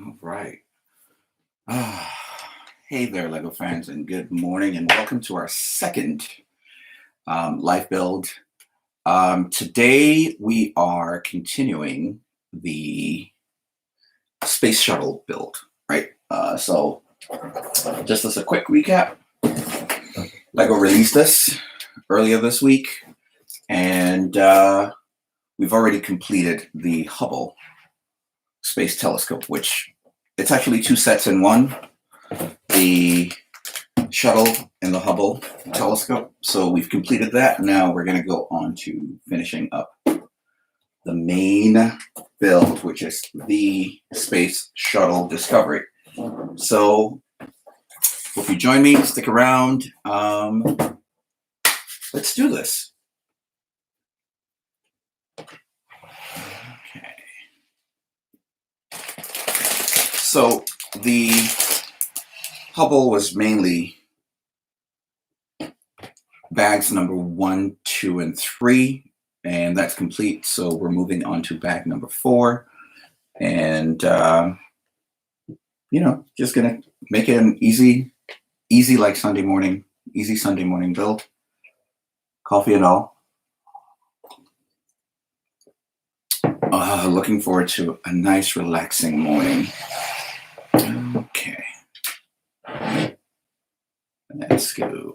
All right. Hey there, Lego fans, and good morning, and welcome to our second life build. Today we are continuing the space shuttle build, right? So just as a quick recap, Lego released this earlier this week, and we've already completed the Hubble Space Telescope, which it's actually two sets in one. The shuttle and the Hubble telescope. So we've completed that. Now we're going to go on to finishing up the main build, which is the Space Shuttle Discovery. So if you join me, stick around. Let's do this. Okay. So the Hubble was mainly bags number 1, 2, and 3, and that's complete. So we're moving on to bag number 4, and just gonna make it an easy like Sunday morning build, coffee and all. Looking forward to a nice, relaxing morning. Okay, let's go.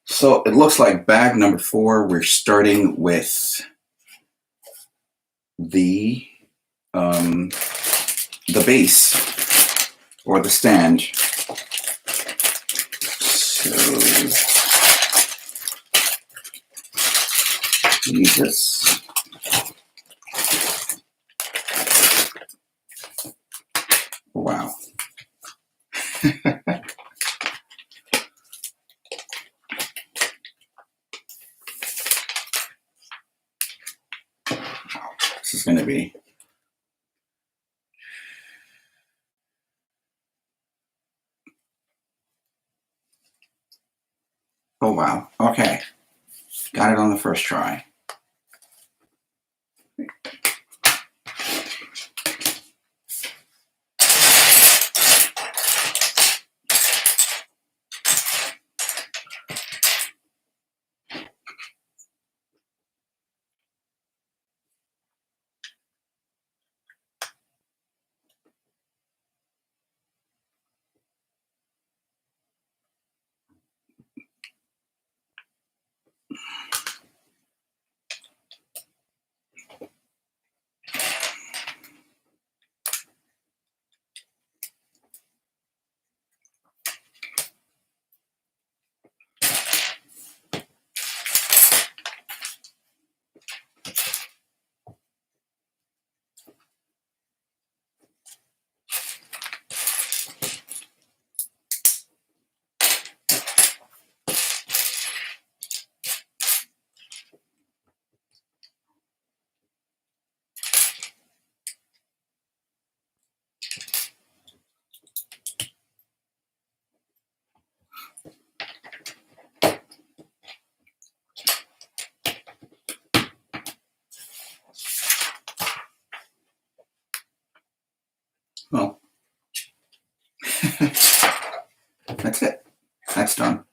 So it looks like bag number 4, we're starting with the base or the stand. So we need this. Wow. This is going to be oh wow. Okay, got it on the first try. Well, that's it. That's done.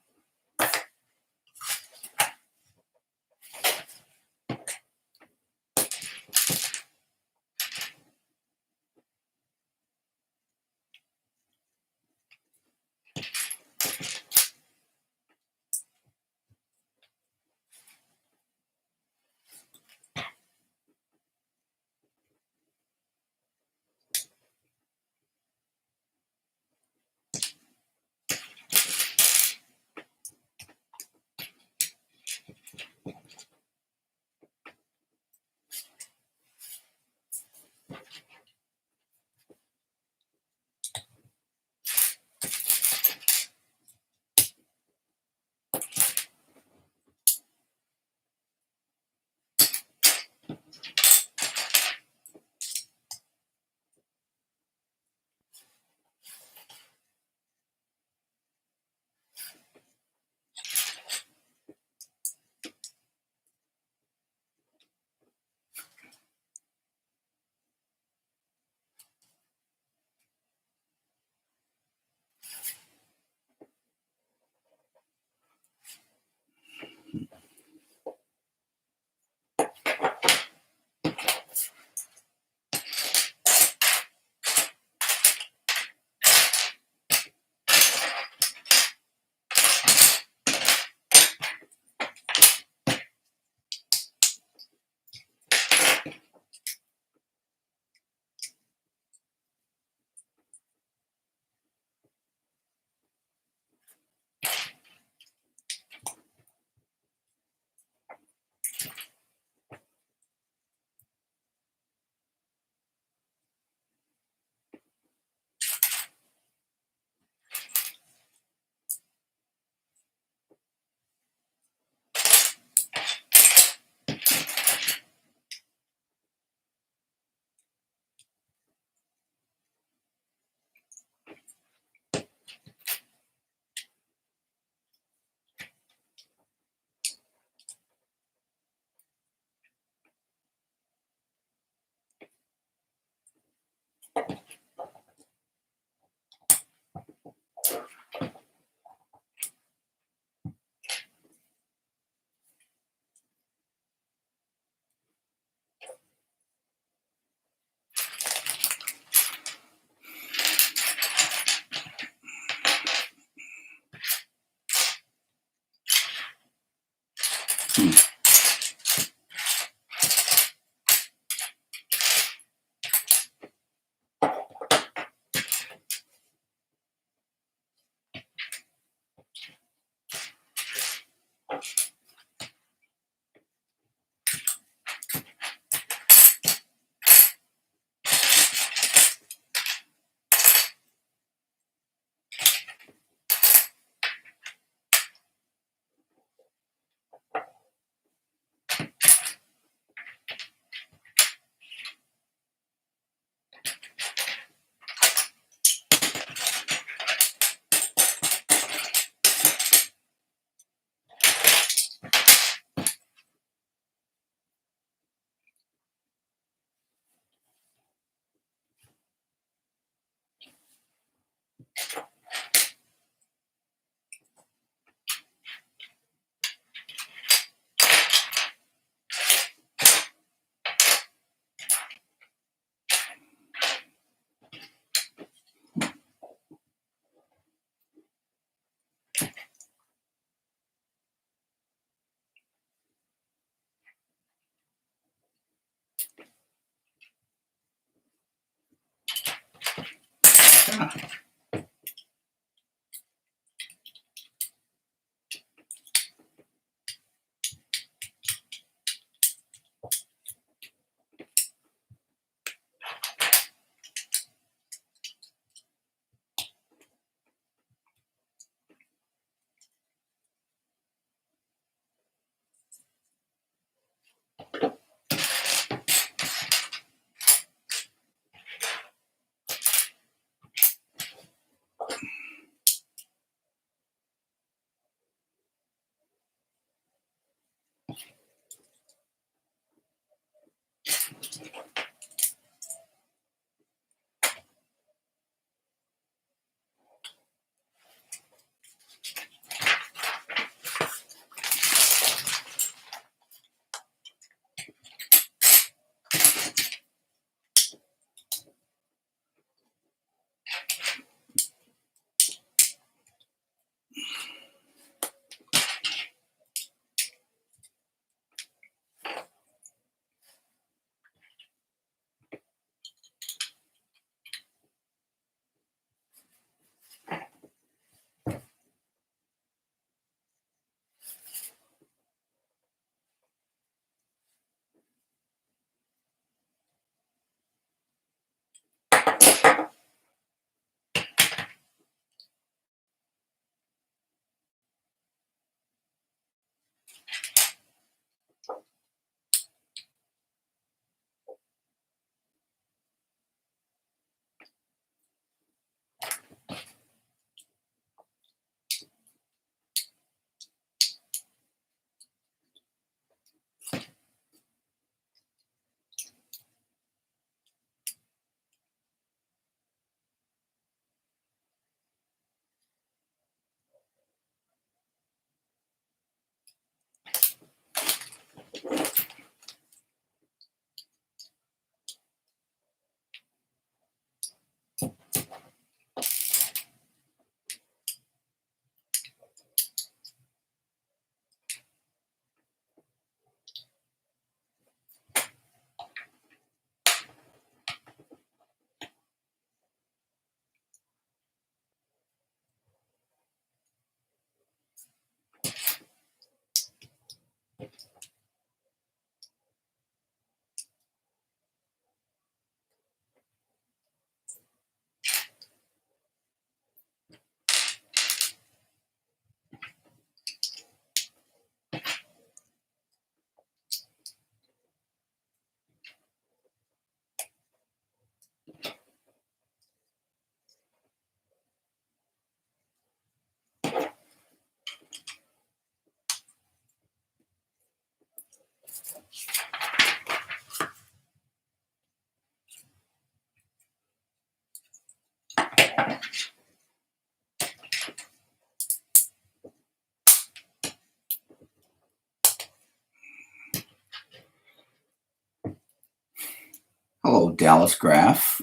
Hello, Dallas Graph.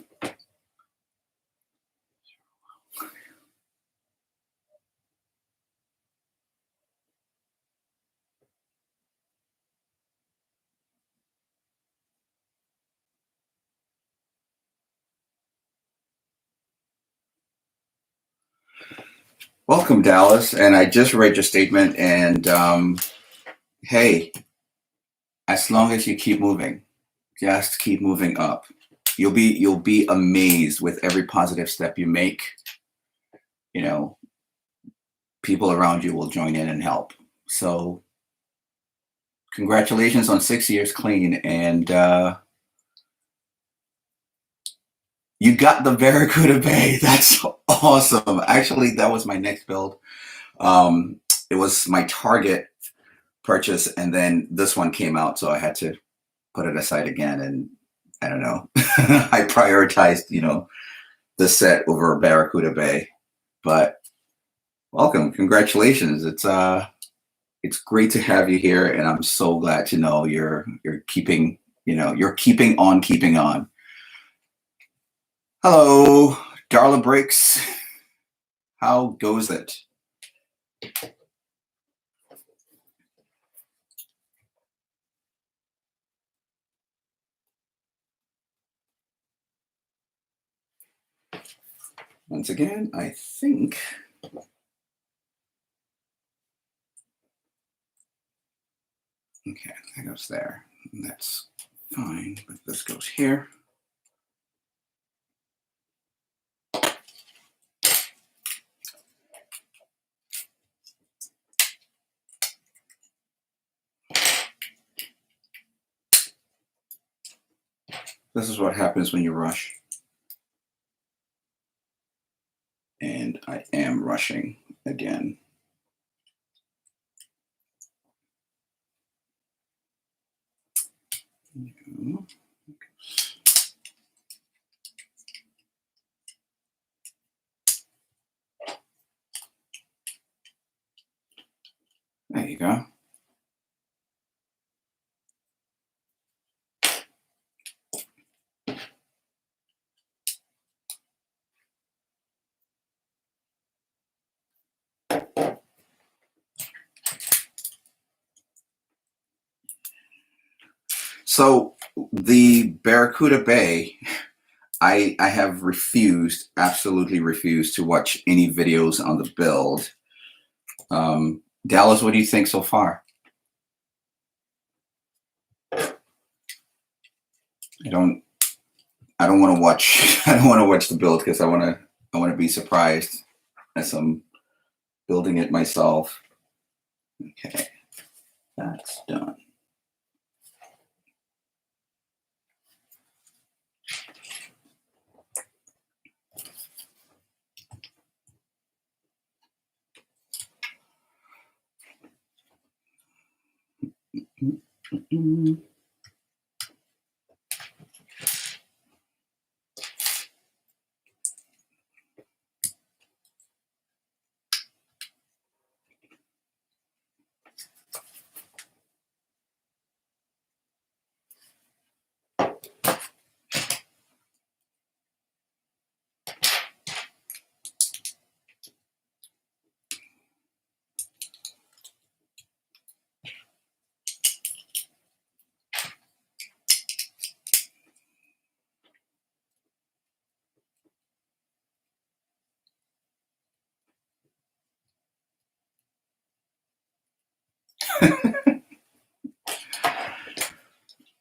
Welcome, Dallas. And I just read your statement. And hey, as long as you keep moving, just keep moving up. You'll be amazed with every positive step you make. You know, people around you will join in and help. So, congratulations on 6 years clean, and you got the Barracuda Bay. That's awesome. Actually, that was my next build. It was my target purchase, and then this one came out, so I had to put it aside again. And I don't know, I prioritized, the set over Barracuda Bay. But welcome, congratulations. It's great to have you here, and I'm so glad to know you're keeping, you're keeping on keeping on. Hello, Darla Bricks. How goes it? Once again, I think okay, that goes there. That's fine, but this goes here. This is what happens when you rush. And I am rushing again. There you go. So the Barracuda Bay, I have refused, absolutely refused to watch any videos on the build. Dallas, what do you think so far? I don't want to watch. I don't want to watch the build because I want to be surprised as I'm building it myself. Okay, that's done.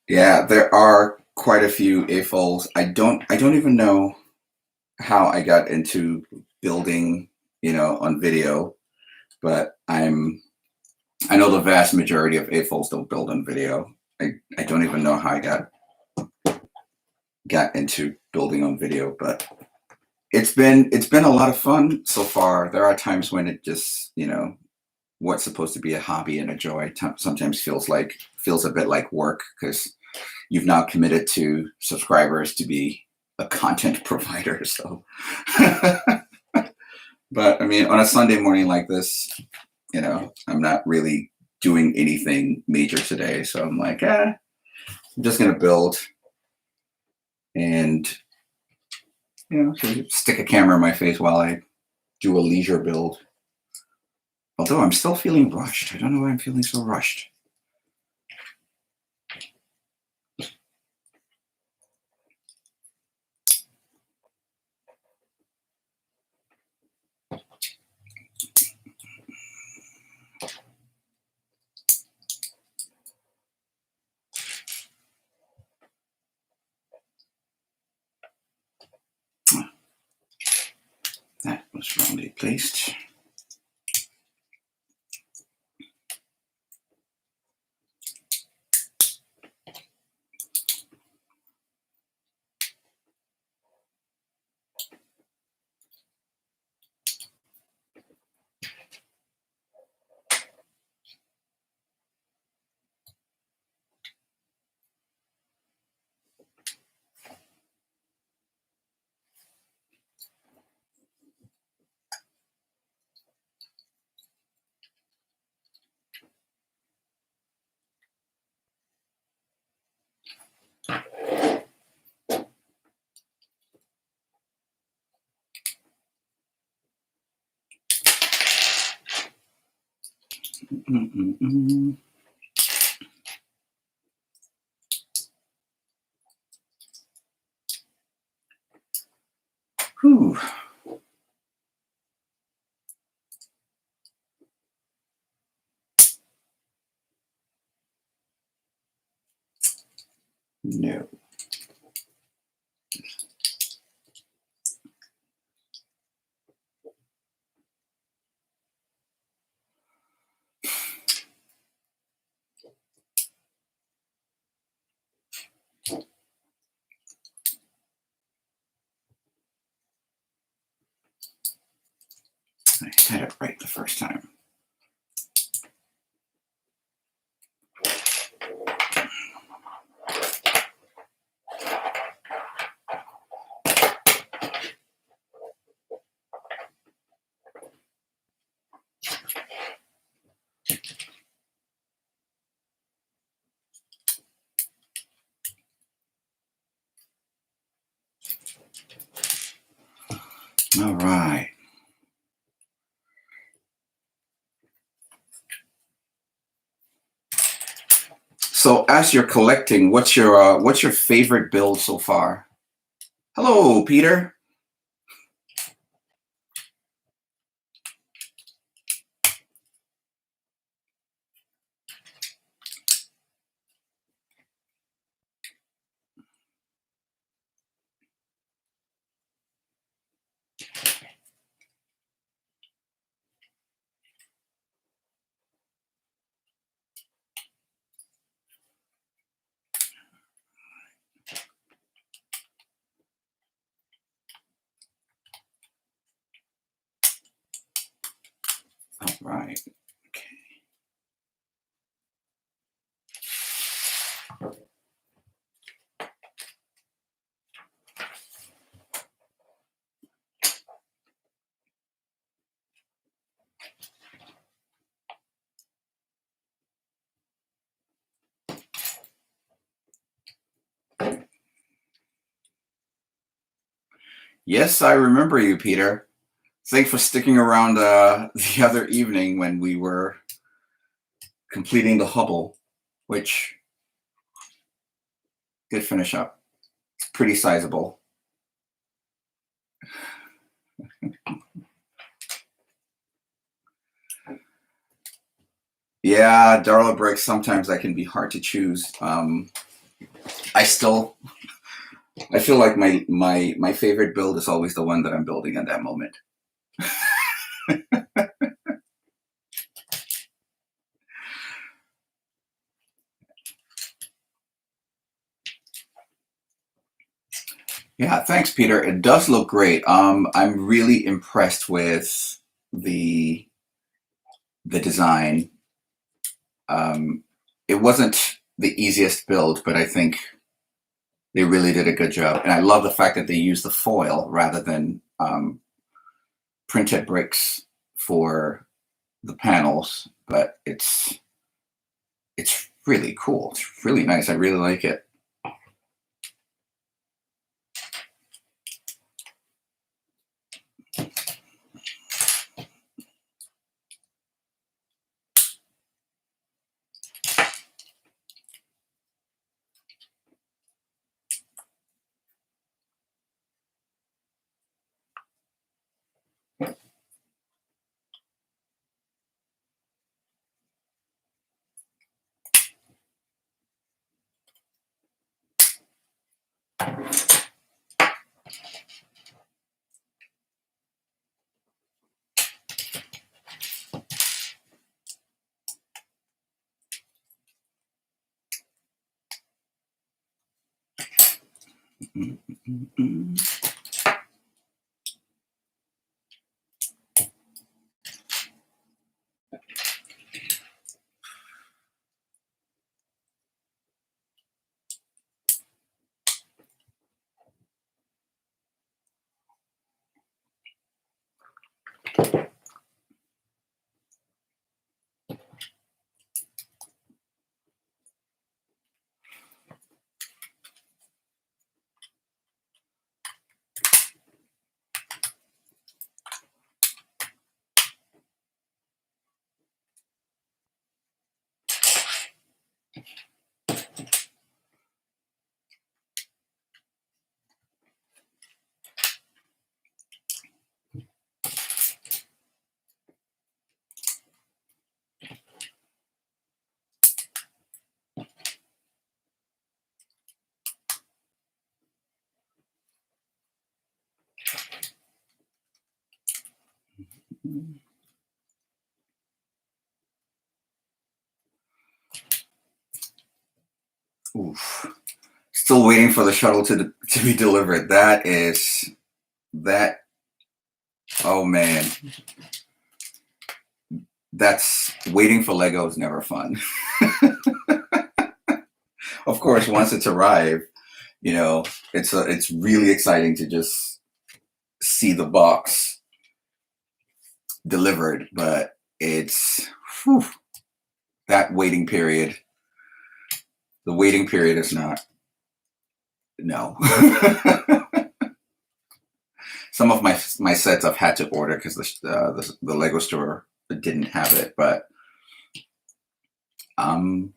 Yeah, there are quite a few AFOLs. I don't even know how I got into building, on video, but I know the vast majority of AFOLs don't build on video. I don't even know how I got into building on video, but it's been a lot of fun so far. There are times when it just, what's supposed to be a hobby and a joy sometimes feels a bit like work because you've now committed to subscribers to be a content provider. So, but I mean, on a Sunday morning like this, I'm not really doing anything major today. So I'm like, I'm just going to build and, stick a camera in my face while I do a leisure build. Although I'm still feeling rushed. I don't know why I'm feeling so rushed. That was wrongly placed. Whew. No. I had it right the first time. All right. So as you're collecting, what's your favorite build so far? Hello, Peter. All right. Yes, I remember you, Peter. Thanks for sticking around the other evening when we were completing the Hubble, which did finish up. It's pretty sizable. Yeah, Darla bricks, sometimes that can be hard to choose. I feel like my favorite build is always the one that I'm building at that moment. Yeah, thanks, Peter. It does look great. I'm really impressed with the design. It wasn't the easiest build, but I think they really did a good job. And I love the fact that they used the foil rather than printed bricks for the panels. But it's really cool. It's really nice. I really like it. Oof. Still waiting for the shuttle to be delivered. That. Oh man, that's waiting for Lego is never fun. Of course, once it's arrived, it's really exciting to just see the box delivered, but it's that waiting period. The waiting period is not. No. Some of my sets I've had to order because the Lego store didn't have it, but I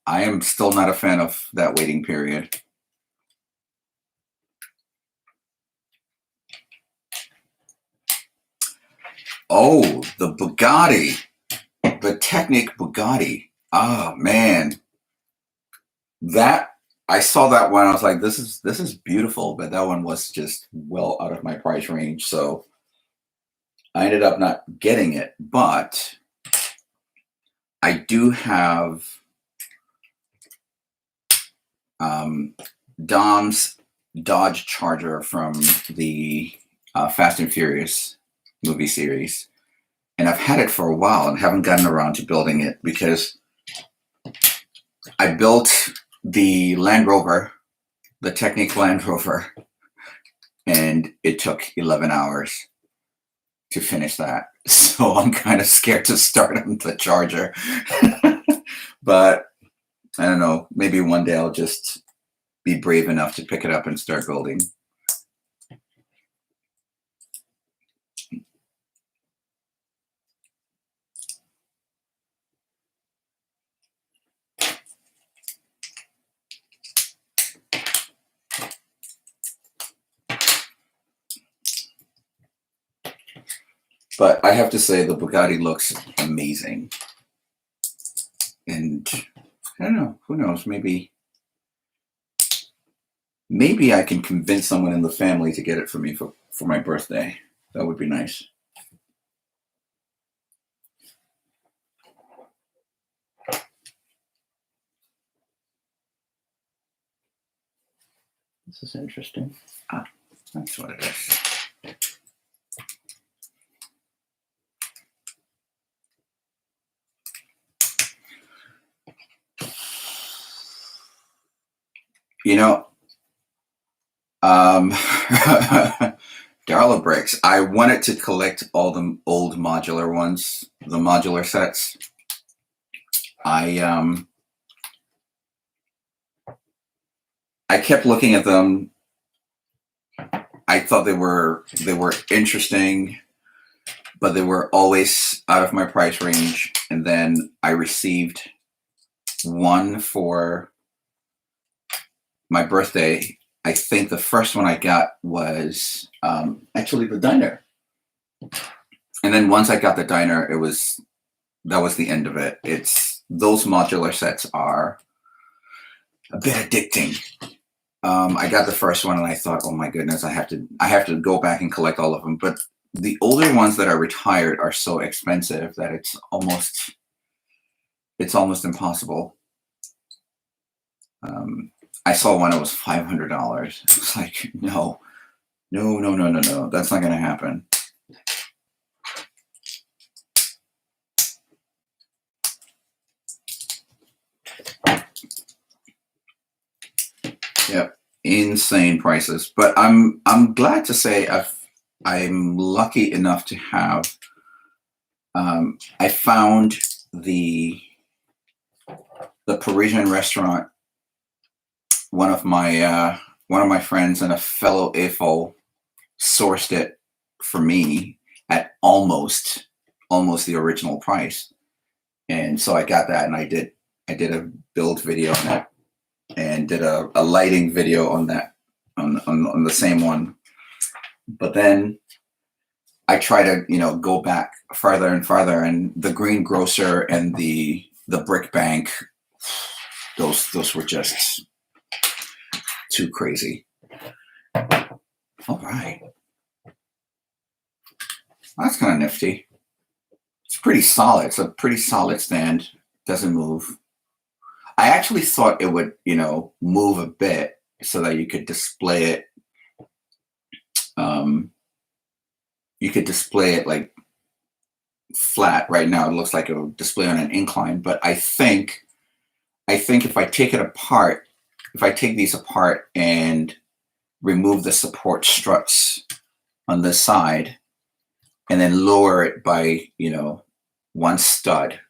am still not a fan of that waiting period. Oh, the Bugatti, the Technic Bugatti. Oh man, that I saw that one. I was like, this is beautiful, but that one was just well out of my price range, so I ended up not getting it. But I do have Dom's Dodge Charger from the Fast and Furious movie series, and I've had it for a while and haven't gotten around to building it because I built the Land Rover, the Technic Land Rover, and it took 11 hours to finish that. So I'm kind of scared to start on the Charger. But I don't know, maybe one day I'll just be brave enough to pick it up and start building. But I have to say the Bugatti looks amazing. And I don't know, who knows, maybe I can convince someone in the family to get it for me for my birthday. That would be nice. This is interesting. Ah, that's what it is. Darla Bricks. I wanted to collect all the old modular ones, the modular sets. I kept looking at them. I thought they were interesting, but they were always out of my price range. And then I received one for my birthday. I think the first one I got was actually the diner. And then once I got the diner, that was the end of it. Those modular sets are a bit addicting. I got the first one and I thought, oh my goodness, I have to go back and collect all of them. But the older ones that are retired are so expensive that it's almost impossible. I saw one that was $500. It's like, no, that's not going to happen. Yep, insane prices. But I'm glad to say I'm lucky enough to have. I found the Parisian restaurant. One of my friends and a fellow AFOL sourced it for me at almost the original price, and so I got that, and I did a build video on it, and did a lighting video on that on the same one. But then I try to go back farther and farther, and the greengrocer and the brick bank, those were just too crazy. All right, that's kind of nifty. It's pretty solid. It's a pretty solid stand. Doesn't move. I actually thought it would, move a bit so that you could display it. You could display it like flat. Right now, it looks like it will display on an incline. But I think if I take it apart, if I take these apart and remove the support struts on this side, and then lower it by, one stud,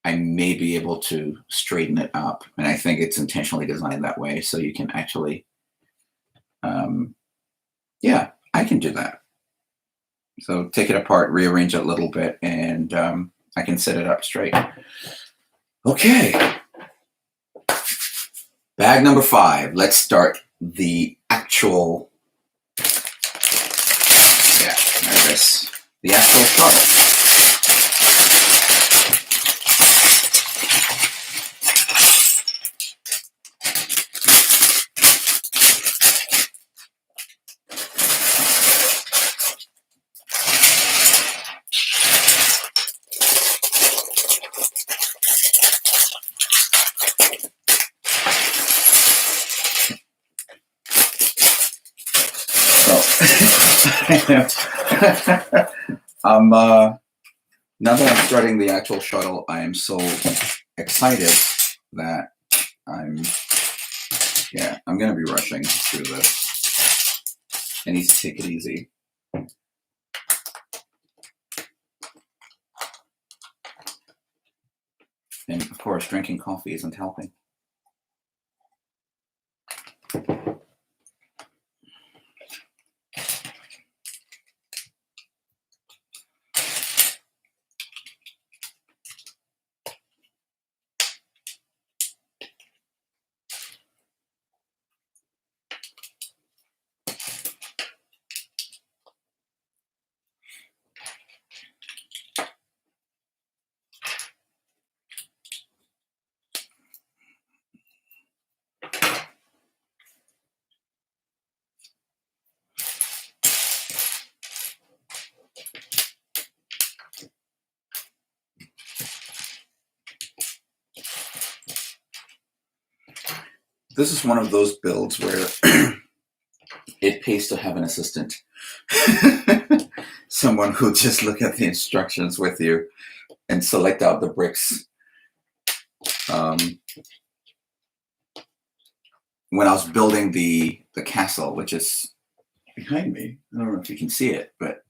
I may be able to straighten it up. And I think it's intentionally designed that way so you can actually, yeah, I can do that. So take it apart, rearrange it a little bit, and I can set it up straight. Okay. Bag number 5. Let's start the actual, there it is. The actual shuttle. Now that I'm starting the actual shuttle, I am so excited that I'm going to be rushing through this. I need to take it easy. And of course, drinking coffee isn't helping. This is one of those builds where it pays to have an assistant. Someone who just look at the instructions with you and select out the bricks. When I was building the castle, which is behind me, I don't know if you can see it, but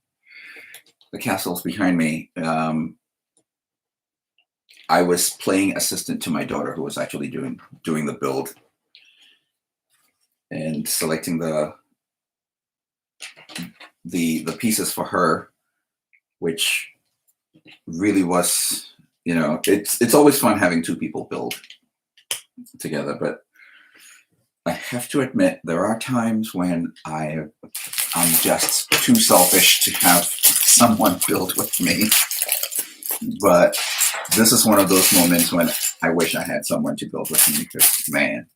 the castle's behind me. I was playing assistant to my daughter, who was actually doing the build and selecting the pieces for her, which really was, it's always fun having 2 people build together. But I have to admit, there are times when I'm just too selfish to have someone build with me. But this is one of those moments when I wish I had someone to build with me, because, man,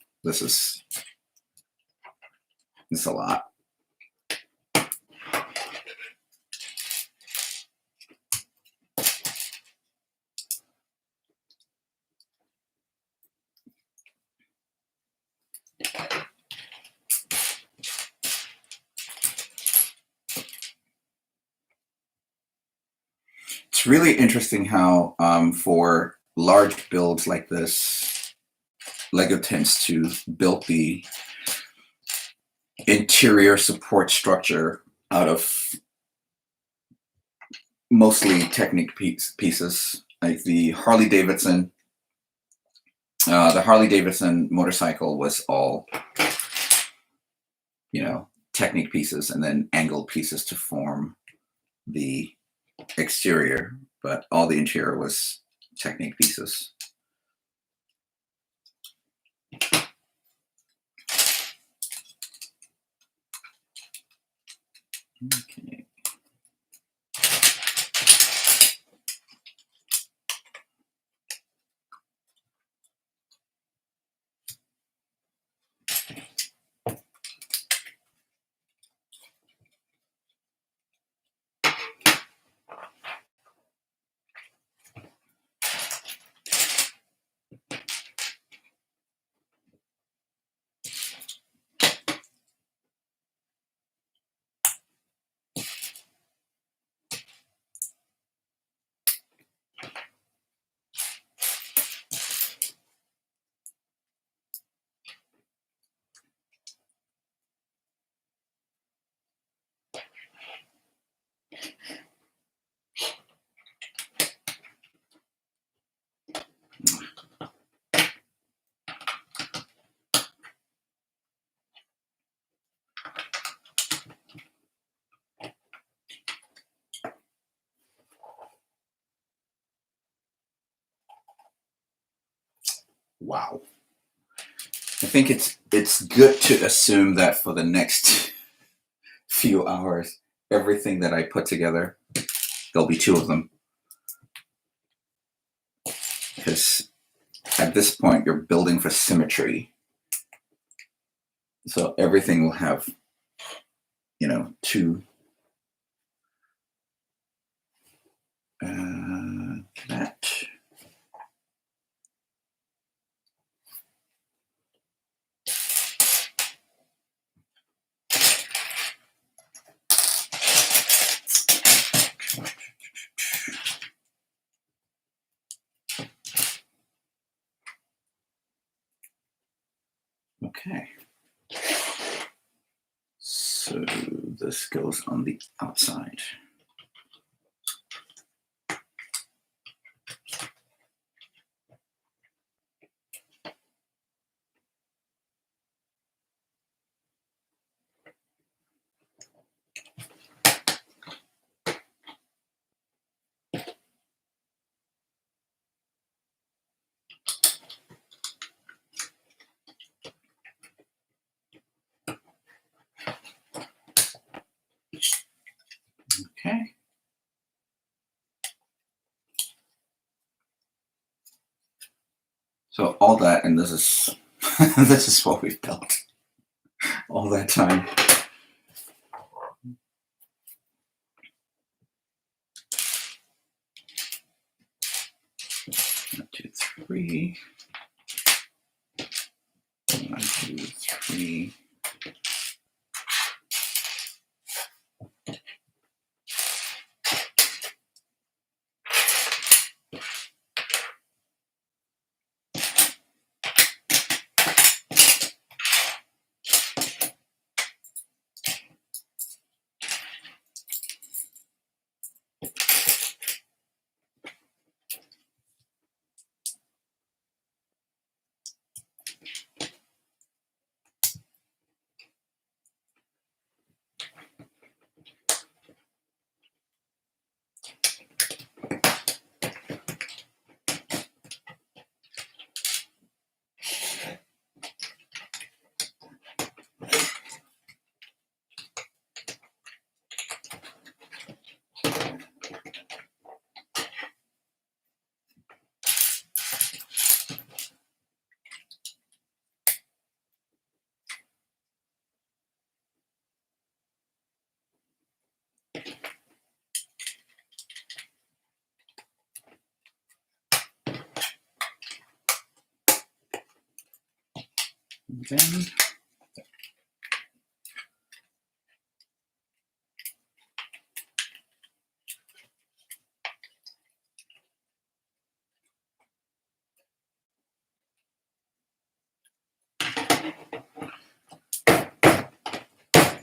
it's a lot. It's really interesting how for large builds like this, Lego tends to build the interior support structure out of mostly Technic pieces, like the Harley Davidson. The Harley Davidson motorcycle was all, Technic pieces and then angled pieces to form the exterior, but all the interior was Technic pieces. Okay. wow. I think it's good to assume that for the next few hours, everything that I put together, there'll be 2 of them. Because at this point, you're building for symmetry. So everything will have, 2. That. Okay. So this goes on the outside. Okay. So all that, and this is this is what we've built all that time. 1, 2, 3. 1, 2, 3. Then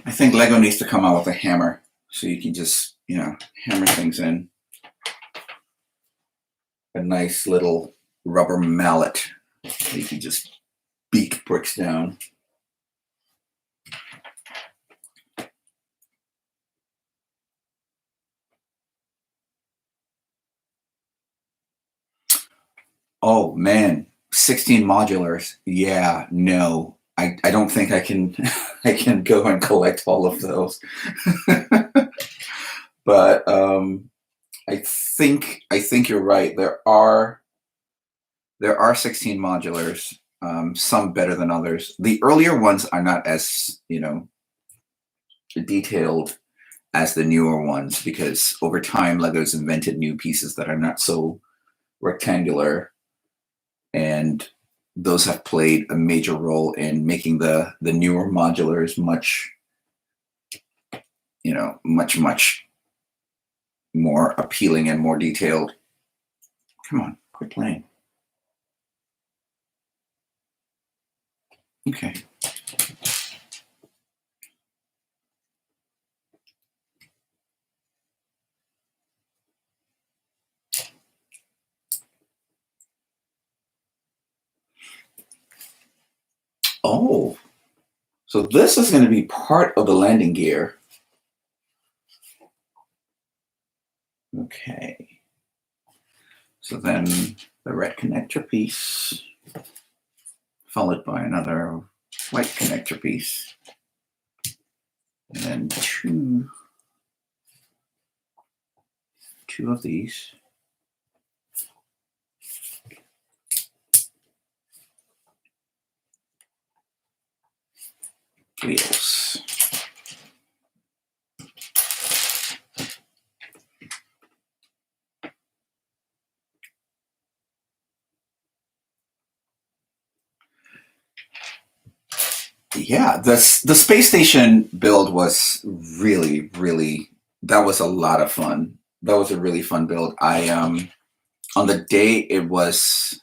I think Lego needs to come out with a hammer so you can just, hammer things in. A nice little rubber mallet that you can just beat bricks down. Oh man, 16 modulars. Yeah, no. I don't think I can I can go and collect all of those. But I think you're right. There are 16 modulars, some better than others. The earlier ones are not as, detailed as the newer ones because over time Lego's invented new pieces that are not so rectangular, and those have played a major role in making the newer modulars much more appealing and more detailed. Come on, quit playing. Okay. Oh, so this is going to be part of the landing gear. Okay. So then the red connector piece. followed by another white connector piece, and then two of these. Wheels. Yeah, the space station build was really, that was a lot of fun. That was a really fun build. I on the day it was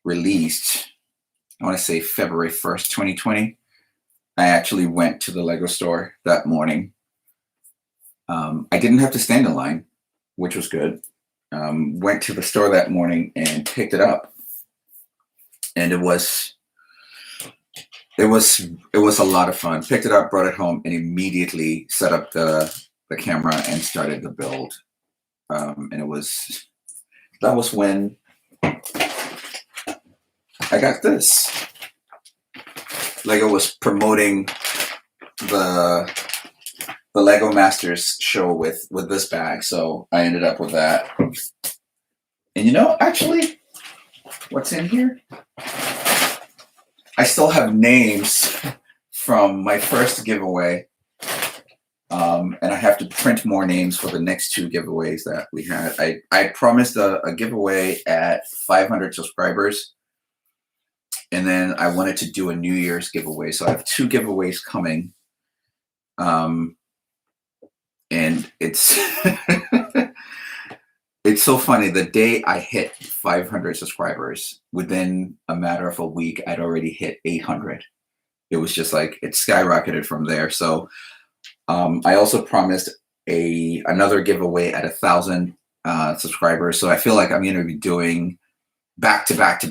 released, I want to say February 1st, 2020, I actually went to the Lego store that morning. I didn't have to stand in line, which was good. Went to the store that morning and picked it up. And it was a lot of fun. Picked it up, brought it home, and immediately set up the camera and started the build. And that was when I got this. Lego was promoting the Lego Masters show with this bag, so I ended up with that. And actually, what's in here? I still have names from my first giveaway, and I have to print more names for the next two giveaways that we had. I promised a giveaway at 500 subscribers, and then I wanted to do a New Year's giveaway. So I have two giveaways coming, and it's it's so funny. The day I hit 500 subscribers, within a matter of a week, I'd already hit 800. It was just like it skyrocketed from there. So I also promised another giveaway at 1,000 subscribers. So I feel like I'm going to be doing back to back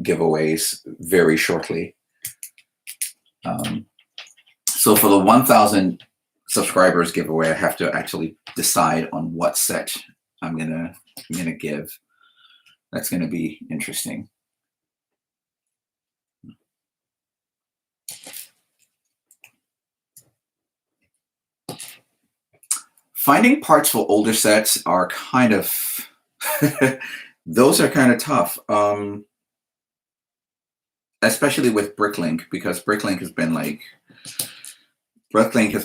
giveaways very shortly. So for the 1,000 subscribers giveaway, I have to actually decide on what set I'm gonna give. That's gonna be interesting. Finding parts for older sets are kind of those are kind of tough, especially with Bricklink, because Bricklink has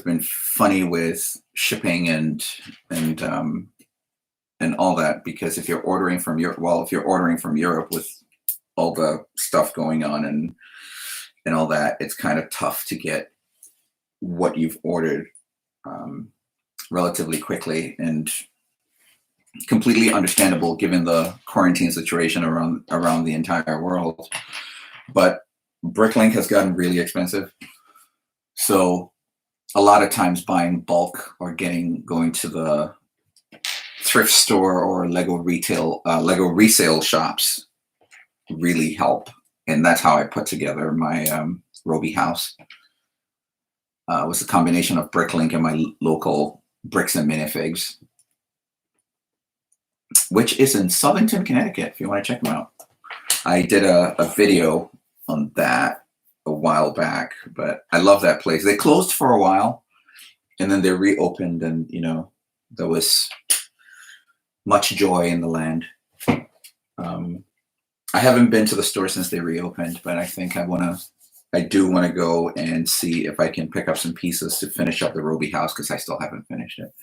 been funny with shipping and all that, because if you're ordering from Europe, with all the stuff going on and all that, it's kind of tough to get what you've ordered relatively quickly, and completely understandable given the quarantine situation around the entire world. But Bricklink has gotten really expensive, so a lot of times buying bulk or going to the thrift store or Lego resale shops really help. And that's how I put together my Roby house. It was a combination of Bricklink and my local Bricks and Minifigs, which is in Southington, Connecticut, if you want to check them out. I did a video on that a while back, but I love that place. They closed for a while, and then they reopened, and there was much joy in the land. I haven't been to the store since they reopened, but I think I do want to go and see if I can pick up some pieces to finish up the Roby house, because I still haven't finished it.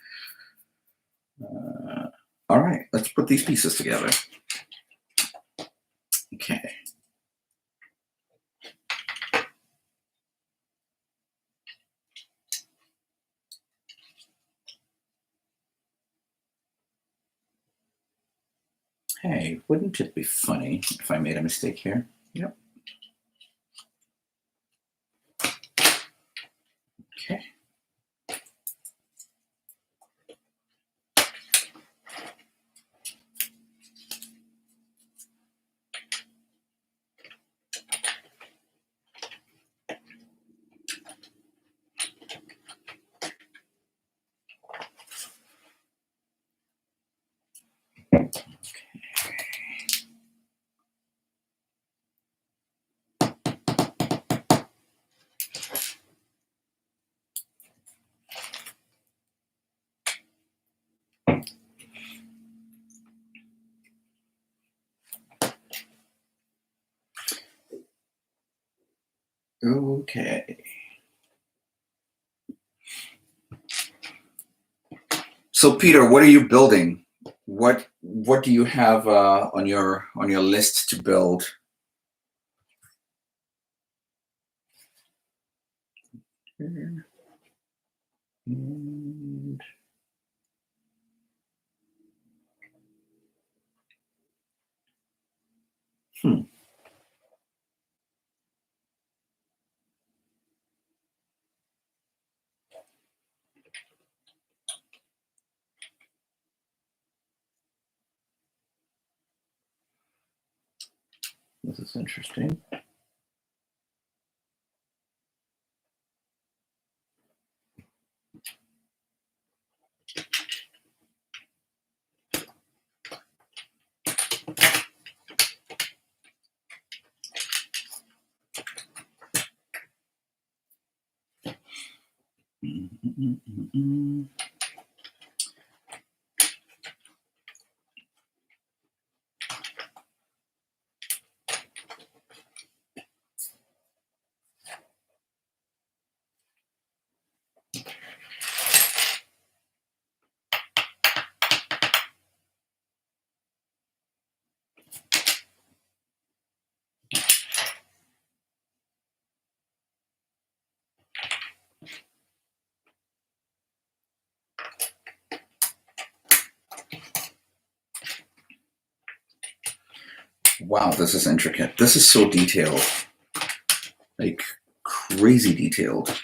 All right, let's put these pieces together. Okay. Hey, wouldn't it be funny if I made a mistake here? Yep. Okay. Okay. So Peter, what are you building? What do you have on your list to build? And, this is interesting. Wow, this is intricate. This is so detailed, like crazy detailed.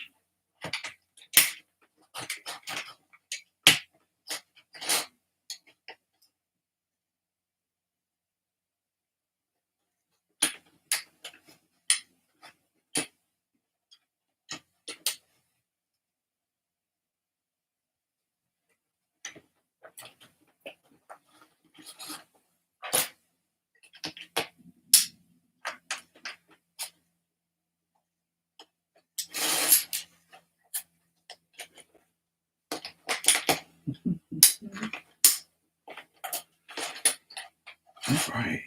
All right.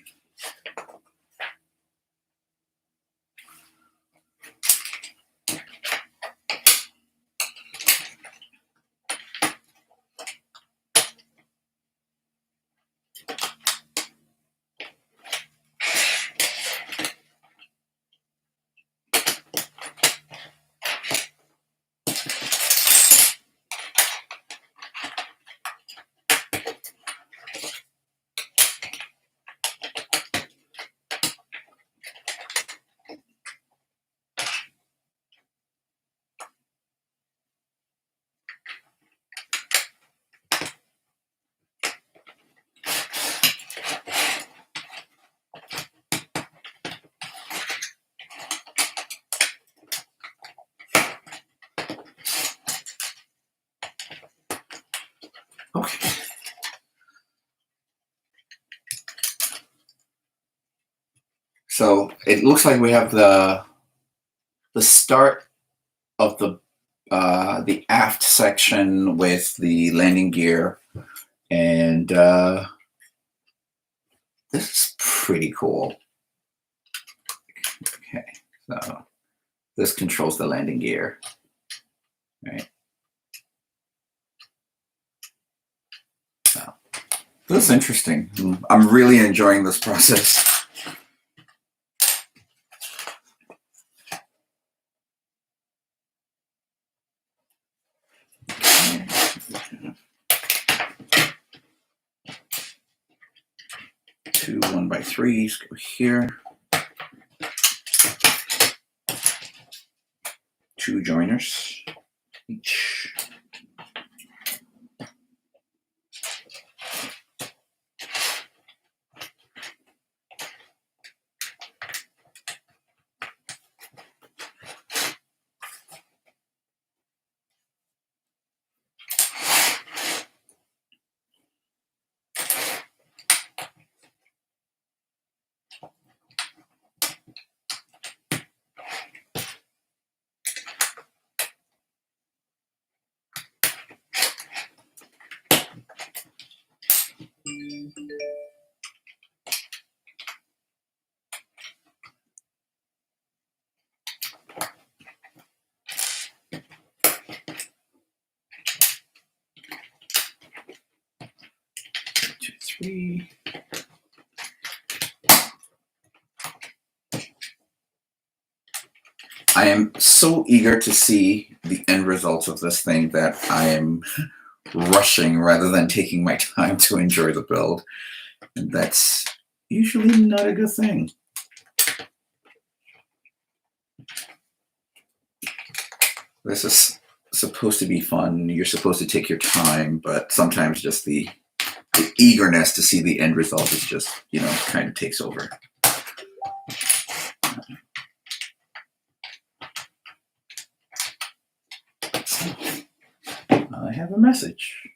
Okay. So it looks like we have the start of the aft section with the landing gear, and this is pretty cool. Okay, so this controls the landing gear, right? So this is interesting. I'm really enjoying this process. Two 1x3s go here. Two joiners each. I am so eager to see the end results of this thing that I am rushing rather than taking my time to enjoy the build. And that's usually not a good thing. This is supposed to be fun. You're supposed to take your time, but sometimes just the eagerness to see the end result is just, kind of takes over. I have a message.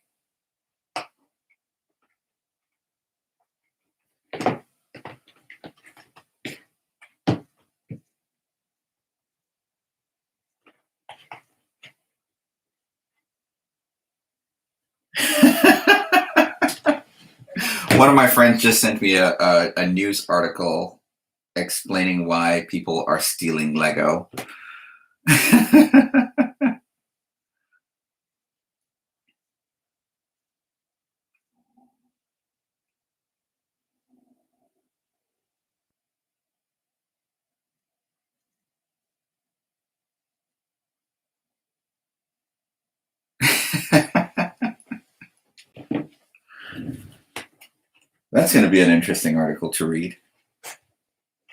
One of my friends just sent me a news article explaining why people are stealing Lego. That's going to be an interesting article to read.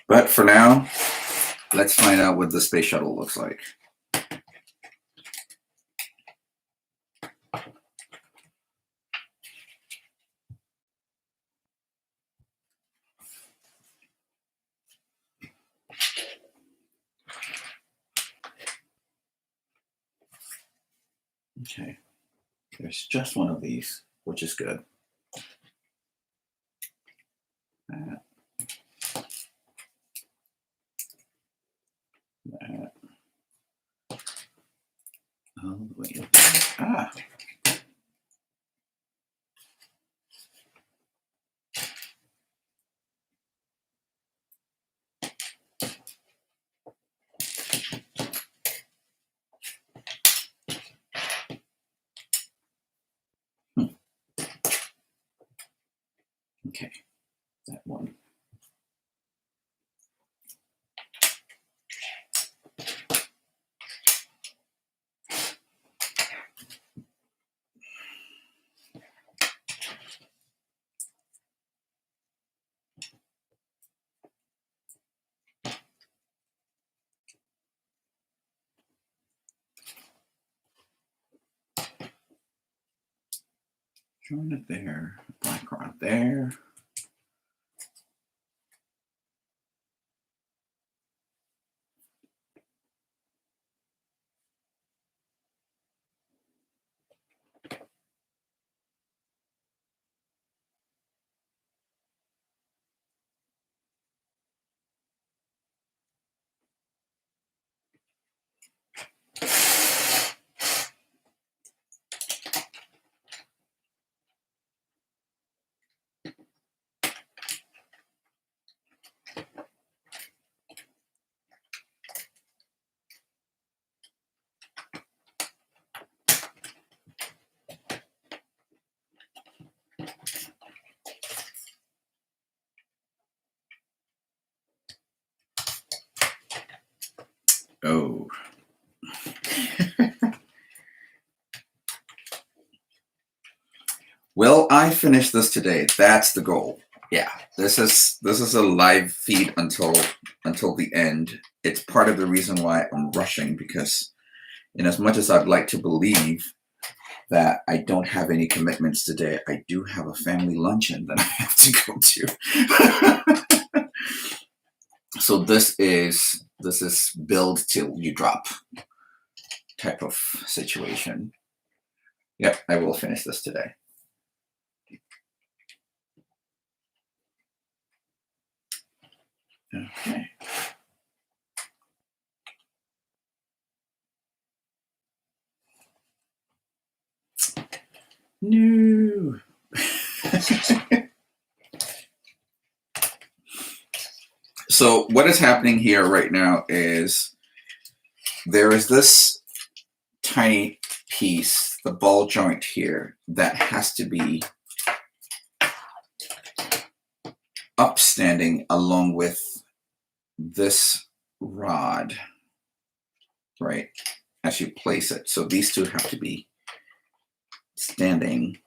But for now, let's find out what the space shuttle looks like. Okay, there's just one of these, which is good. That. All the way up there. Okay, that one. Join it there, black rod there. Oh. Will I finish this today? That's the goal. Yeah, this is a live feed until the end. It's part of the reason why I'm rushing, because in as much as I'd like to believe that I don't have any commitments today, I do have a family luncheon that I have to go to. So this is build till you drop type of situation. Yep, I will finish this today. Okay. No. So what is happening here right now is there is this tiny piece, the ball joint here, that has to be upstanding along with this rod. right, as you place it. So these two have to be standing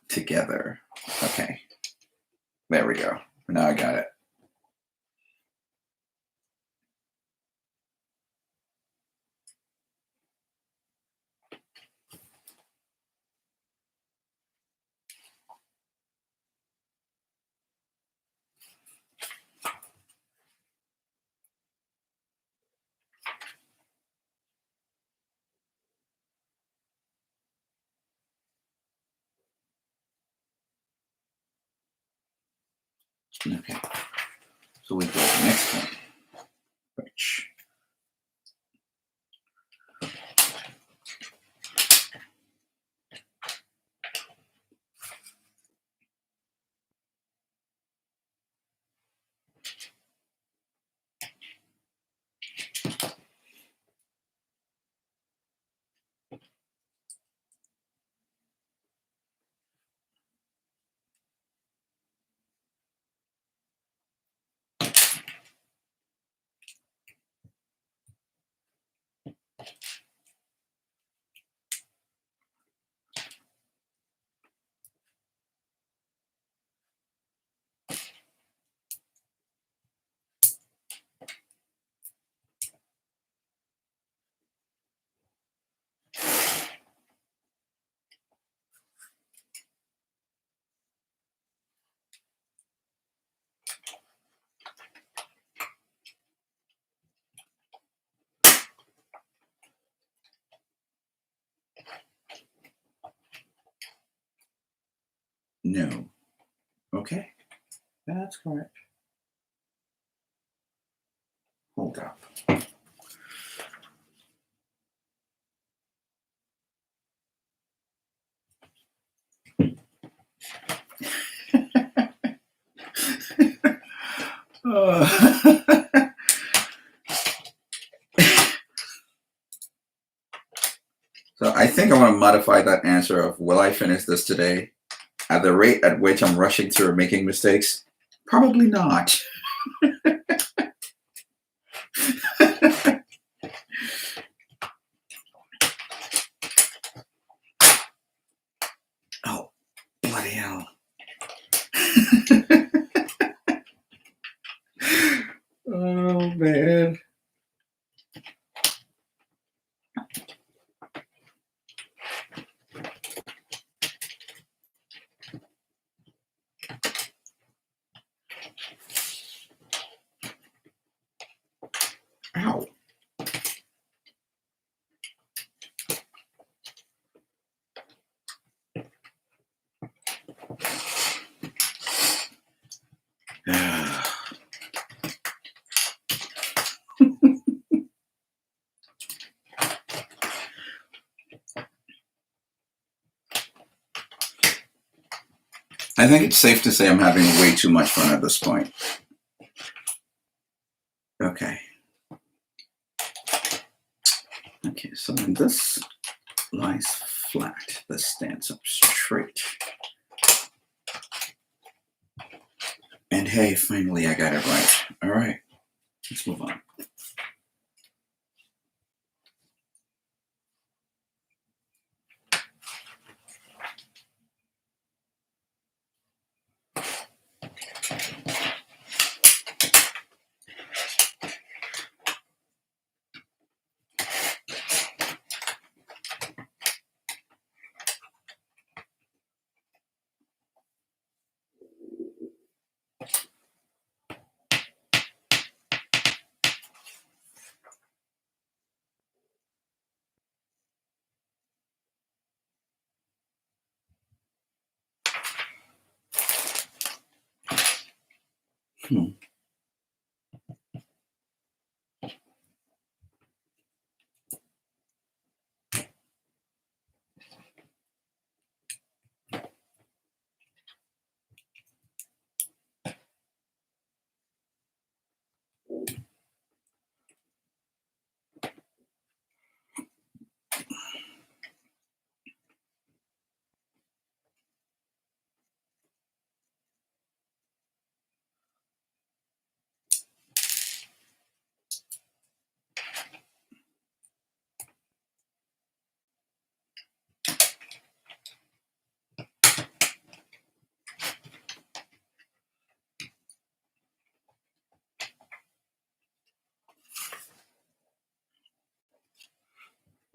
together. Okay, there we go. Now I got it. Okay, so we go to the next one, which no. Okay, that's correct. Hold up. So I think I want to modify that answer of will I finish this today? At the rate at which I'm rushing through and making mistakes, probably not. Oh, bloody hell. Oh, man. Ow. I think it's safe to say I'm having way too much fun at this point. Okay. Okay, so when this lies flat, this stands up straight. And hey, finally I got it right. All right, let's move on.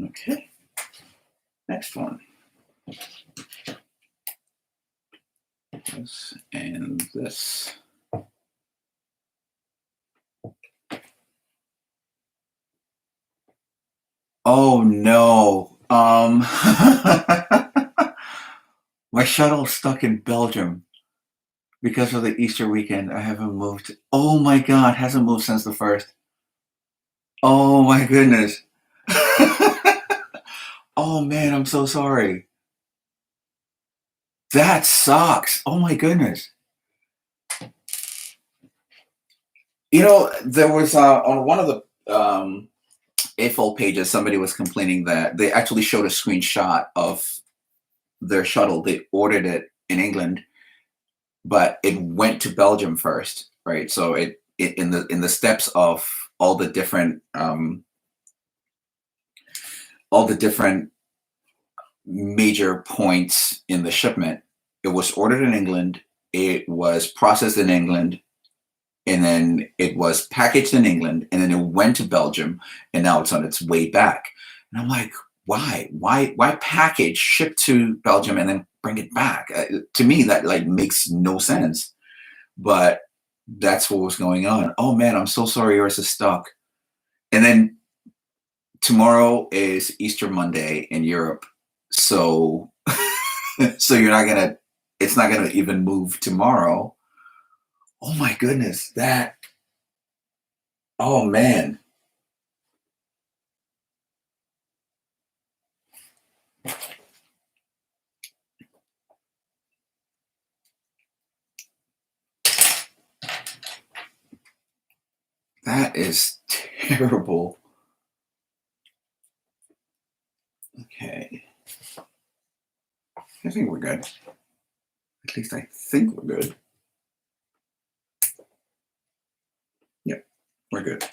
Okay. Next one. This and this. Oh no. My shuttle's stuck in Belgium because of the Easter weekend. I haven't moved. Oh my God, hasn't moved since the 1st. Oh my goodness. Oh man, I'm so sorry. That sucks. Oh my goodness. You know, there was on one of the AFOL pages, somebody was complaining that they actually showed a screenshot of their shuttle. They ordered it in England, but it went to Belgium first, right? So it in the steps of all the different major points in the shipment. It was ordered in England. It was processed in England, and then it was packaged in England, and then it went to Belgium, and now it's on its way back. And I'm like, why? Why package, ship to Belgium, and then bring it back? To me, that like makes no sense. But that's what was going on. Oh man, I'm so sorry yours is stuck. And then tomorrow is Easter Monday in Europe, so so it's not gonna even move tomorrow. Oh my goodness, oh man. That is terrible. Okay. I think we're good. At least I think we're good. Yep, we're good.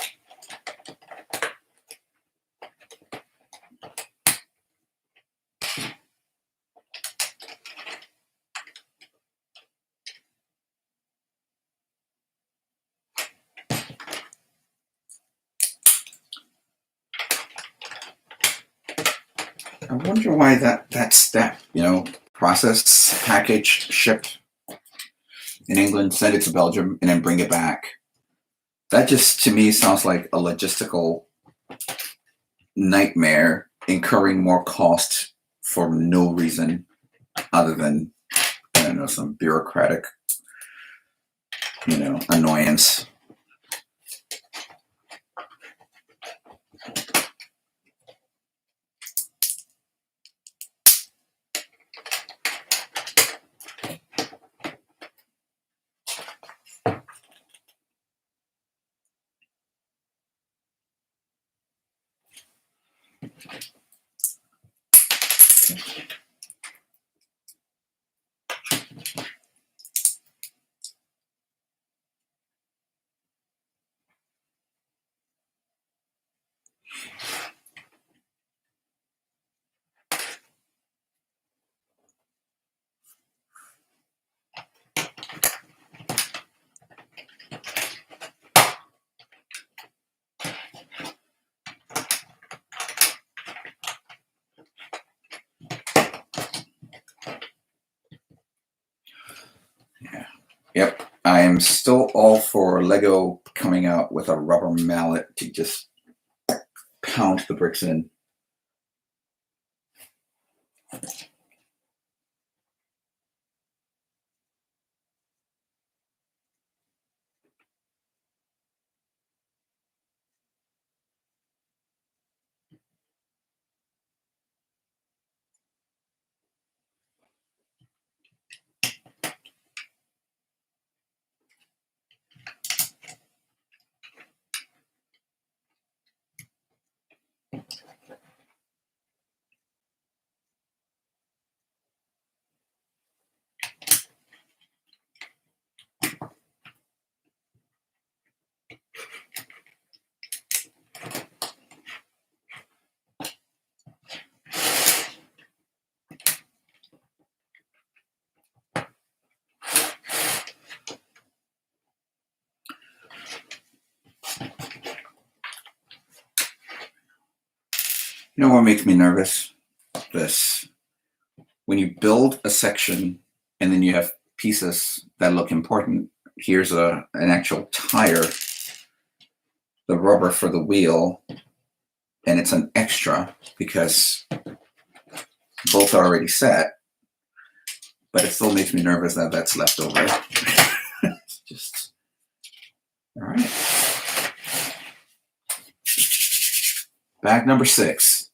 I wonder why that step, process, package, ship in England, send it to Belgium, and then bring it back. That just to me sounds like a logistical nightmare, incurring more cost for no reason other than, I don't know, some bureaucratic, annoyance. Yeah. Yep. I am still all for Lego coming out with a rubber mallet to just pound the bricks in. You know what makes me nervous? This. When you build a section and then you have pieces that look important. Here's an actual tire, the rubber for the wheel, and it's an extra because both are already set, but it still makes me nervous that that's left over. Just, all right. Bag number 6.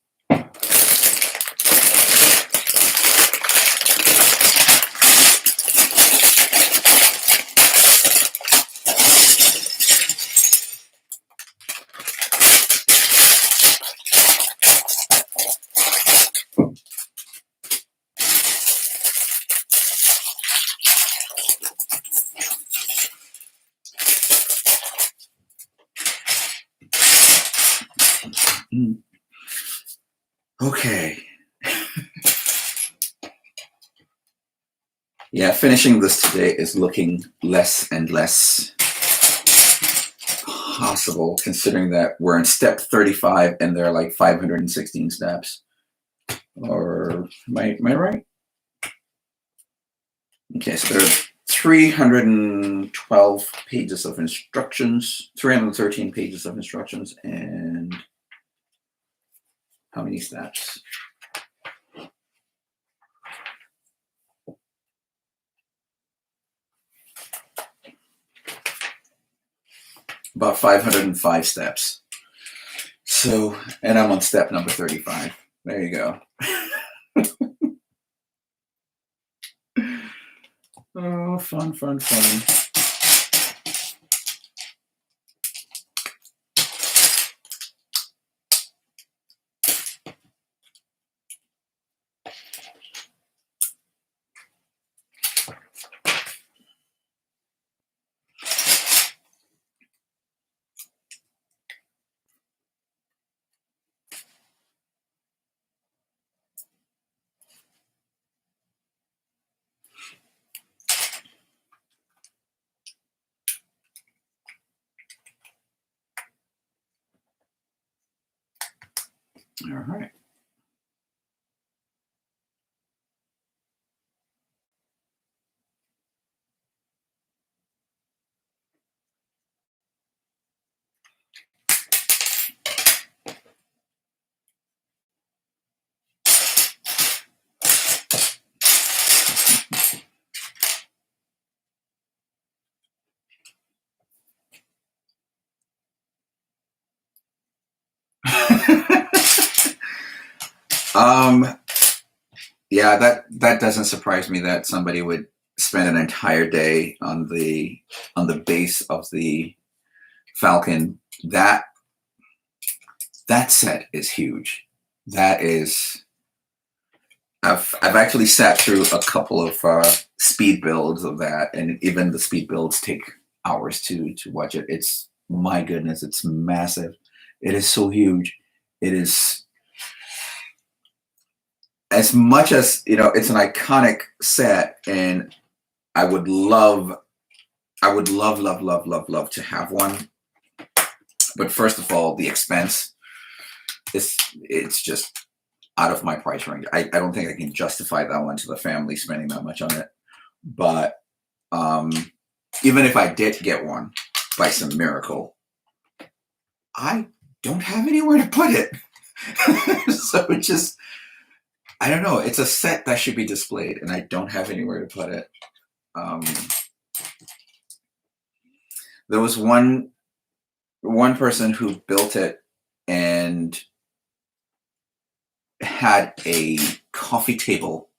Okay. Yeah, finishing this today is looking less and less possible, considering that we're in step 35 and there are like 516 steps. Or am I right? Okay, so there are 312 pages of instructions, 313 pages of instructions, and how many steps? About 505 steps. So, and I'm on step number 35. There you go. Oh, fun, fun, fun. All right. Yeah, that doesn't surprise me that somebody would spend an entire day on the base of the Falcon. That set is huge. That is, I've actually sat through a couple of speed builds of that, and even the speed builds take hours to watch it. It's, my goodness, it's massive. It is so huge. It is, as much as, you know, it's an iconic set, and I would love, love to have one. But first of all, the expense, it's just out of my price range. I don't think I can justify that one to the family spending that much on it. But even if I did get one by some miracle, I don't have anywhere to put it. So it just, I don't know. It's a set that should be displayed, and I don't have anywhere to put it. There was one person who built it and had a coffee table,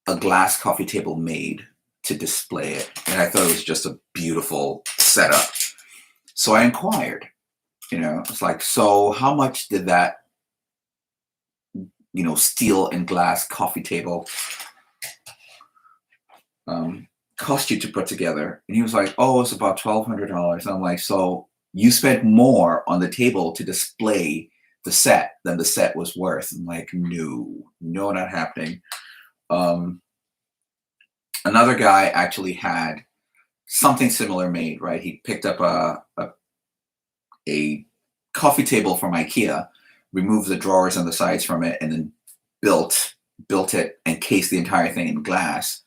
a glass coffee table made to display it. And I thought it was just a beautiful setup. So I inquired, you know, it's like, so how much did that, you know, steel and glass coffee table cost you to put together? And he was like, oh, it's about $1,200. I'm like, so you spent more on the table to display the set than the set was worth? I'm like, no, not happening. Another guy actually had something similar made, right? He picked up a coffee table from IKEA, removed the drawers and the sides from it, and then built it and cased the entire thing in glass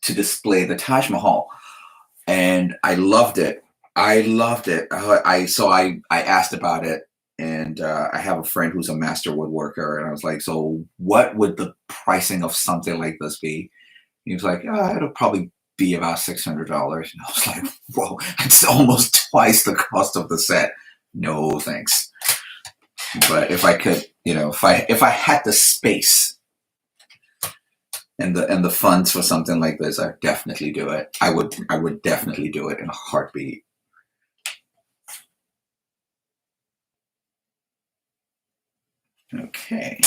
to display the Taj Mahal. And I loved it. I loved it. I asked about it, and I have a friend who's a master woodworker, and I was like, so what would the pricing of something like this be? He was like, it'll probably be about $600. And I was like, whoa, it's almost twice the cost of the set. No, thanks. But if I could, if I had the space and the funds for something like this, I'd definitely do it. I would definitely do it in a heartbeat. Okay.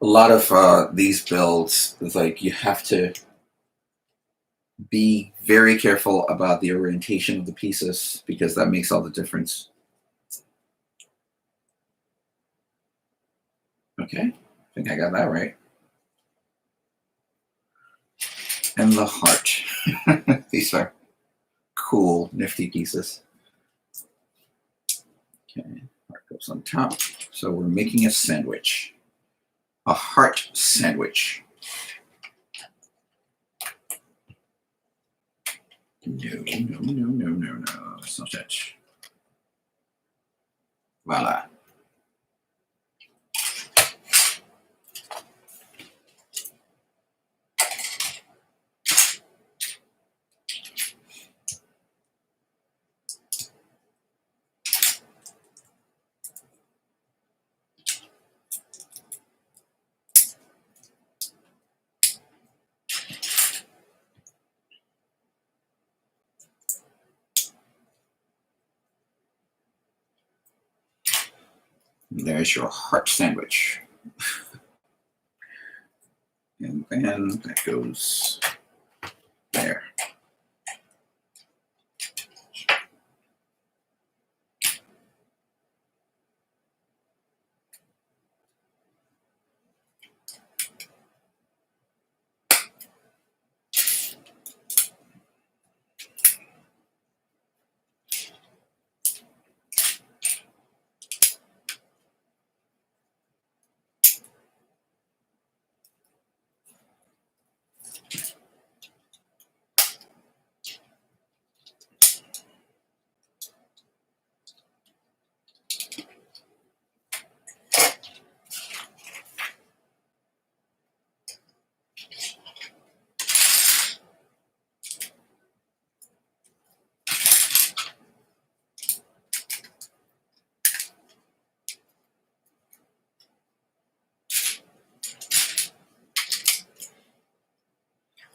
A lot of these builds, it's like you have to be very careful about the orientation of the pieces because that makes all the difference. Okay, I think I got that right. And the heart. These are cool, nifty pieces. Okay, heart goes on top. So we're making a sandwich. A heart sandwich. No, it's not that. Voila. There's your heart sandwich. And then that goes there.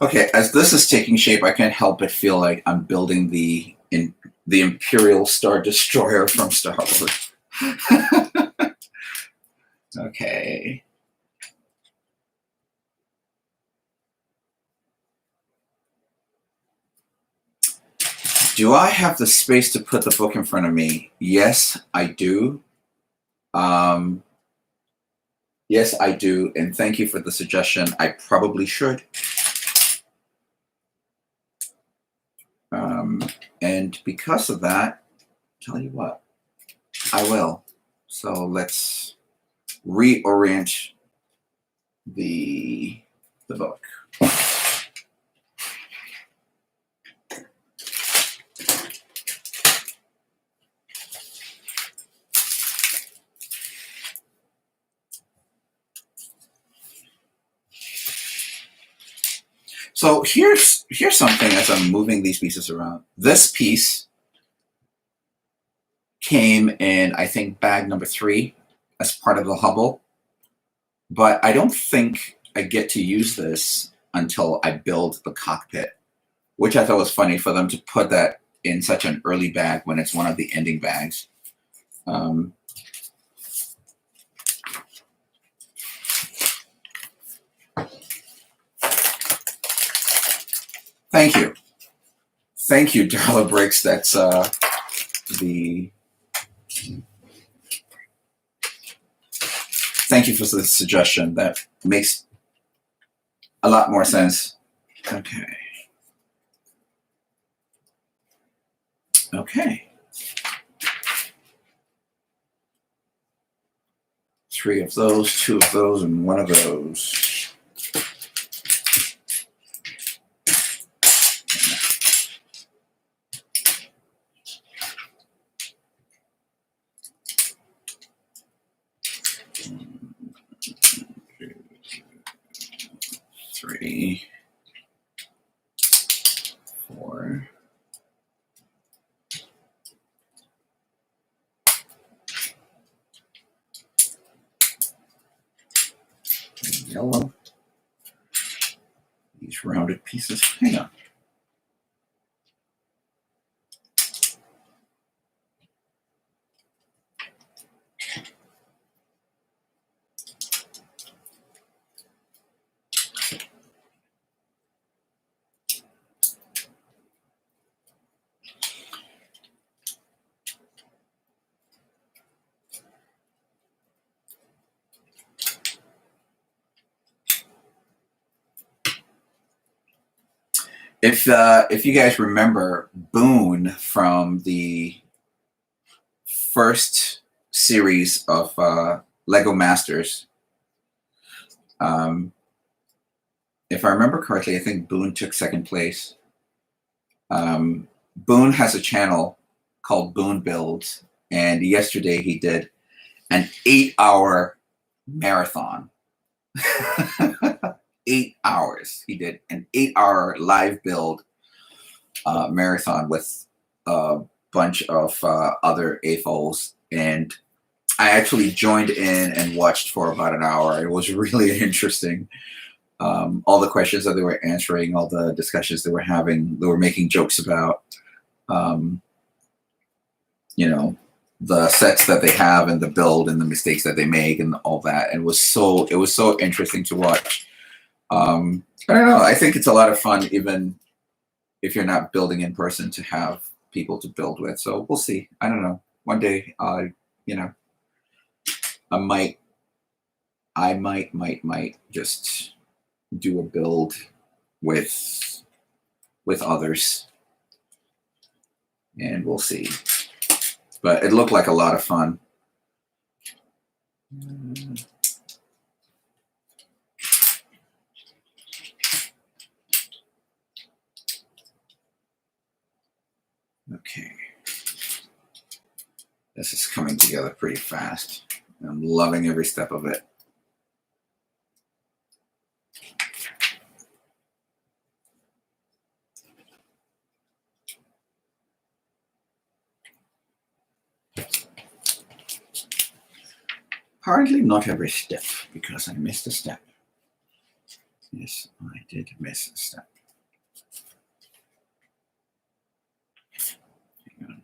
Okay, as this is taking shape, I can't help but feel like I'm building the Imperial Star Destroyer from Star Wars. Okay. Do I have the space to put the book in front of me? Yes, I do. Yes, I do. And thank you for the suggestion. I probably should. And because of that, tell you what, I will. So let's reorient the book. So here's something as I'm moving these pieces around. This piece came in, I think, bag number 3 as part of the Hubble. But I don't think I get to use this until I build the cockpit, which I thought was funny for them to put that in such an early bag when it's one of the ending bags. Thank you. Thank you, Dollar Bricks. That's the... Thank you for the suggestion. That makes a lot more sense. Okay. Okay. 3 of those, 2 of those, and 1 of those. Three, 4. Yellow. These rounded pieces. Hang on. If you guys remember Boone from the first series of Lego Masters, if I remember correctly, I think Boone took 2nd place. Boone has a channel called Boone Builds, and yesterday he did an 8-hour marathon. 8 hours. He did an 8-hour live build marathon with a bunch of other AFOLs, and I actually joined in and watched for about an hour. It was really interesting. All the questions that they were answering, all the discussions they were having, they were making jokes about, you know, the sets that they have and the build and the mistakes that they make and all that. And it was so interesting to watch. I don't know. I think it's a lot of fun, even if you're not building in person, to have people to build with. So we'll see. I don't know. One day, you know, I might just do a build with others, and we'll see. But it looked like a lot of fun. Okay. This is coming together pretty fast. I'm loving every step of it. Hardly not every step, because I missed a step. Yes, I did miss a step. Hang on.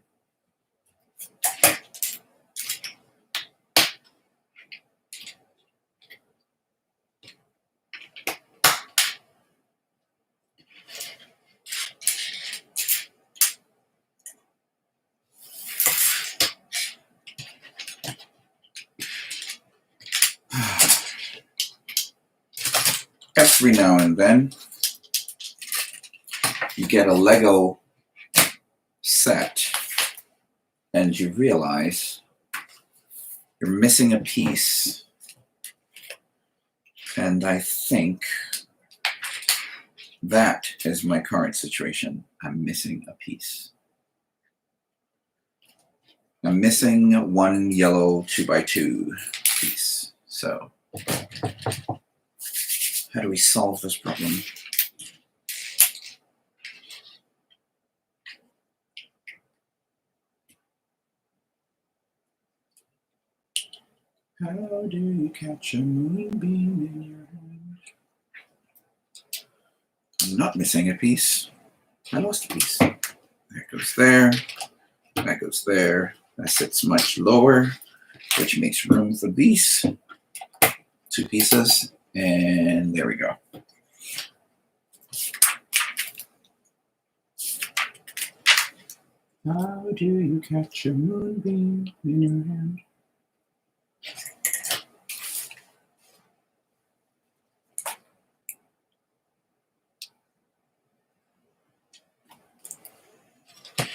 Every now and then, you get a Lego set and you realize you're missing a piece. And I think that is my current situation. I'm missing a piece. I'm missing one yellow 2x2 piece. So how do we solve this problem? How do you catch a moonbeam in your hand? I'm not missing a piece. I lost a piece. That goes there. That goes there. That sits much lower, which makes room for these two pieces. And there we go. How do you catch a moonbeam in your hand?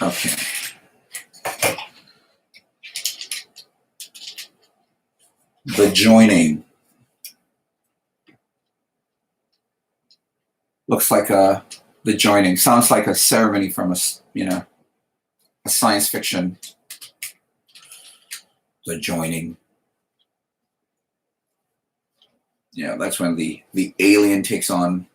Okay. The joining looks like the joining sounds like a ceremony from a science fiction. The joining. Yeah, that's when the alien takes on,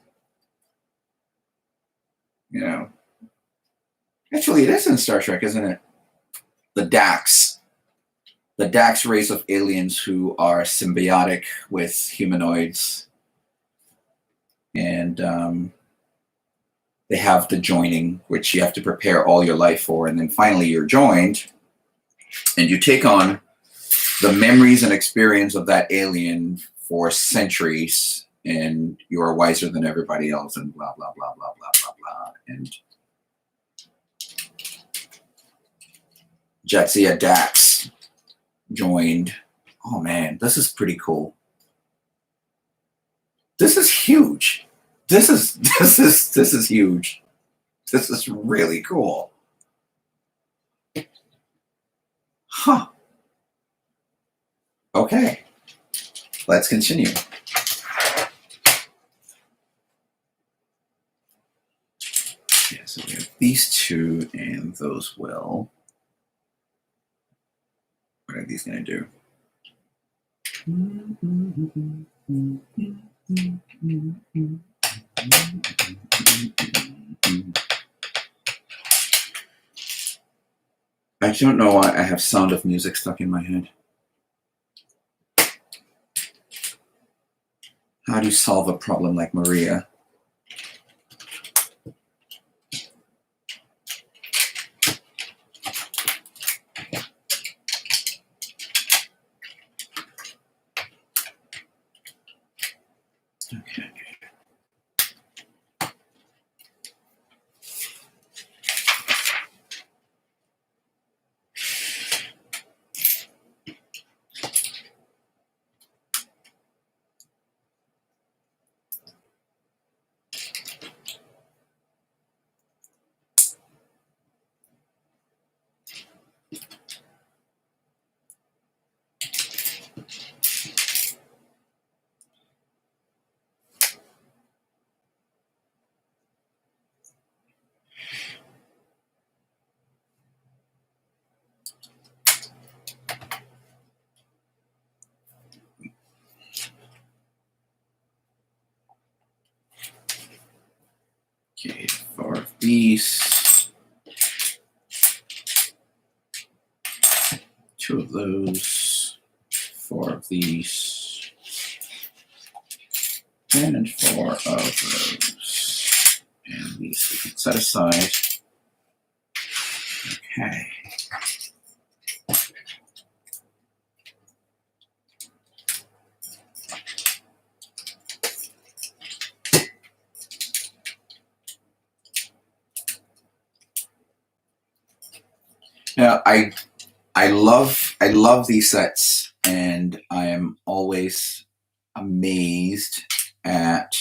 actually it is in Star Trek, isn't it? The Dax race of aliens who are symbiotic with humanoids. And they have the joining, which you have to prepare all your life for. And then finally you're joined and you take on the memories and experience of that alien for centuries, and you are wiser than everybody else, and blah, blah, blah, blah, blah, blah, blah. And Jetsia Dax joined. Oh man, this is pretty cool. This is huge. This is huge. This is really cool. Huh. Okay. Let's continue. Yeah, so we have these two, and those will. What are these going to do? I don't know why I have Sound of Music stuck in my head. How do you solve a problem like Maria? Okay. Okay, 4 of these, 2 of those, 4 of these, and 4 of those. And these we can set aside. Okay. Now, I love these sets, and I am always amazed at,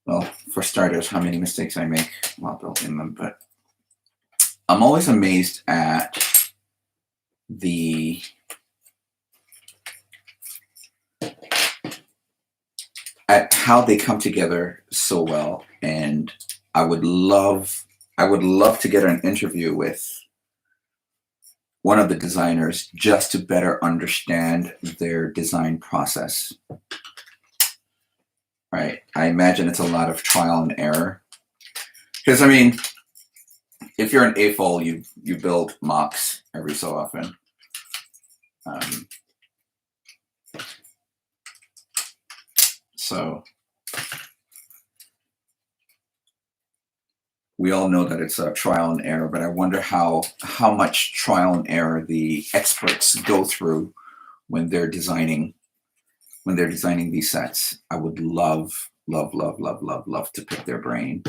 well, for starters, how many mistakes I make while building them, but I'm always amazed at how they come together so well. And I would love to get an interview with one of the designers just to better understand their design process. Right? I imagine it's a lot of trial and error. Because I mean, if you're an AFOL, you build mocks every so often. So we all know that it's a trial and error, but I wonder how much trial and error the experts go through when they're designing these sets. I would love to pick their brain.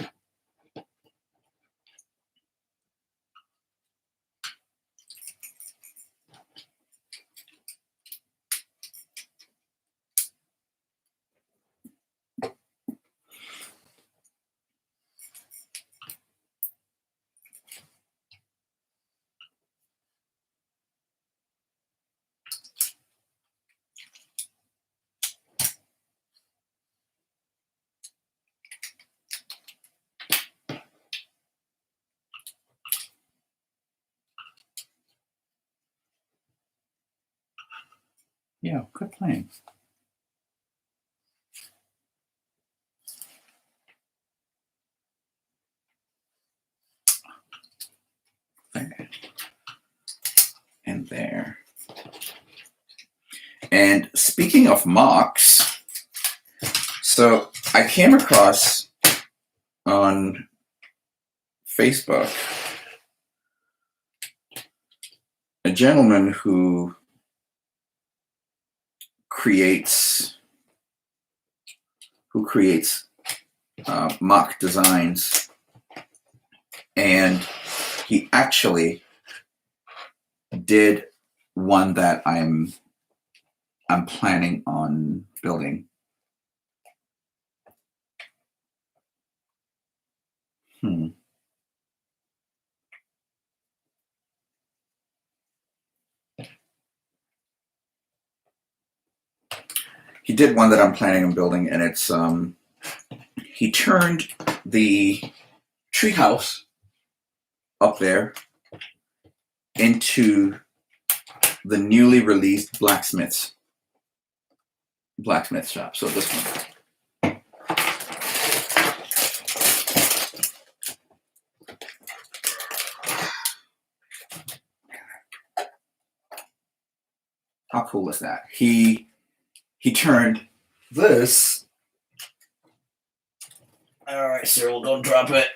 Yeah, good playing. There. And there. And speaking of mocks, so I came across on Facebook a gentleman who creates mock designs, and he actually did one that I'm planning on building. He did one that I'm planning on building, and it's he turned the treehouse up there into the newly released blacksmith shop. So this one. How cool is that? He turned this. All right, Cyril, don't drop it.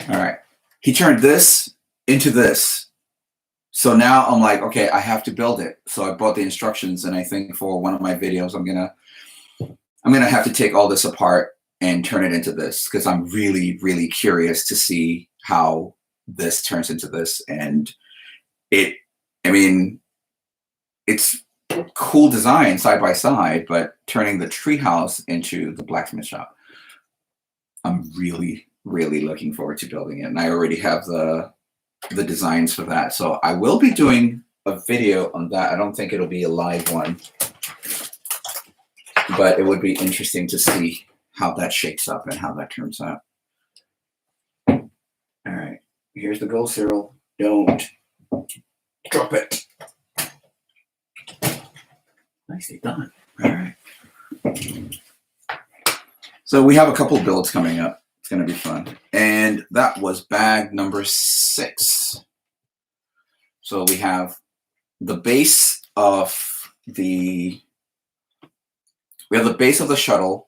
All right. He turned this into this. So now I'm like, okay, I have to build it. So I bought the instructions, and I think for one of my videos, I'm gonna have to take all this apart and turn it into this, because I'm really, really curious to see how this turns into this. And it's cool design side by side, but turning the treehouse into the blacksmith shop, I'm really, really looking forward to building it. And I already have the designs for that. So I will be doing a video on that. I don't think it'll be a live one, but it would be interesting to see how that shakes up and how that turns out. All right, here's the goal, Cyril. Don't drop it. Nicely done. All right. So we have a couple builds coming up. It's going to be fun. And that was bag number 6. So we have the base of the shuttle.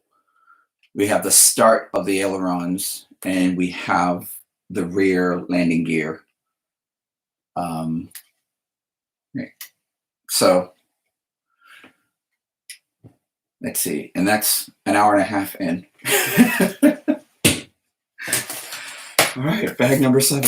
We have the start of the ailerons, and we have the rear landing gear. So let's see, and that's an hour and a half in. All right, bag number 7.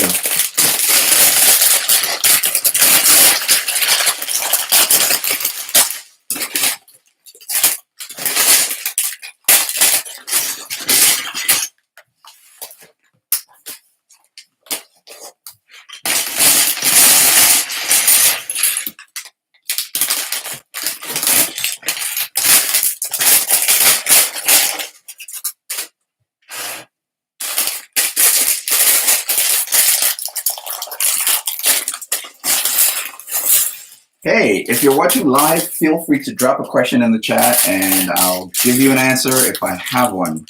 Hey, if you're watching live, feel free to drop a question in the chat and I'll give you an answer if I have one.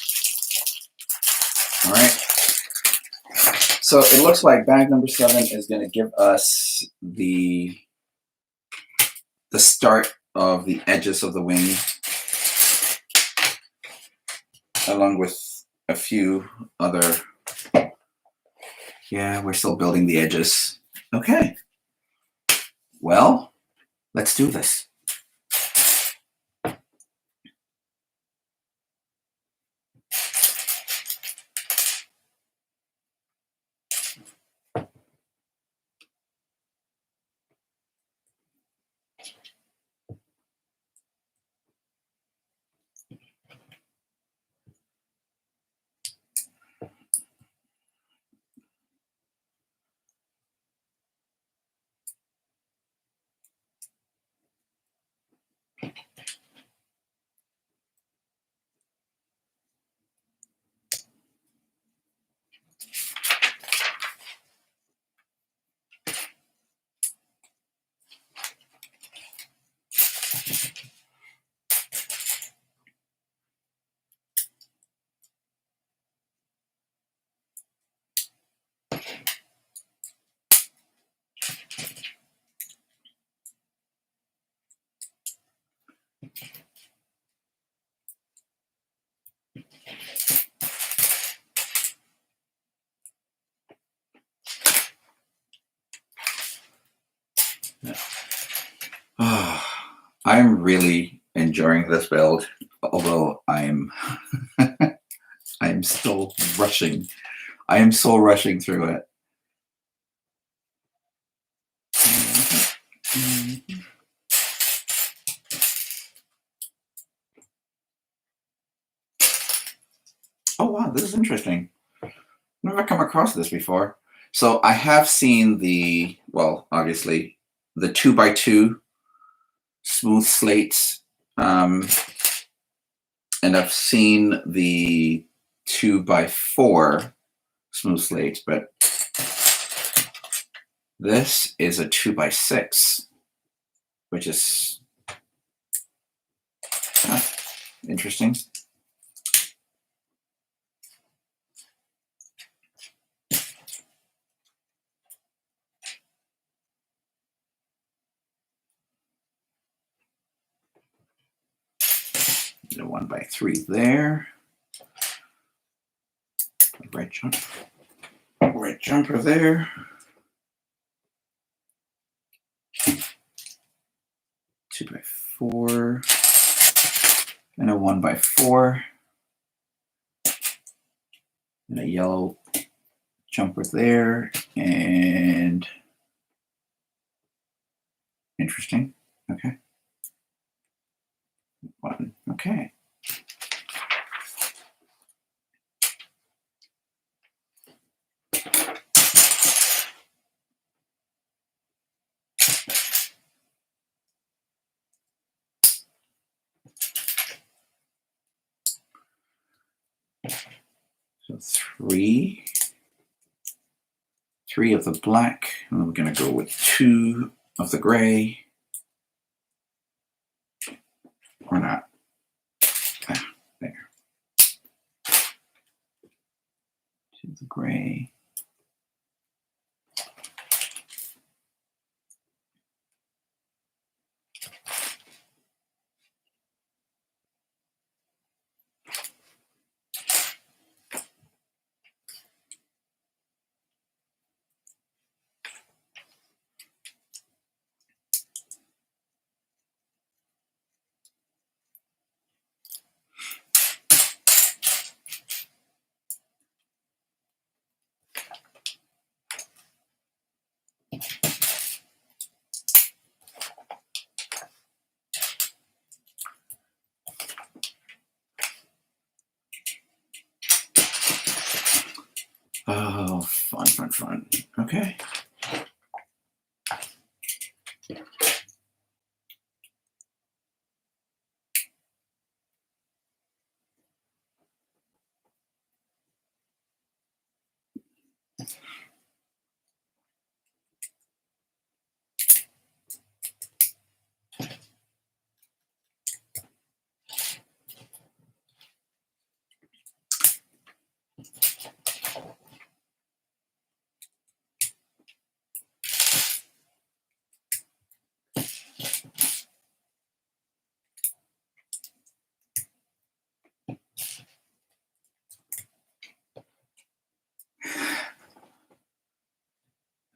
All right. So it looks like bag number 7 is going to give us the start of the edges of the wing. along with a few other. Yeah, we're still building the edges. Okay. Well, let's do this. I'm really enjoying this build, although I'm I'm still rushing. I am so rushing through it. Oh wow, this is interesting. Never come across this before. So I have seen the, well, obviously the 2x2 smooth slates, and I've seen the 2x4 smooth slates, but this is a 2x6, which is interesting. The 1x3 there. Red jumper there. 2x4 and a 1x4 and a yellow jumper there, and interesting. Okay. Button. Okay. So three of the black, and we're going to go with 2 of the gray. Or not. There. 2 of the gray. Oh, fun. Okay.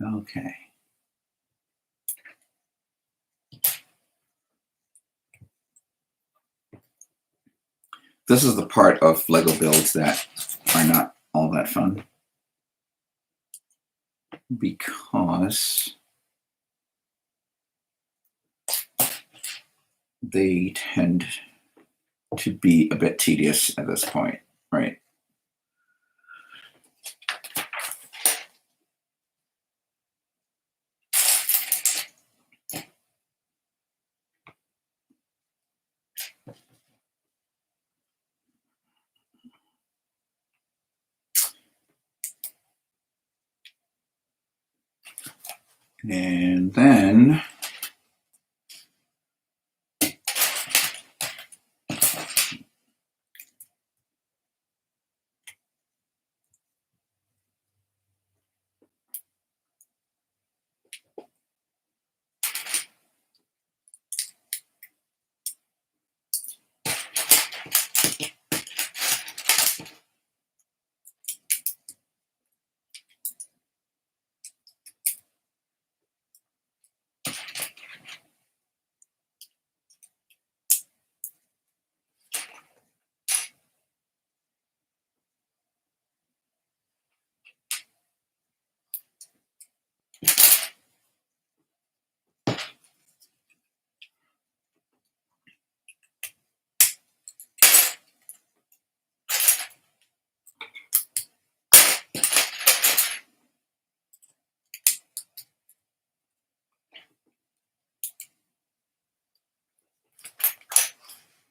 Okay. This is the part of Lego builds that are not all that fun, because they tend to be a bit tedious at this point, right? And then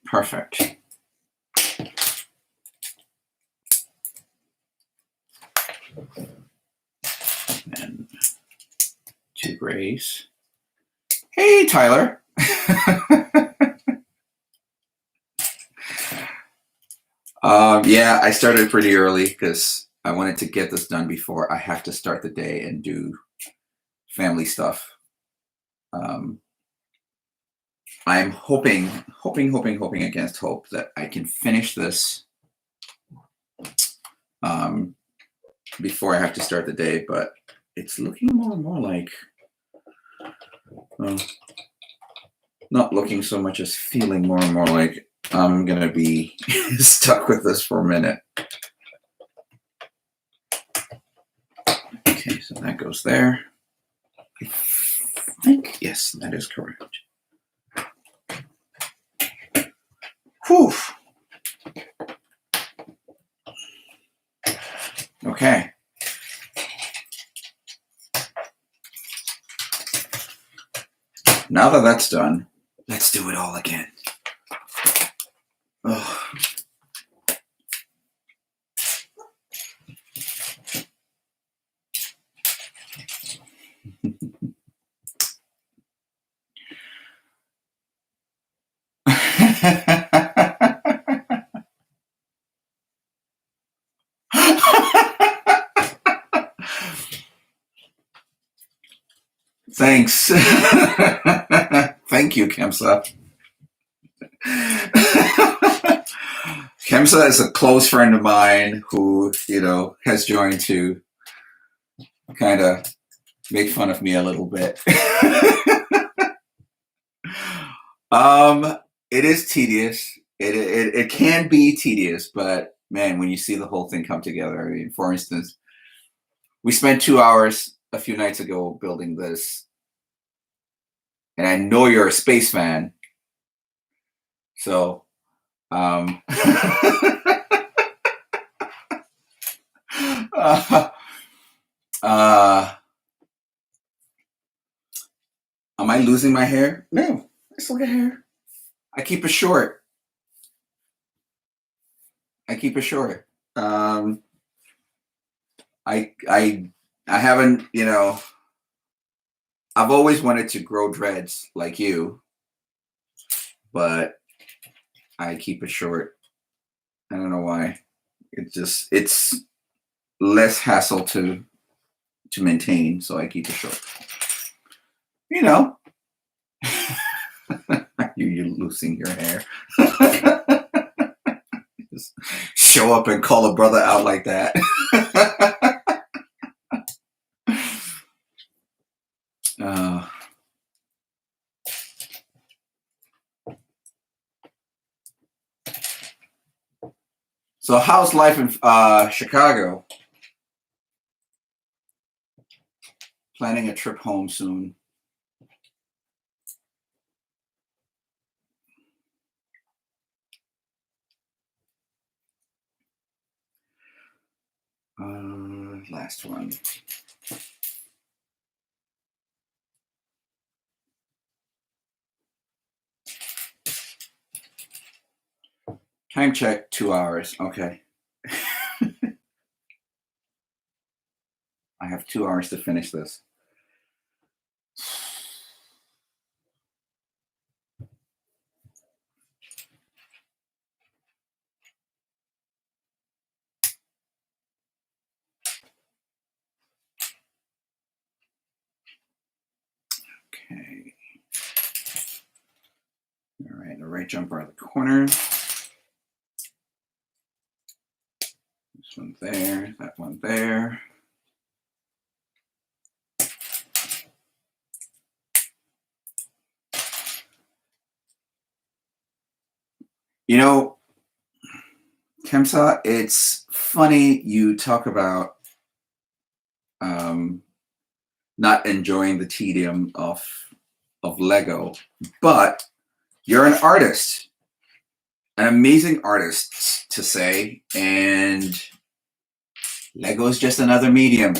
perfect. And 2 grays. Hey, Tyler. Yeah, I started pretty early because I wanted to get this done before I have to start the day and do family stuff. I'm hoping against hope that I can finish this before I have to start the day, but it's looking more and more like, not looking so much as feeling more and more like I'm going to be stuck with this for a minute. Okay, so that goes there. I think, yes, that is correct. Whew. Okay. Now that that's done, let's do it all again. Oh. Thanks. Thank you, Kemsa. Kemsa is a close friend of mine who, has joined to kind of make fun of me a little bit. It is tedious. It can be tedious, but man, when you see the whole thing come together, I mean, for instance, we spent 2 hours a few nights ago building this, and I know you're a space fan, so am I losing my hair? No, I still got hair. I keep it short. I haven't, I've always wanted to grow dreads like you, but I keep it short. I don't know why. It's less hassle to maintain, so I keep it short. You're losing your hair. Just show up and call a brother out like that. So how's life in Chicago? Planning a trip home soon. Last one. Time check, 2 hours. Okay. I have 2 hours to finish this. Okay. All right, the right jumper out of the corner. This one there, that one there. You know, Kemsa, it's funny you talk about not enjoying the tedium of Lego, but you're an artist, an amazing artist to say, and Lego is just another medium.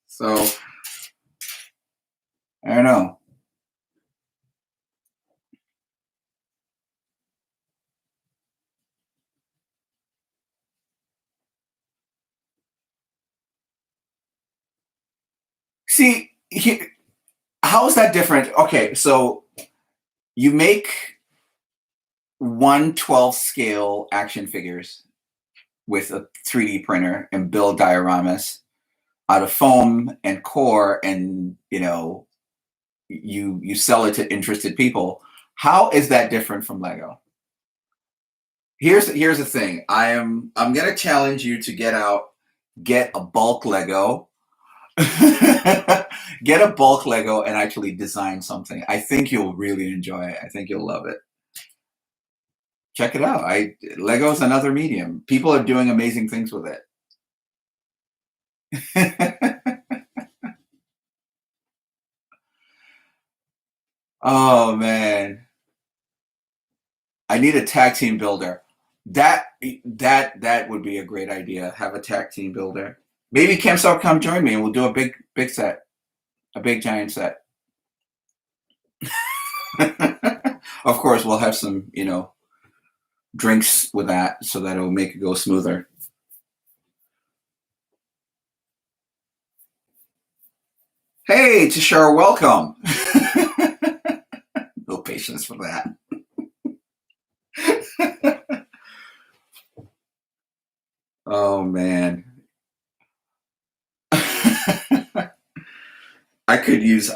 So I don't know. See, how is that different? Okay, so you make 1/12 scale action figures with a 3D printer and build dioramas out of foam and core, and you sell it to interested people. How is that different from Lego? Here's the thing. I'm gonna challenge you to get a bulk Lego. Get a bulk Lego and actually design something. I think you'll really enjoy it. I think you'll love it. Check it out. Lego is another medium. People are doing amazing things with it. Oh man, I need a tag team builder. That would be a great idea. Have a tag team builder. Maybe Kemsar come join me and we'll do a big set, a big giant set. Of course, we'll have some drinks with that so that it'll make it go smoother. Hey, Tashara, welcome. No patience for that. Oh man. I could use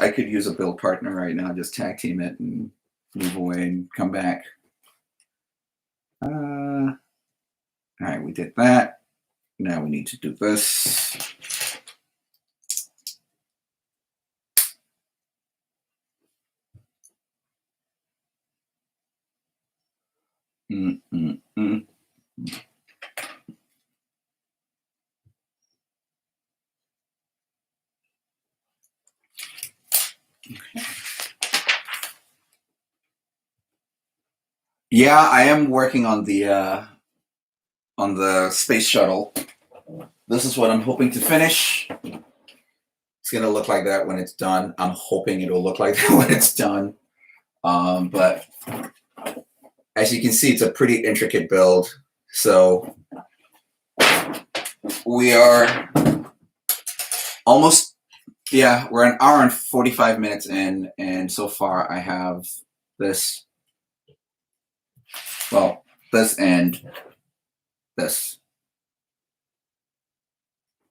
a build partner right now. Just tag team it and move away and come back. All right, we did that. Now we need to do this. Okay. Yeah, I am working on the space shuttle. This is what I'm hoping to finish. It's gonna look like that when it's done. I'm hoping it'll look like that when it's done. But as you can see, it's a pretty intricate build. So we are almost, we're an hour and 45 minutes in, and so far I have this, this and this.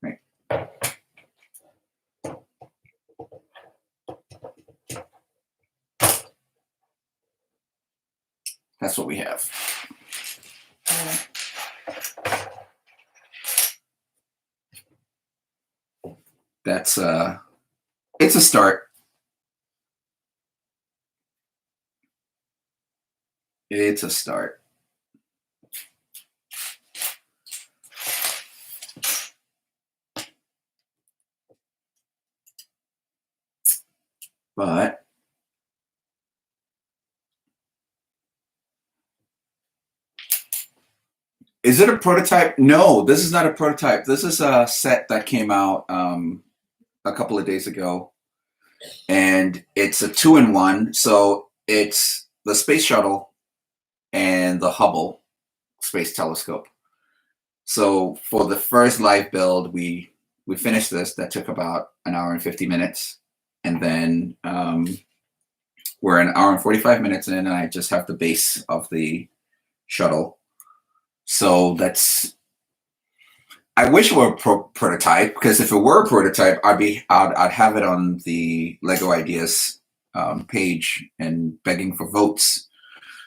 Right. That's what we have. That's It's a start. It's a start. But is it a prototype? No, this is not a prototype. This is a set that came out a couple of days ago, and it's a 2-in-1. So it's the space shuttle and the Hubble space telescope. So for the first live build, we finished this. That took about an hour and 50 minutes, and then we're an hour and 45 minutes in, and I just have the base of the shuttle. So that's. I wish it were a prototype, because if it were a prototype, I'd have it on the Lego Ideas page and begging for votes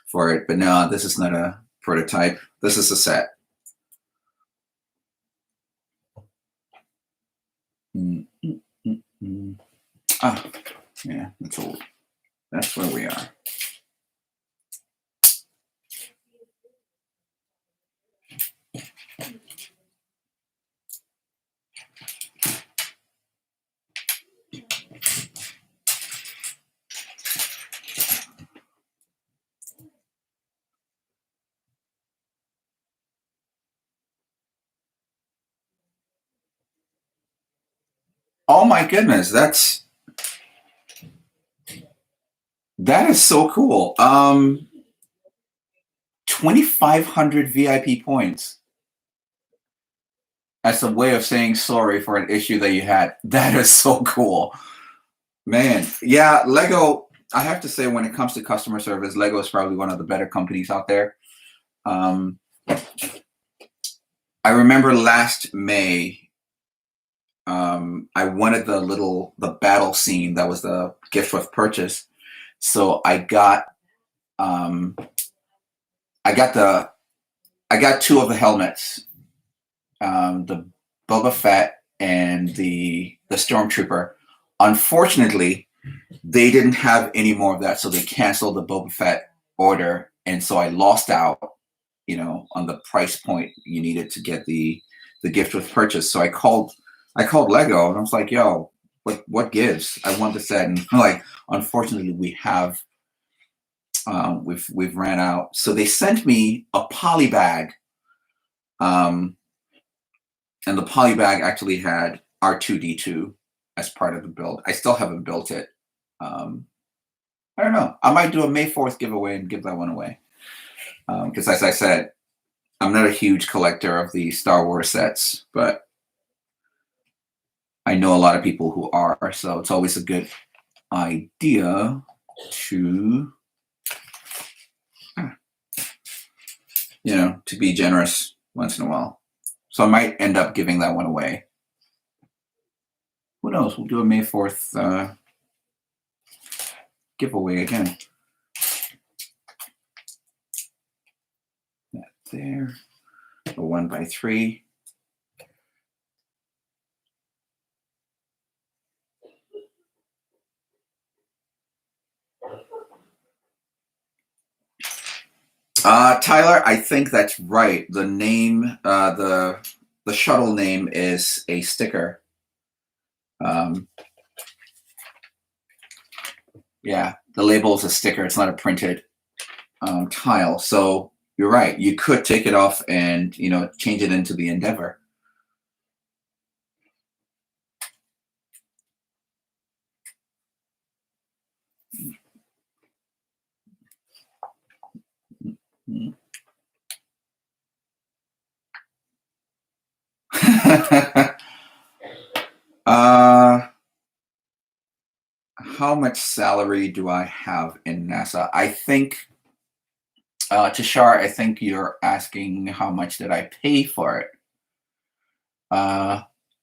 for it. But no, this is not a prototype. This is a set. Ah, yeah, that's old. That's where we are. Oh my goodness, that is so cool. 2,500 VIP points. That's a way of saying sorry for an issue that you had. That is so cool. Man, yeah, Lego, I have to say, when it comes to customer service, Lego is probably one of the better companies out there. I remember last May, I wanted the battle scene that was the gift with purchase. So I got two of the helmets, the Boba Fett and the Stormtrooper. Unfortunately, they didn't have any more of that, so they canceled the Boba Fett order, and so I lost out, on the price point you needed to get the gift with purchase. So I called Lego, and I was like, "Yo, what gives? I want the set." And like, unfortunately, we've ran out. So they sent me a poly bag, and the poly bag actually had R2-D2 as part of the build. I still haven't built it. I don't know. I might do a May 4th giveaway and give that one away. Because as I said, I'm not a huge collector of the Star Wars sets, but I know a lot of people who are. So it's always a good idea to, to be generous once in a while. So I might end up giving that one away. Who knows? We'll do a May 4th giveaway again. That there, a 1x3. Tyler, I think that's right. The name, the shuttle name is a sticker. Yeah, the label is a sticker. It's not a printed tile. So you're right. You could take it off and change it into the Endeavor. How much salary do I have in NASA? I think, Tashar, I think you're asking how much did I pay for it.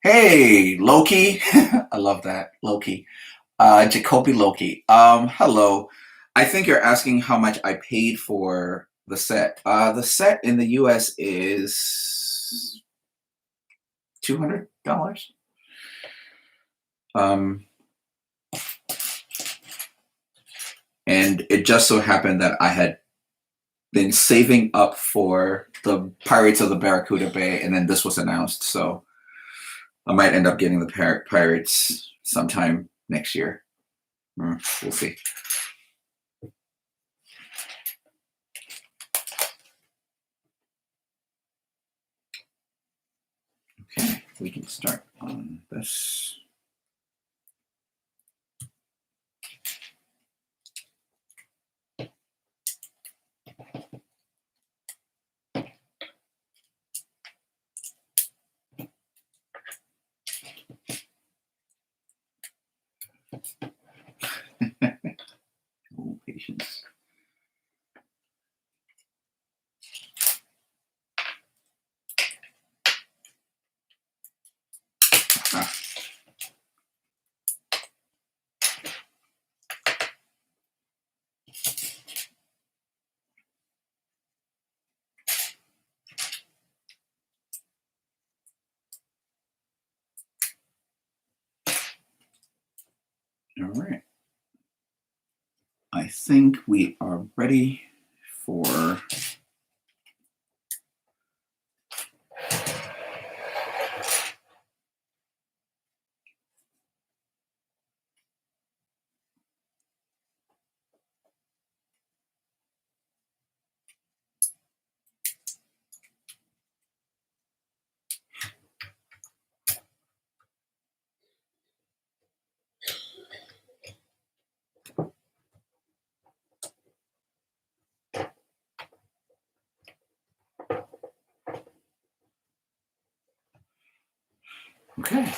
Hey, Loki. I love that, Loki. Jacoby Loki. Hello. I think you're asking how much I paid for the set. The set in the US is $200. And it just so happened that I had been saving up for the Pirates of the Barracuda Bay, and then this was announced. So I might end up getting the Pirates sometime next year. We'll see. Okay, we can start on this. Oh, patience. Ah. All right. I think we are ready for okay.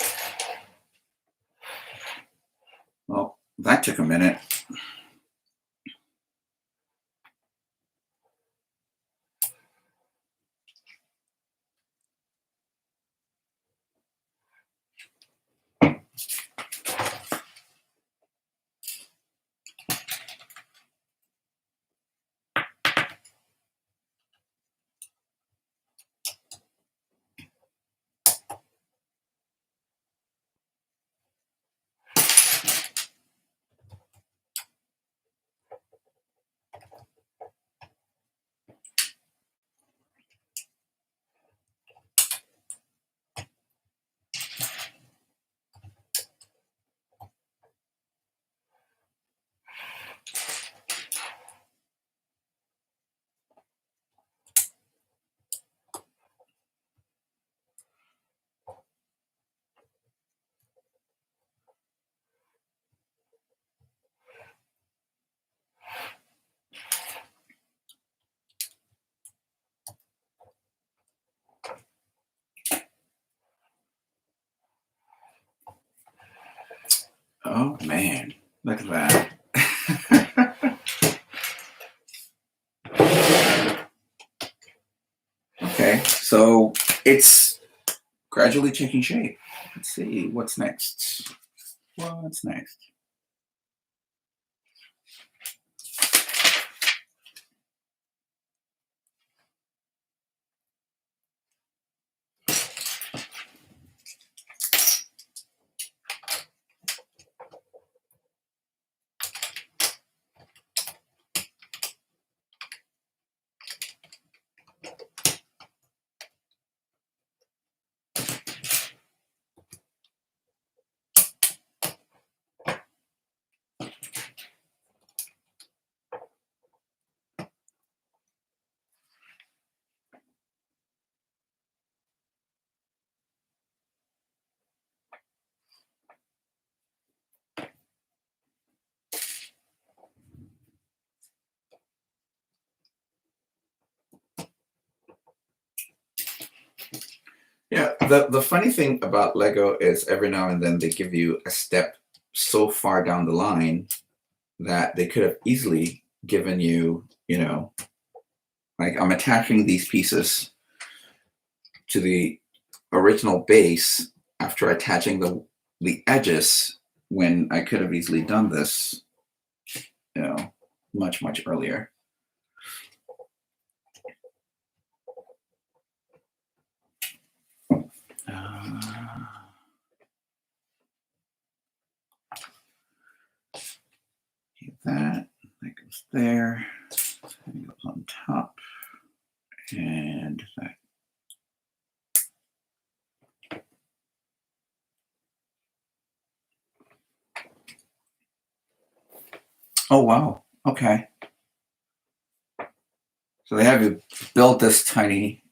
Well, that took a minute. Oh man, look at that. Okay, so it's gradually taking shape. Let's see what's next. What's next? Yeah, the funny thing about Lego is every now and then they give you a step so far down the line that they could have easily given you, like I'm attaching these pieces to the original base after attaching the edges when I could have easily done this, much, much earlier. That there. It goes on top. And that. Oh, wow. Okay. So they have you build this tiny,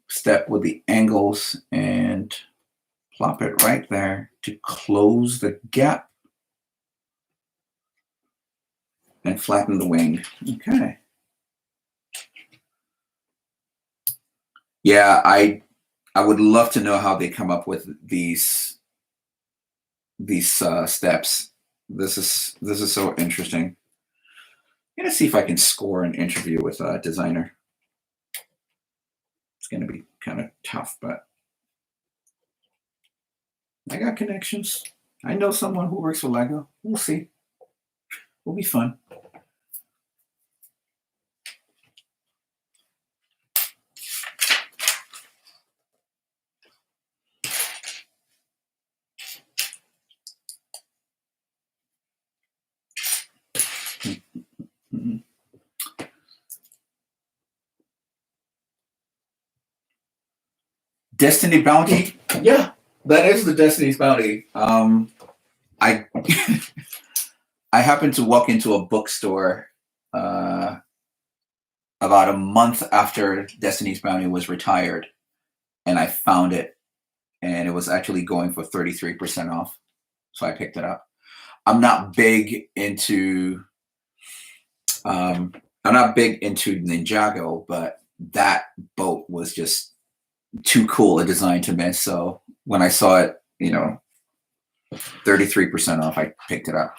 step with the angles and plop it right there to close the gap and flatten the wing. Okay. Yeah, I would love to know how they come up with these steps. This is so interesting. I'm gonna see if I can score an interview with a designer. It's gonna be kind of tough, but I got connections. I know someone who works for Lego. We'll see. It'll be fun. Destiny Bounty? Yeah, that is the Destiny's Bounty. I I happened to walk into a bookstore about a month after Destiny's Bounty was retired, and I found it, and it was actually going for 33% off. So I picked it up. I'm not big into Ninjago, but that boat was just too cool a design to miss. So when I saw it, 33% off, I picked it up.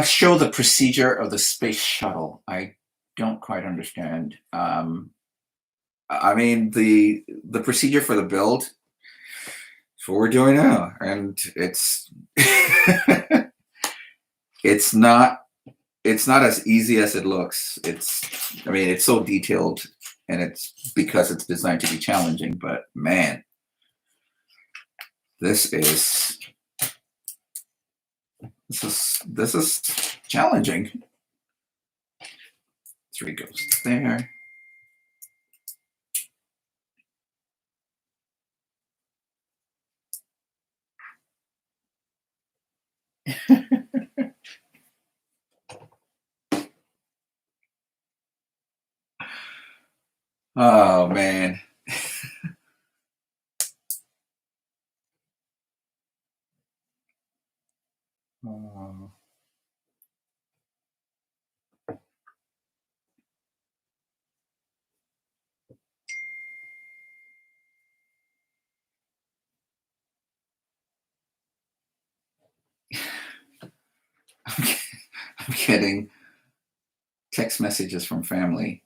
Show the procedure of the space shuttle. I don't quite understand. I mean, the procedure for the build, it's what we're doing now, and it's it's not as easy as it looks. It's so detailed, and it's because it's designed to be challenging. But man, this is challenging. 3 goes there. Oh man. Oh. I'm getting text messages from family.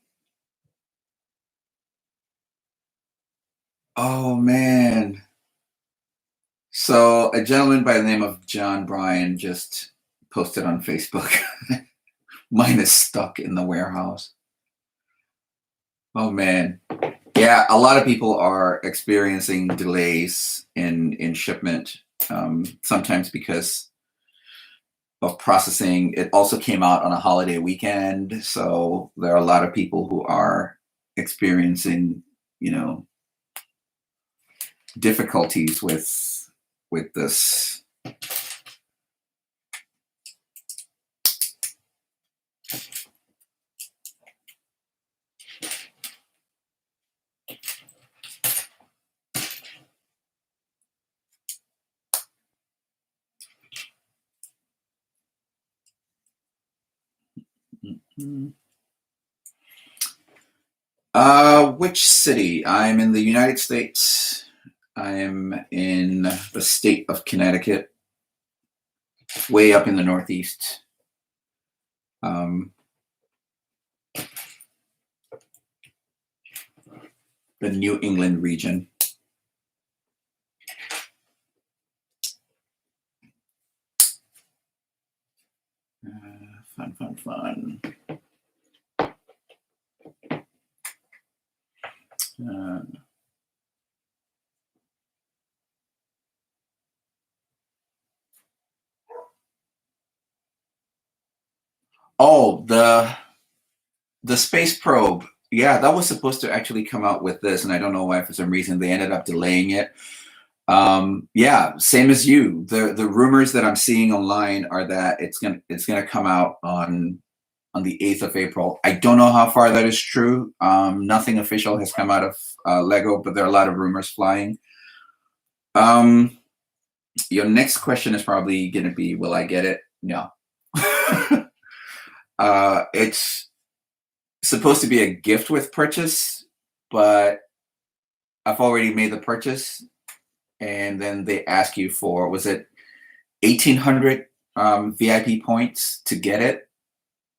Oh man. So a gentleman by the name of John Bryan just posted on Facebook. Mine is stuck in the warehouse. Oh man. Yeah, a lot of people are experiencing delays in shipment, sometimes because of processing. It also came out on a holiday weekend, so there are a lot of people who are experiencing, difficulties with this. Which city? I'm in the United States. I am in the state of Connecticut, way up in the Northeast. The New England region. Fun. Oh, the space probe. Yeah, that was supposed to actually come out with this, and I don't know why for some reason they ended up delaying it. Yeah, same as you. The rumors that I'm seeing online are that it's gonna come out on the 8th of April. I don't know how far that is true. Nothing official has come out of Lego, but there are a lot of rumors flying. Your next question is probably going to be, will I get it? No. It's supposed to be a gift with purchase, but I've already made the purchase, and then they ask you for, was it 1,800 VIP points to get it?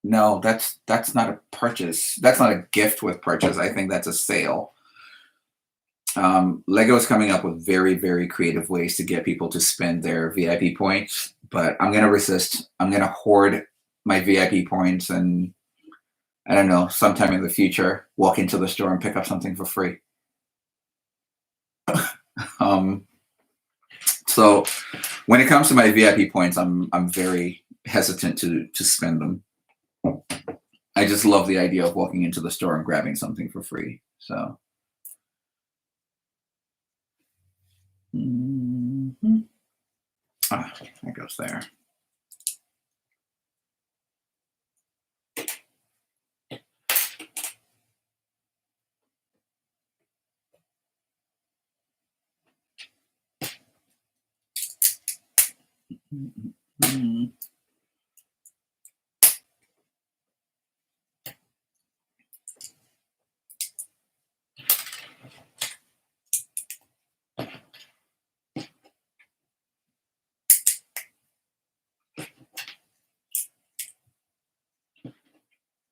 No, that's not a purchase. That's not a gift with purchase. I think that's a sale. Lego is coming up with very, very creative ways to get people to spend their VIP points, but I'm going to resist. I'm going to hoard my VIP points, and I don't know, sometime in the future, walk into the store and pick up something for free. So when it comes to my VIP points, I'm very hesitant to spend them. I just love the idea of walking into the store and grabbing something for free. So. That goes there.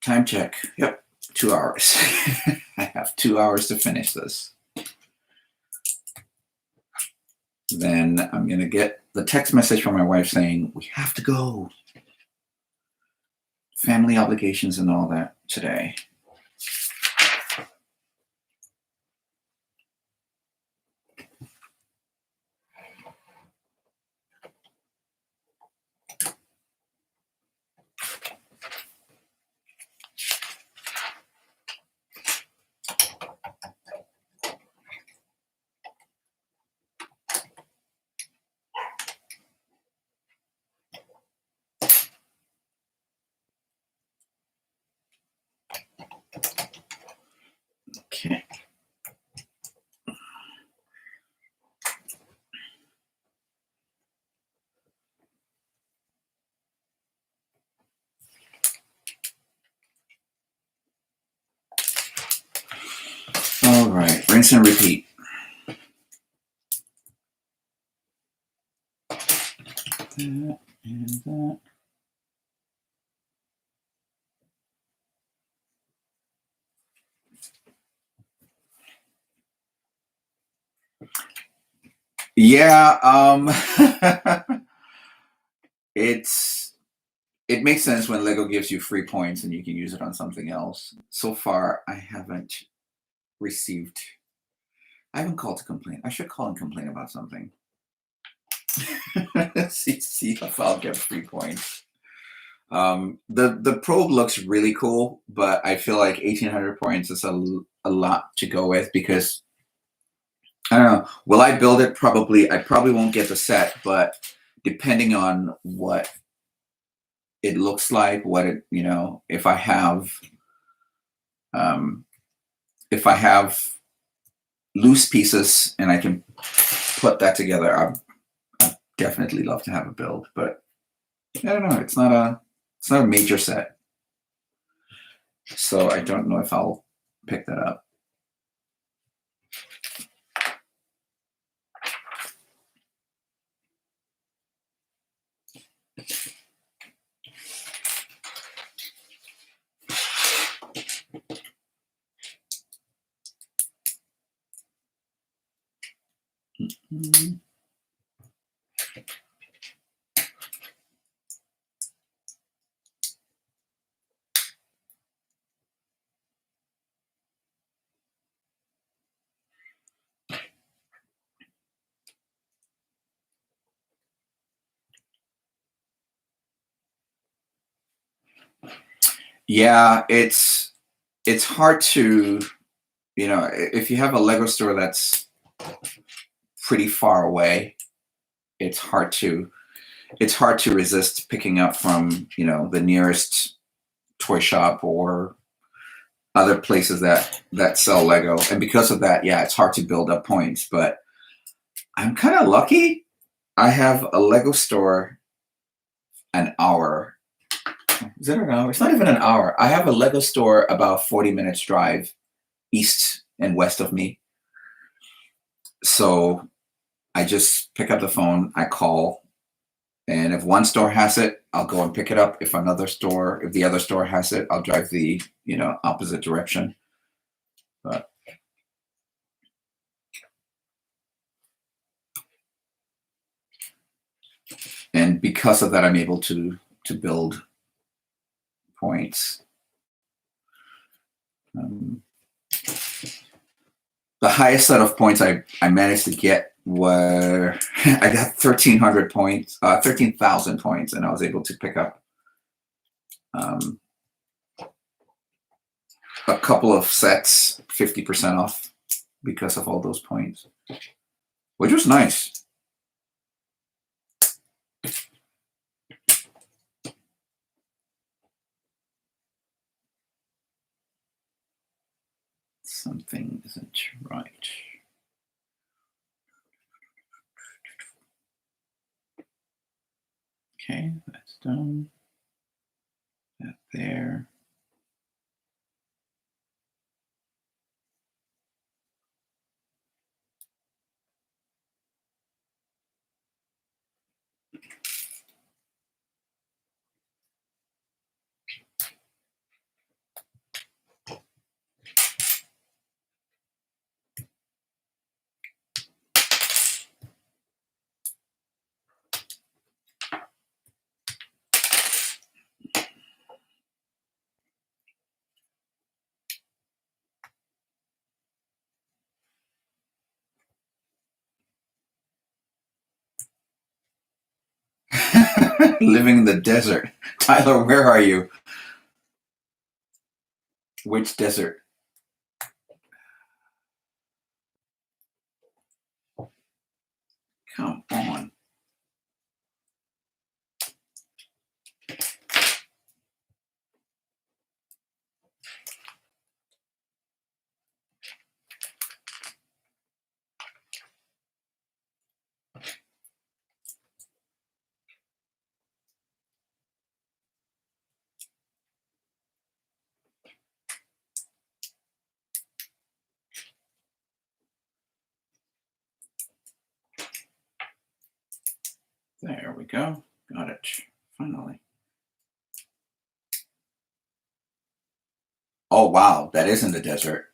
Time check. Yep, 2 hours. I have 2 hours to finish this. Then I'm going to get the text message from my wife saying, we have to go. Family obligations and all that today. Okay. All right, rinse and repeat. That and that. Yeah, it makes sense when Lego gives you free points and you can use it on something else. So far, I haven't called to complain. I should call and complain about something. see if I'll get free points. The probe looks really cool, but I feel like 1,800 points is a lot to go with, because I don't know. Will I build it? Probably. I probably won't get the set, but depending on what it looks like, what it, if I have loose pieces and I can put that together, I'd definitely love to have a build. But I don't know. It's not a major set, so I don't know if I'll pick that up. Mm-hmm. Yeah, it's hard to, if you have a Lego store that's pretty far away, it's hard to resist picking up from, the nearest toy shop or other places that sell Lego. And because of that, yeah, it's hard to build up points, but I'm kind of lucky. I have a Lego store an hour. Is it an hour? It's not even an hour. I have a Lego store about 40 minutes drive east and west of me. So I just pick up the phone, I call, and if one store has it, I'll go and pick it up. If the other store has it, I'll drive the, opposite direction. But and because of that, I'm able to build points. The highest set of points I managed to get were I got 1,300 points, 13,000 points, and I was able to pick up a couple of sets 50% off because of all those points, which was nice. Something isn't right. Okay, that's done. That there. Living in the desert. Tyler, where are you? Which desert? Come on. There we go. Got it. Finally. Oh, wow. That is in the desert.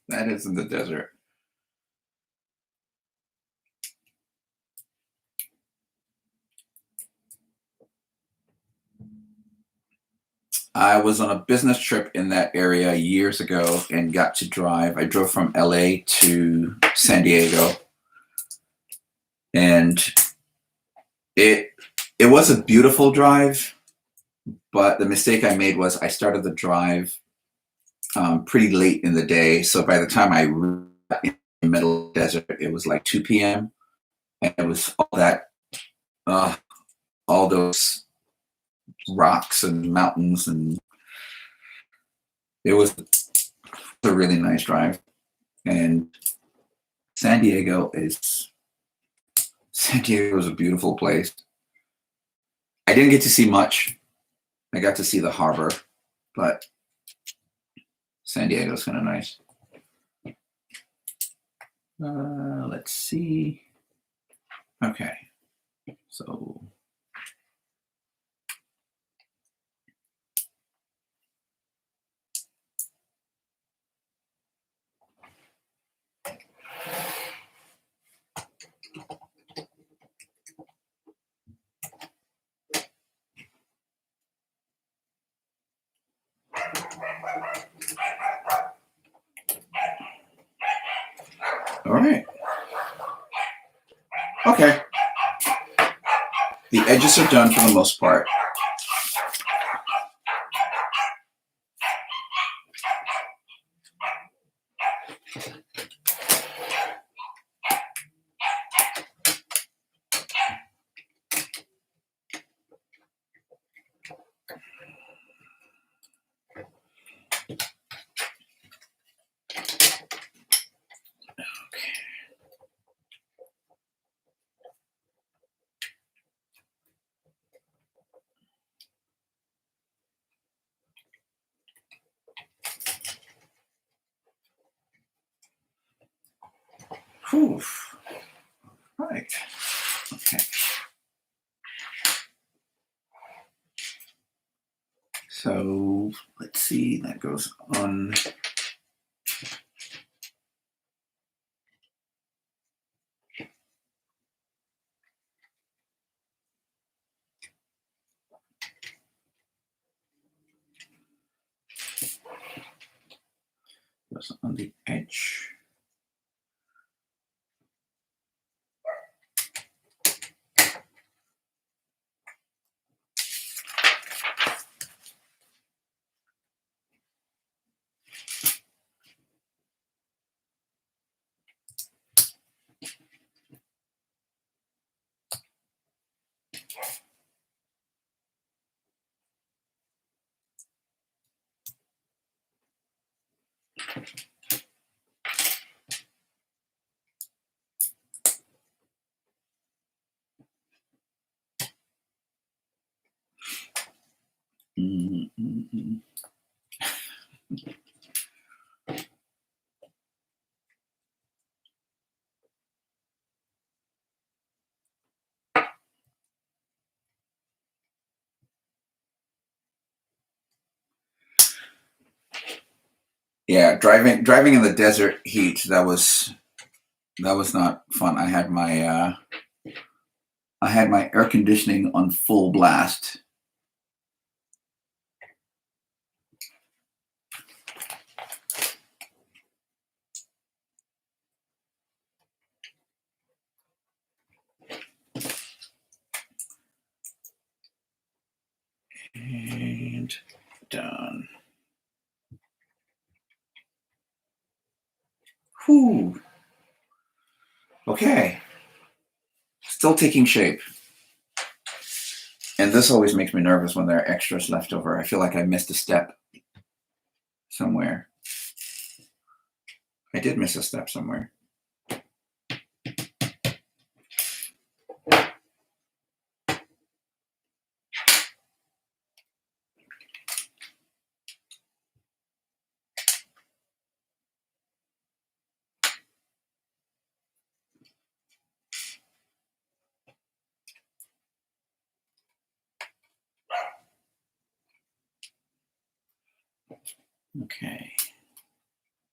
That is in the desert. I was on a business trip in that area years ago and got to drive. I drove from LA to San Diego. And it was a beautiful drive, but the mistake I made was I started the drive pretty late in the day. So by the time I got in the middle of the desert, it was like 2 p.m. And it was all those rocks and mountains, and it was a really nice drive. And San Diego is a beautiful place. I didn't get to see much. I got to see the harbor, but San Diego's kind of nice. Let's see. Okay, so all right. Okay. The edges are done for the most part. Whew. Right. Okay. So let's see, that goes on. Goes on the edge. Mm-hmm. Yeah, driving in the desert heat, that was not fun. I had my air conditioning on full blast. And done. Whew. Okay. Still taking shape. And this always makes me nervous when there are extras left over. I feel like I missed a step somewhere. I did miss a step somewhere. Okay.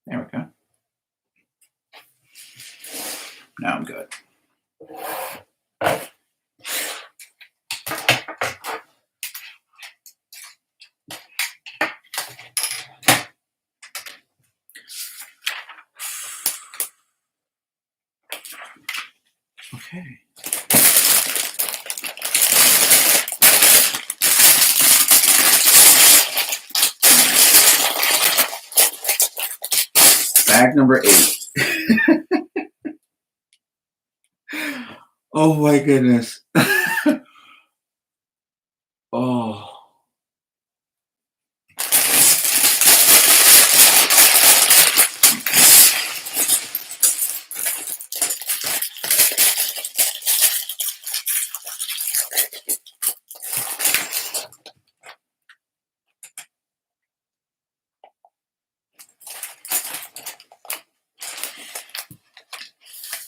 There we go. Now I'm good. Okay. Bag number 8. Oh my goodness. Oh.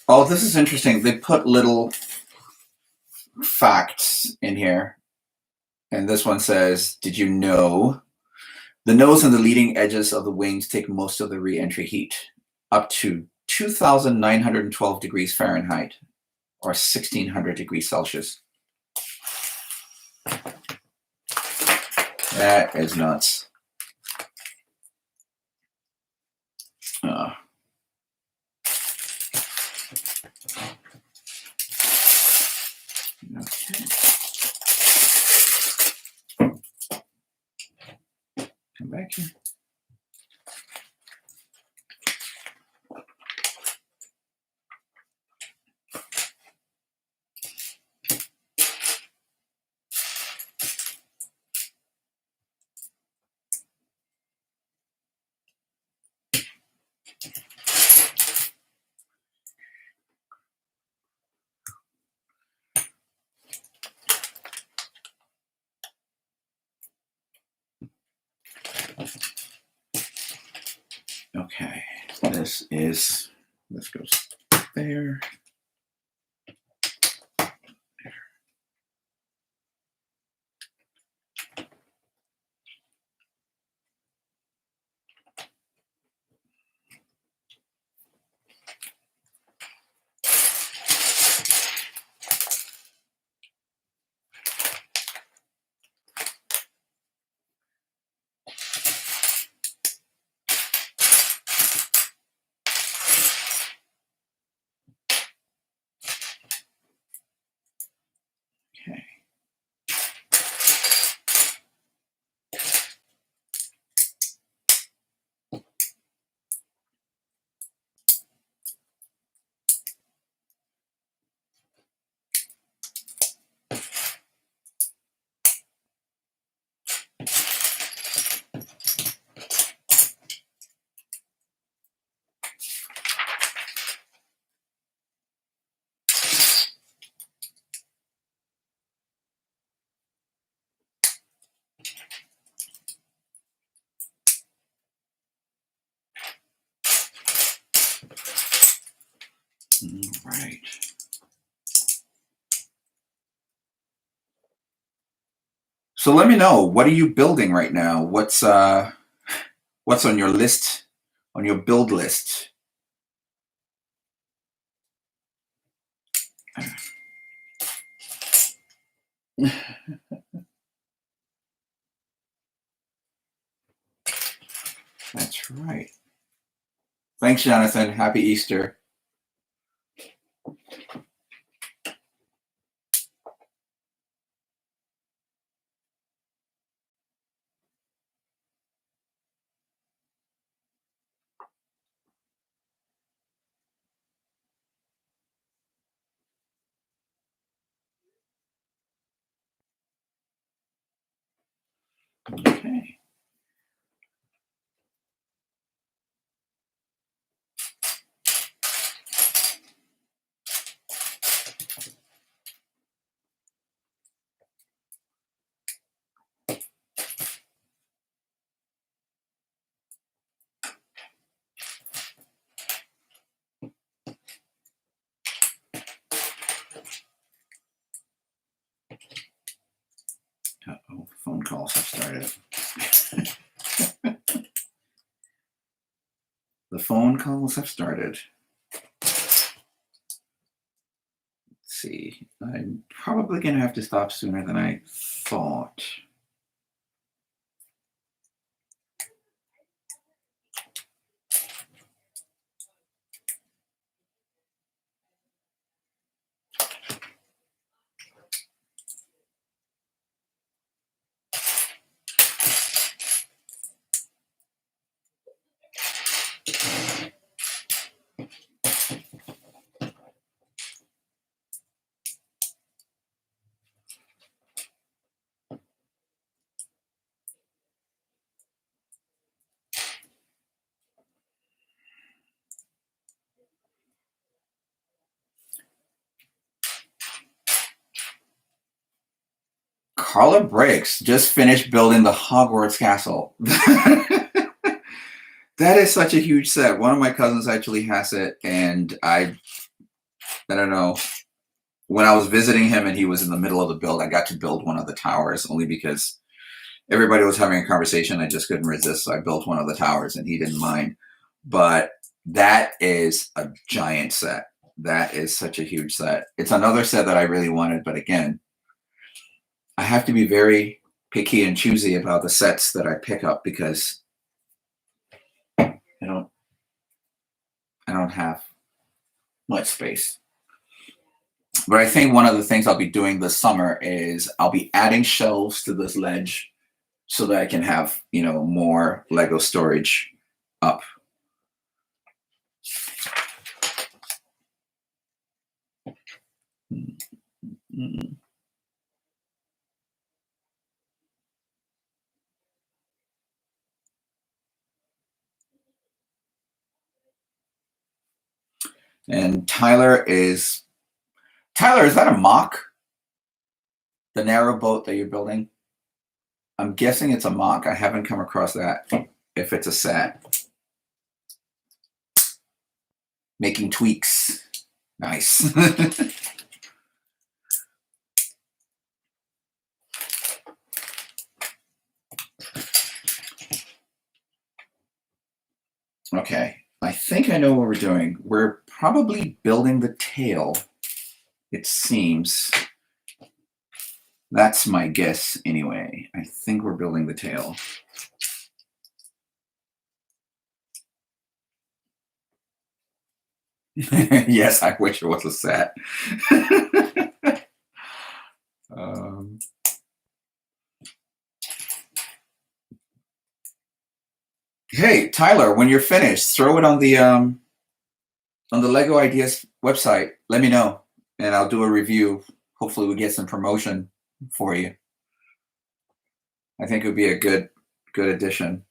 Oh, this is interesting. They put little facts in here. And this one says, did you know the nose and the leading edges of the wings take most of the re-entry heat, up to 2,912 degrees Fahrenheit or 1,600 degrees Celsius. That is nuts. Okay. Come back here. Okay, this goes there. Okay. All right. So let me know, what are you building right now? What's on your list, on your build list? That's right. Thanks, Jonathan. Happy Easter. Okay. Uh-oh, phone calls have started. The phone calls have started. Let's see. I'm probably going to have to stop sooner than I thought. Carla Briggs just finished building the Hogwarts castle. That is such a huge set. One of my cousins actually has it, and I don't know. When I was visiting him and he was in the middle of the build, I got to build one of the towers only because everybody was having a conversation. I just couldn't resist, so I built one of the towers, and he didn't mind. But that is a giant set. That is such a huge set. It's another set that I really wanted, but again, I have to be very picky and choosy about the sets that I pick up because I don't have much space. But I think one of the things I'll be doing this summer is I'll be adding shelves to this ledge so that I can have, more Lego storage up. And Tyler, is that a mock? The narrow boat that you're building? I'm guessing it's a mock. I haven't come across that. If it's a set. Making tweaks. Nice. Okay, I think I know what we're doing. We're probably building the tail, it seems. That's my guess anyway. I think we're building the tail. Yes, I wish it was a set. Hey, Tyler, when you're finished, throw it on the Lego Ideas website. Let me know, and I'll do a review. Hopefully, we get some promotion for you. I think it would be a good addition.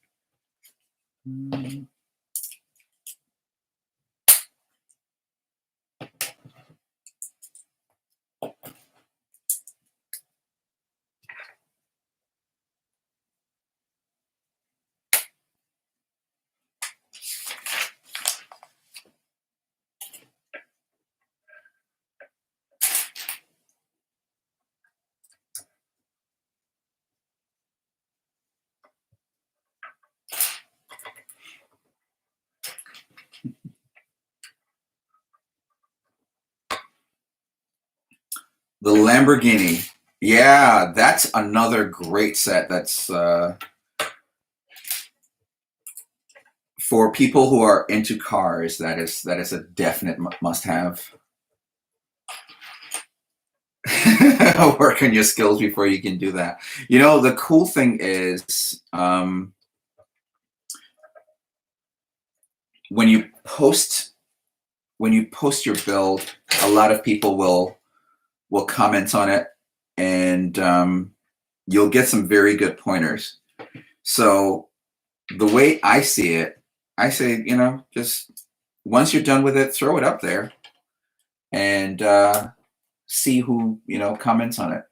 The Lamborghini. Yeah, that's another great set. That's for people who are into cars. That is a definite must-have. Work on your skills before you can do that. You know, the cool thing is when you post your build, a lot of people will comment on it, and you'll get some very good pointers. So the way I see it, I say, you know, just once you're done with it, throw it up there and see who, you know, comments on it.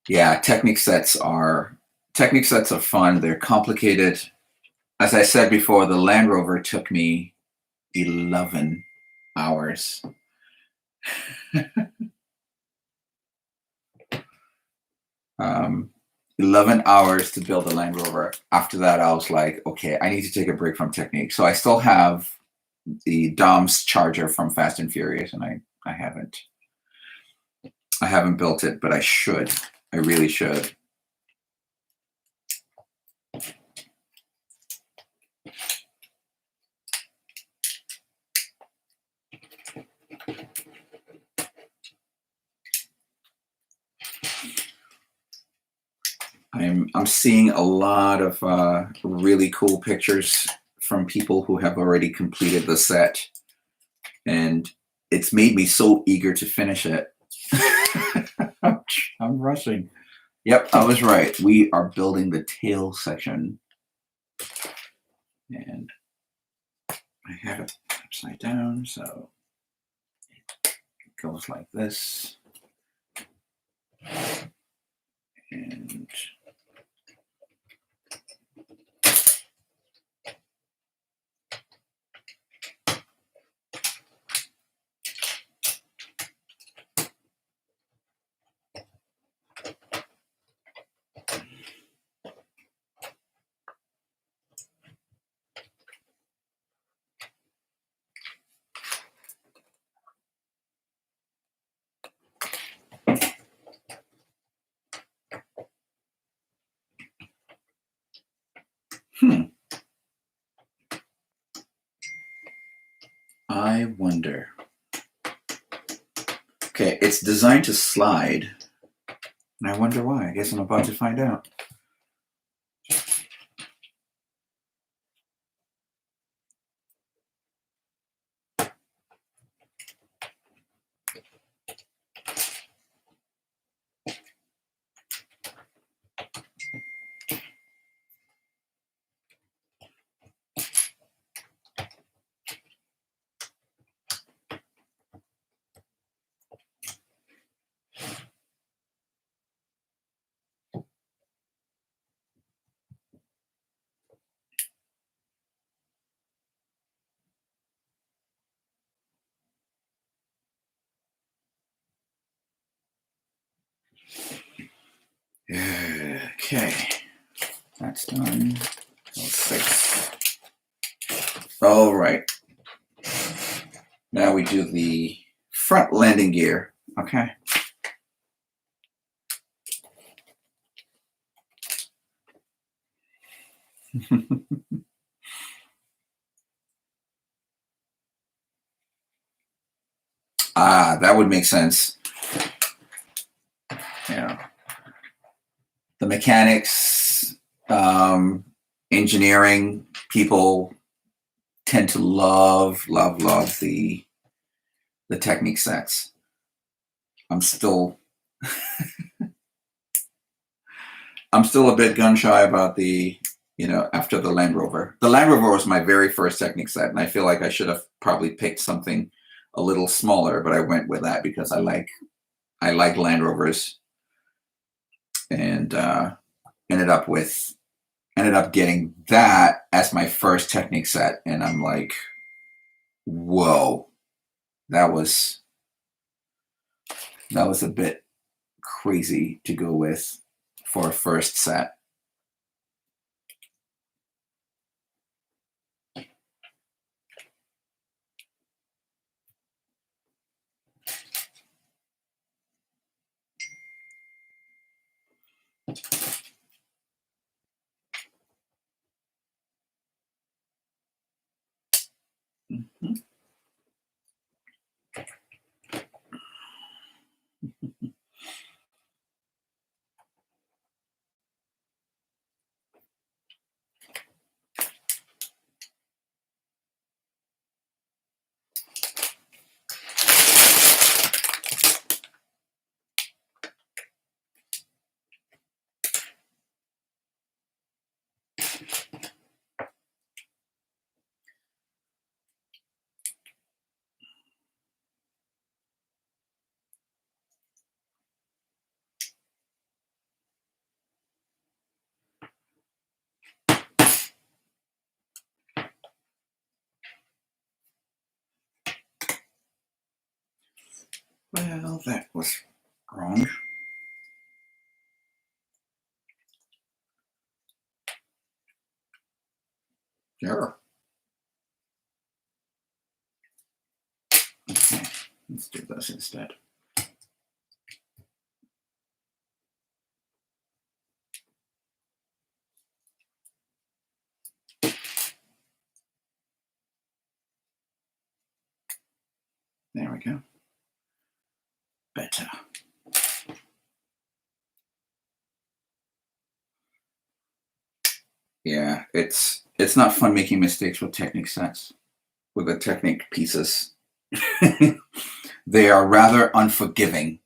Yeah, Technic sets are fun. They're complicated. As I said before, the Land Rover took me 11 hours. 11 hours to build a Land Rover. After that, I was like, okay, I need to take a break from Technique. So I still have the Dom's Charger from Fast and Furious, and I haven't built it, but I should. I really should. I'm seeing a lot of really cool pictures from people who have already completed the set, and it's made me so eager to finish it. I'm rushing. Yep, I was right. We are building the tail section, and I have it upside down, so it goes like this, and I wonder. Okay, it's designed to slide, and I wonder why. I guess I'm about to find out. Okay, that's done. 6. All right. Now we do the front landing gear. Okay. That would make sense. Yeah. The mechanics, engineering people tend to love the technique sets. I'm still a bit gun shy about the, after the Land Rover. The Land Rover was my very first technique set, and I feel like I should have probably picked something a little smaller, but I went with that because I like Land Rovers, and ended up getting that as my first technique set, and I'm like, whoa, that was a bit crazy to go with for a first set. Mm-hmm. Well, that was wrong. Sure. Okay, let's do this instead. There we go. Better. Yeah, it's not fun making mistakes with technique sets, with the technique pieces. They are rather unforgiving.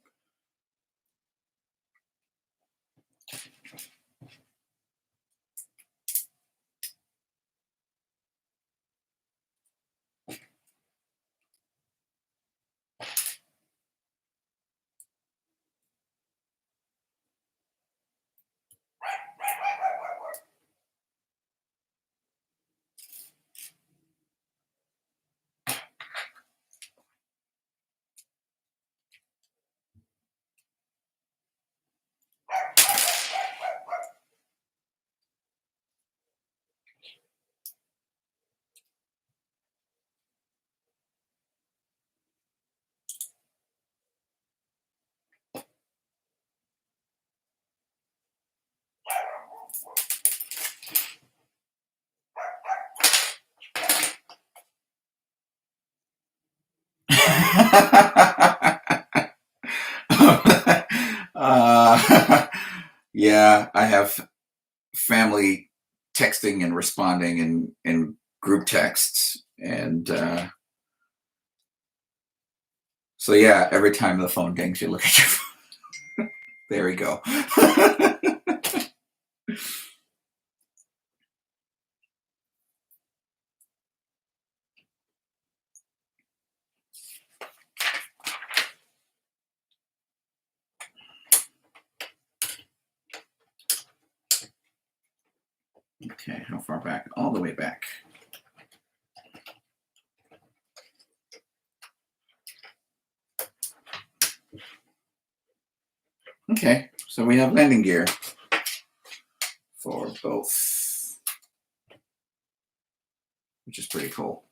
Yeah, I have family texting and responding in group texts, and so yeah, every time the phone dings, you look at your phone. There we go. Okay, how far back? All the way back. Okay, So we have landing gear for both, which is pretty cool.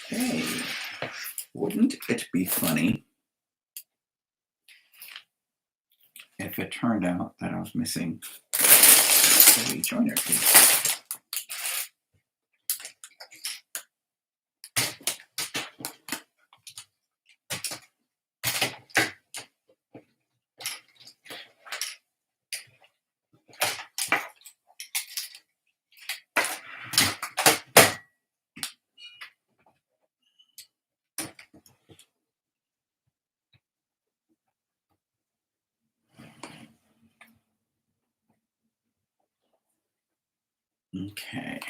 Hey, wouldn't it be funny if it turned out that I was missing a joiner piece? Okay.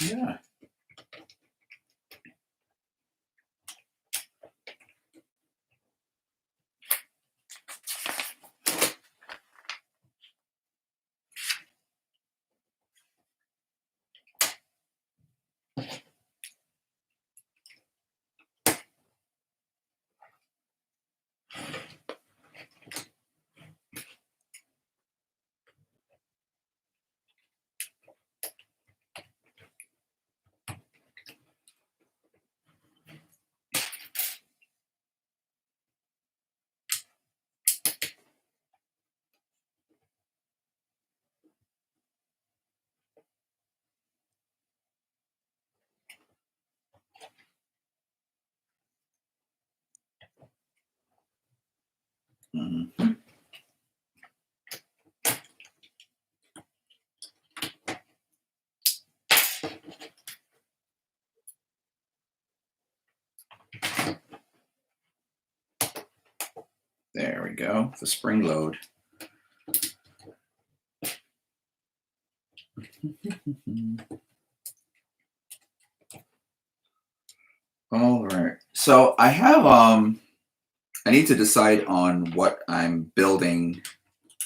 Yeah. Mhm. There we go, the spring load. All right, so I have I need to decide on what I'm building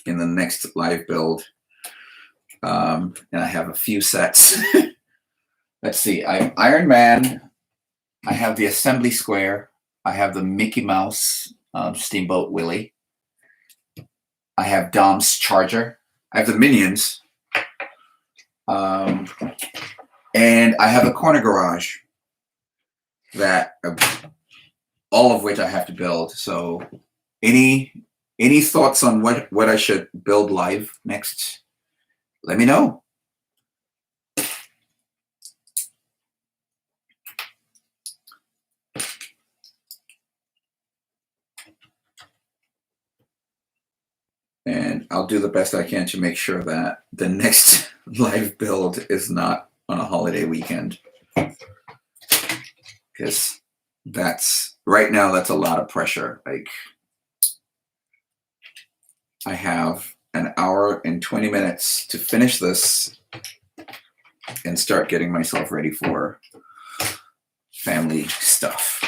in the next live build, and I have a few sets. Let's see, I have Iron Man, I have the Assembly Square, I have the Mickey Mouse Steamboat Willie, I have Dom's Charger, I have the Minions, and I have a corner garage that all of which I have to build. So any thoughts on what I should build live next? Let me know. And I'll do the best I can to make sure that the next live build is not on a holiday weekend. Because right now that's a lot of pressure. Like, I have an hour and 20 minutes to finish this and start getting myself ready for family stuff.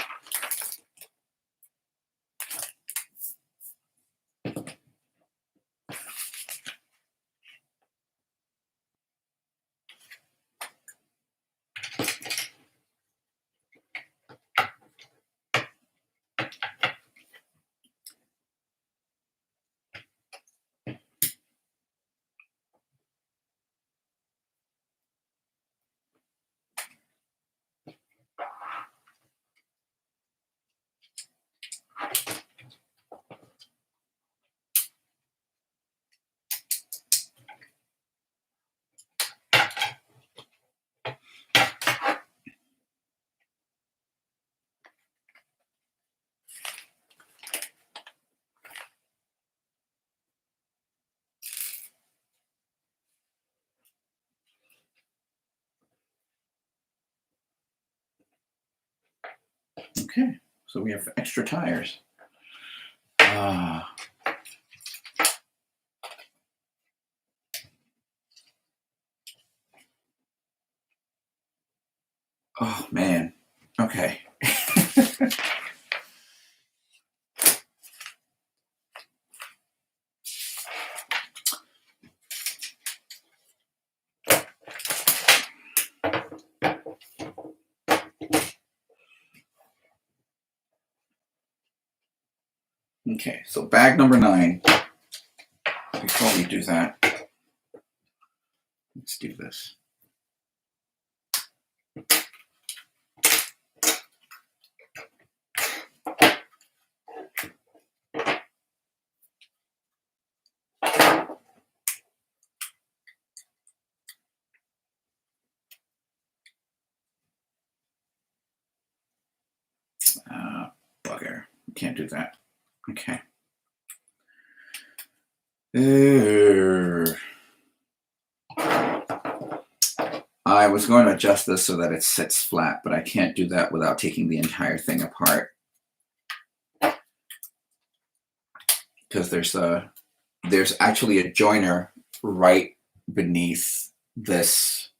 Okay, so we have extra tires. Oh man. Okay. Okay, so bag number 9. Before we do that, let's do this. Bugger. We can't do that. Okay. I was going to adjust this so that it sits flat, but I can't do that without taking the entire thing apart. Because there's actually a joiner right beneath this.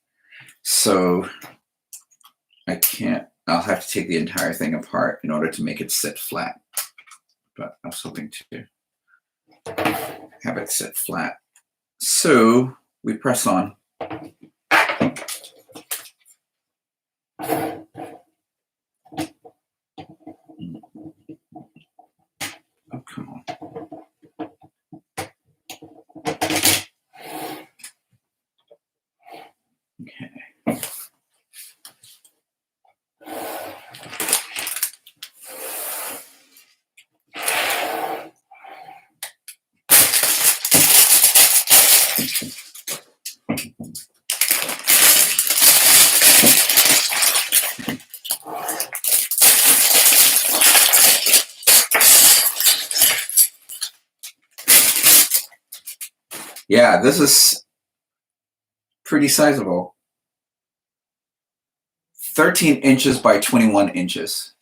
So I can't, I'll have to take the entire thing apart in order to make it sit flat. But I was hoping to have it sit flat. So we press on. Oh, come on. Okay. Yeah, this is pretty sizable. 13 inches by 21 inches.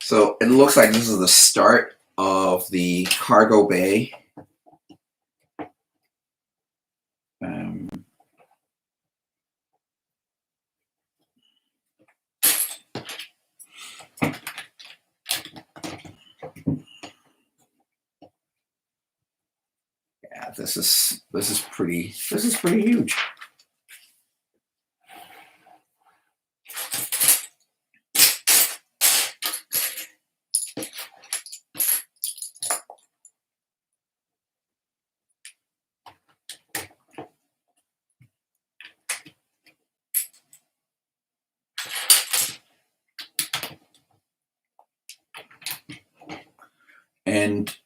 So it looks like this is the start of the cargo bay. Yeah, this is pretty huge. And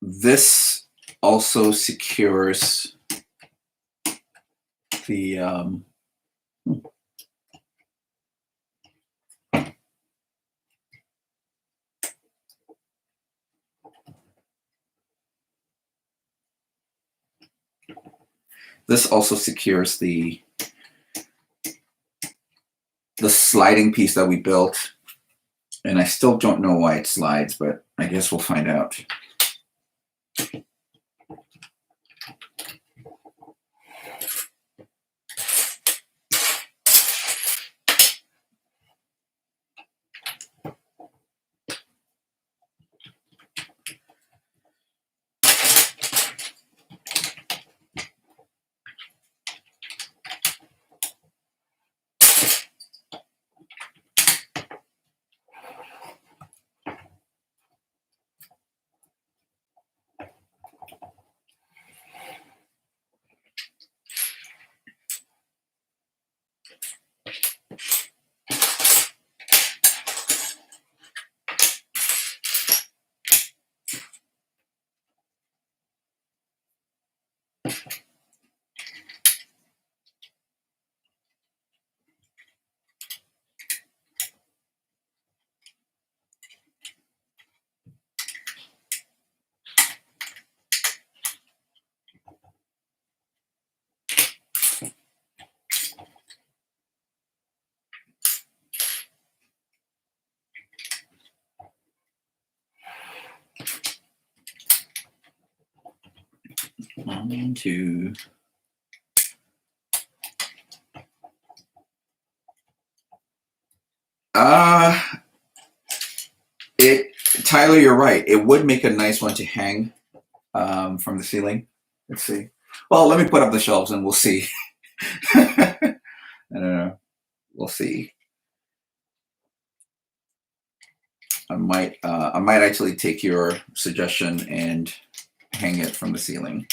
this also secures the the sliding piece that we built. And I still don't know why it slides, but I guess we'll find out. 1, 2. Tyler, you're right. It would make a nice one to hang from the ceiling. Let's see. Well, let me put up the shelves and we'll see. I don't know. We'll see. I might actually take your suggestion and hang it from the ceiling.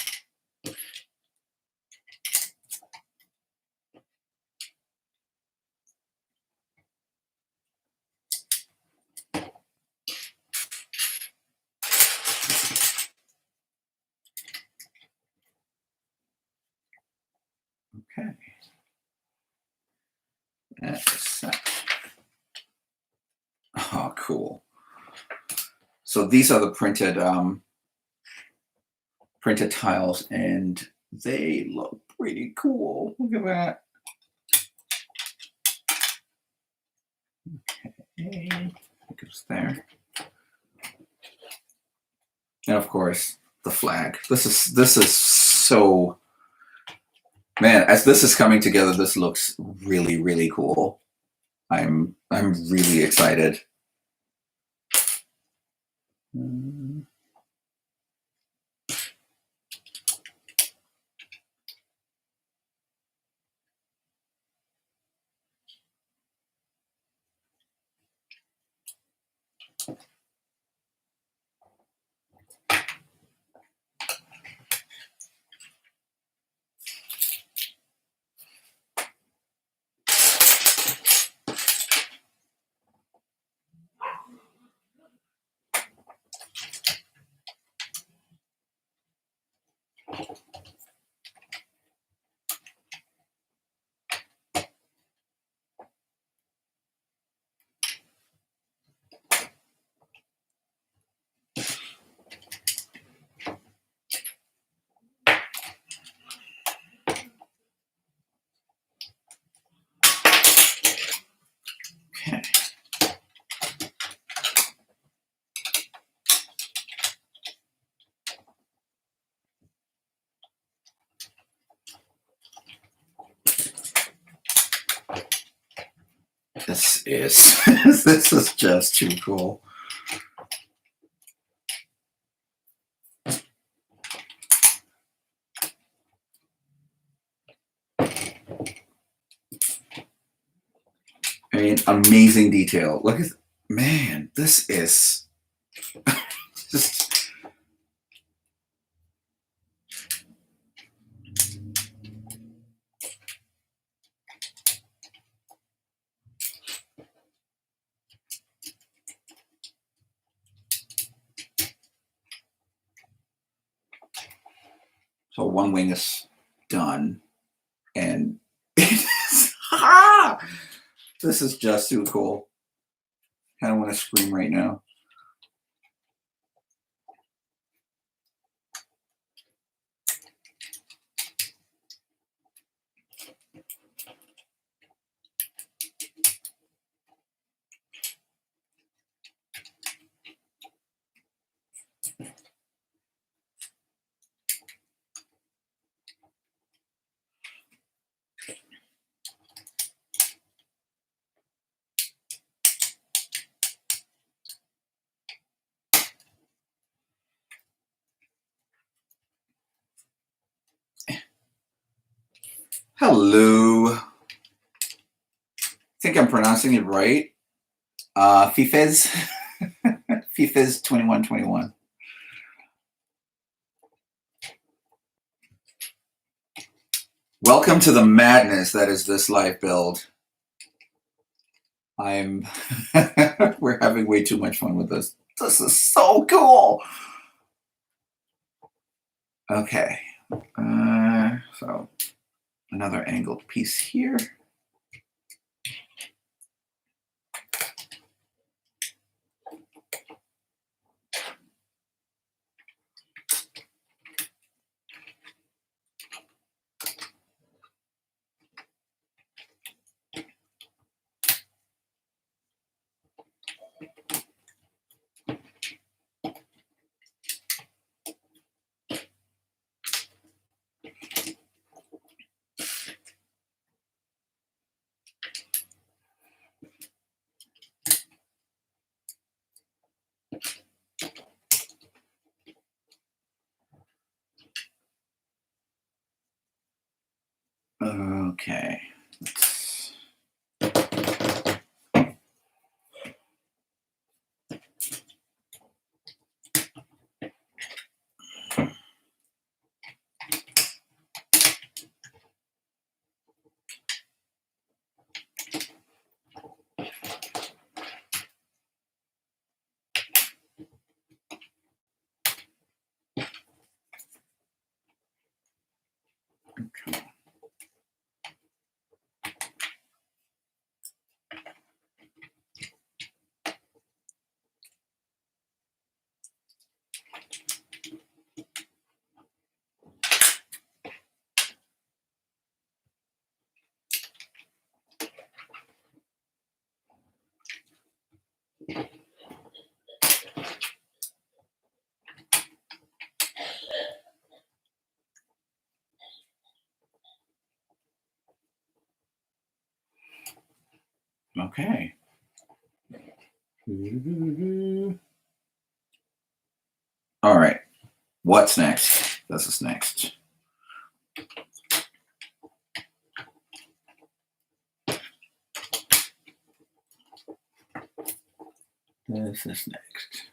Okay. That's set. Oh, cool. So these are the printed tiles, and they look pretty cool. Look at that. Okay, it goes there. And of course, the flag. This is so, man, as this is coming together, this looks really, really cool. I'm really excited. Okay. This is just too cool. I mean, amazing detail. Look at, man, this is just. So one wing is done, and it is, this is just too cool. I kind of want to scream right now. Hello. I think I'm pronouncing it right. Fifez. Fifez 2121. Welcome to the madness that is this live build. We're having way too much fun with this. This is so cool. Okay. So another angled piece here. Okay. Okay. All right. What's next? This is next. This is next.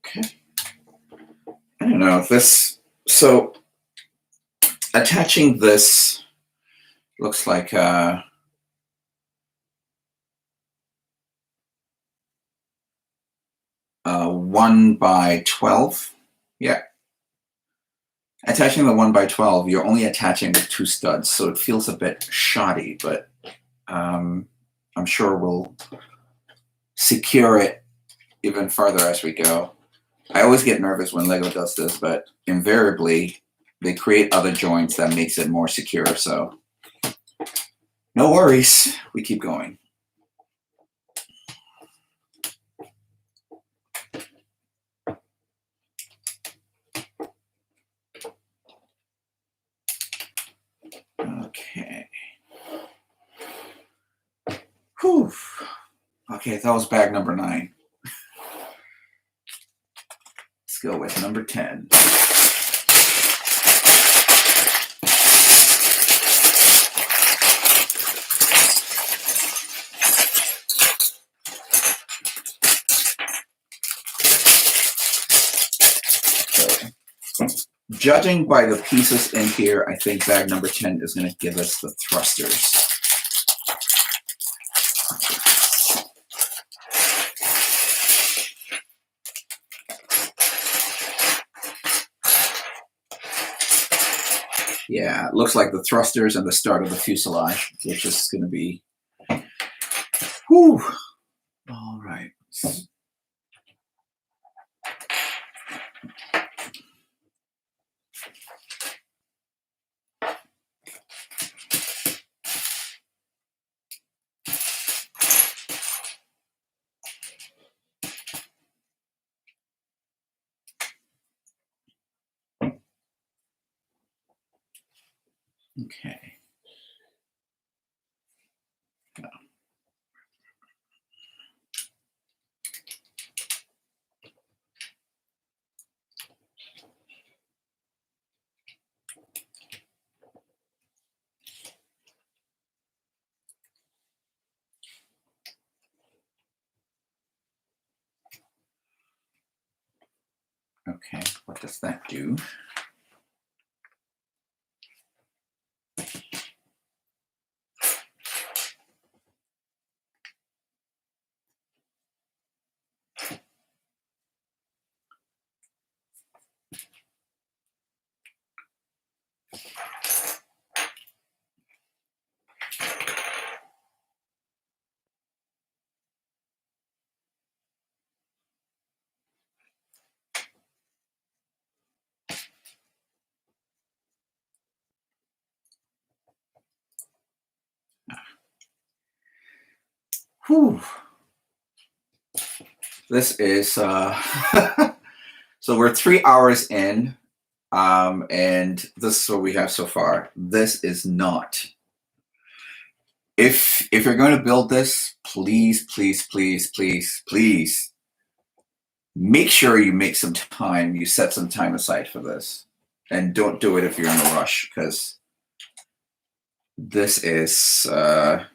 Okay. I don't know if this, so attaching this looks like a 1x12. Yeah. Attaching the 1x12, you're only attaching with 2 studs, so it feels a bit shoddy, but I'm sure we'll secure it even further as we go. I always get nervous when Lego does this, but invariably they create other joints that makes it more secure, so no worries, we keep going. Okay. Whew. Okay, that was bag number 9. Let's go with number 10. Judging by the pieces in here, I think bag number 10 is going to give us the thrusters. Yeah, it looks like the thrusters and the start of the fuselage, which is going to be... Whew. All right. Okay. Okay, what does that do? Whew. This is so we're 3 hours in, and this is what we have so far. This is not. If you're going to build this, please, please, please, please, please make sure you make some time. You set some time aside for this, and don't do it if you're in a rush, because this is a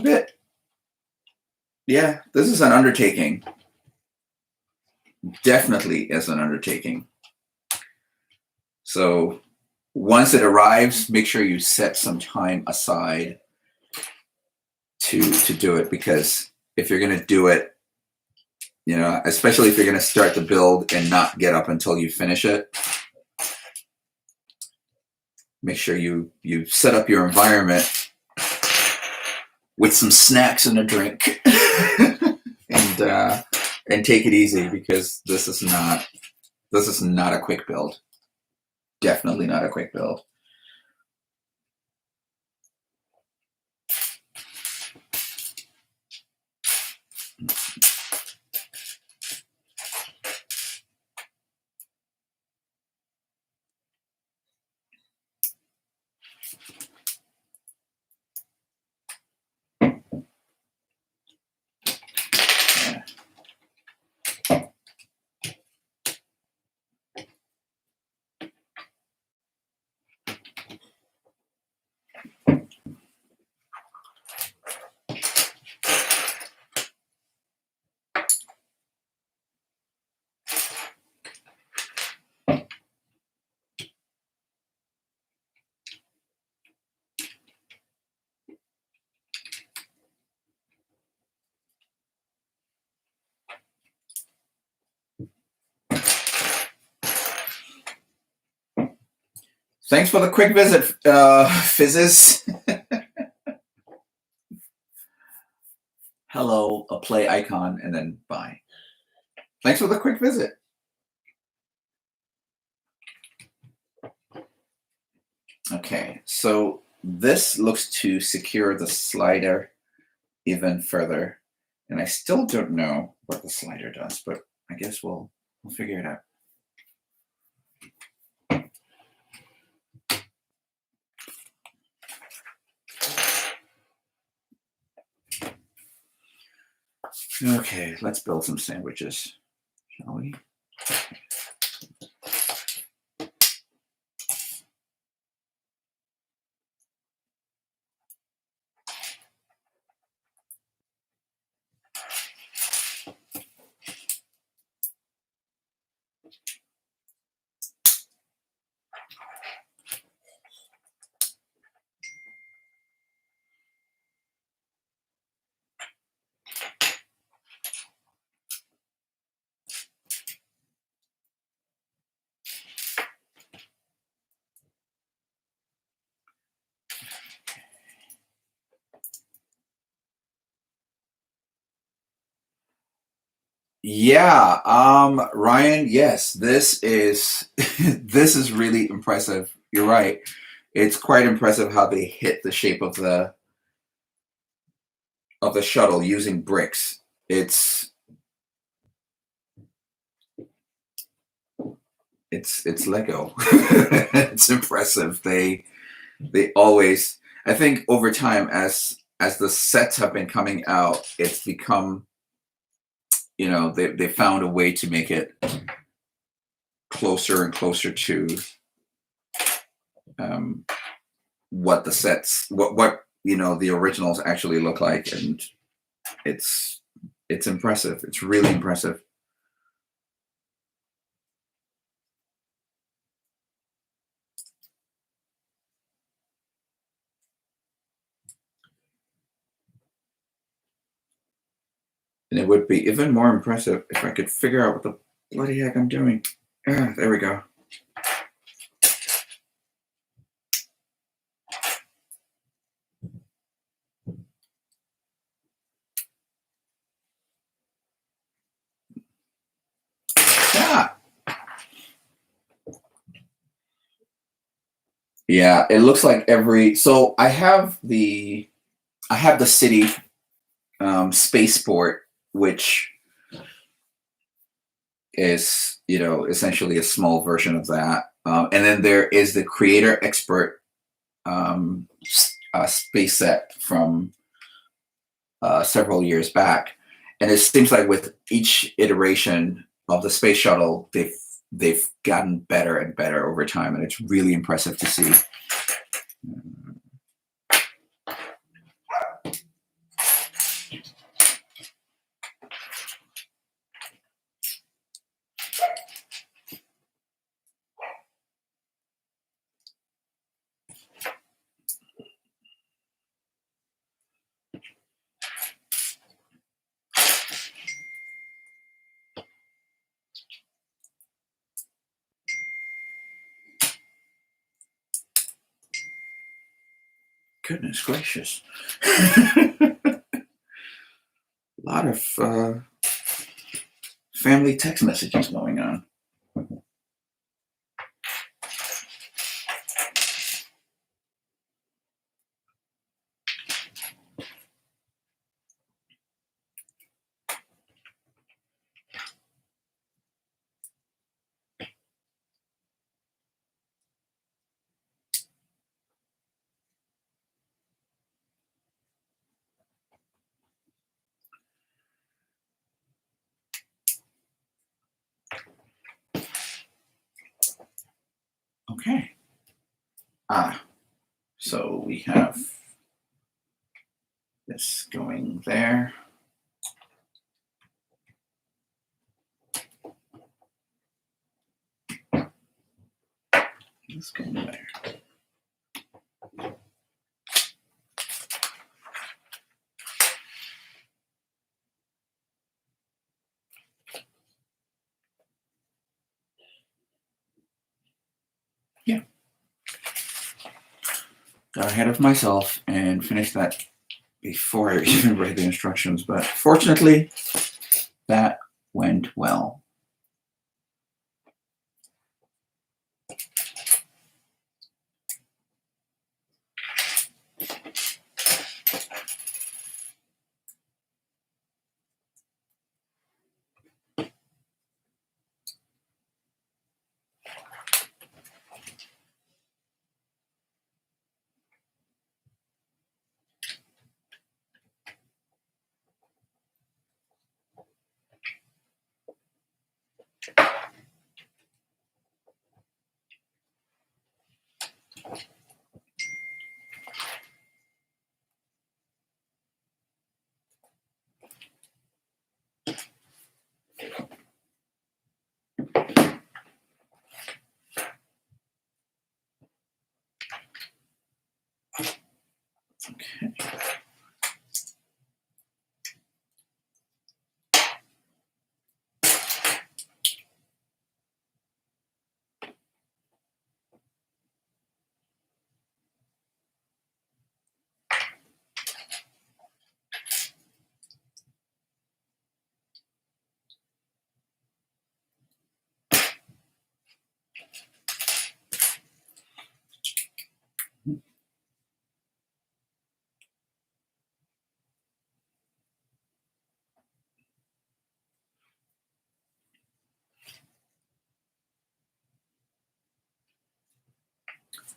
bit. Yeah, this is an undertaking. Definitely is an undertaking. So once it arrives, make sure you set some time aside to do it, because if you're going to do it, you know, especially if you're going to start the build and not get up until you finish it, make sure you set up your environment with some snacks and a drink and take it easy, because this is not a quick build. Definitely not a quick build. Thanks for the quick visit, Fizzes. Hello, a play icon, and then bye. Thanks for the quick visit. Okay, so this looks to secure the slider even further. And I still don't know what the slider does, but I guess we'll figure it out. Okay, let's build some sandwiches, shall we? Yeah, Ryan, yes, this is this is really impressive. You're right. It's quite impressive how they hit the shape of the shuttle using bricks. It's Lego. It's impressive. They always, I think over time, as the sets have been coming out, it's become, you know, they found a way to make it closer and closer to what the sets, what you know, the originals actually look like, and it's impressive. It's really impressive. And it would be even more impressive if I could figure out what the bloody heck I'm doing. Ah, there we go. Yeah. Yeah, it looks like so I have the city spaceport, which is, essentially a small version of that. And then there is the creator expert space set from several years back. And it seems like with each iteration of the space shuttle, they've gotten better and better over time, and it's really impressive to see. Goodness gracious. A lot of family text messages going on. Okay. So we have this going there. This going there. Yeah. Got ahead of myself and finished that before I even read the instructions, but fortunately, that went well. Okay.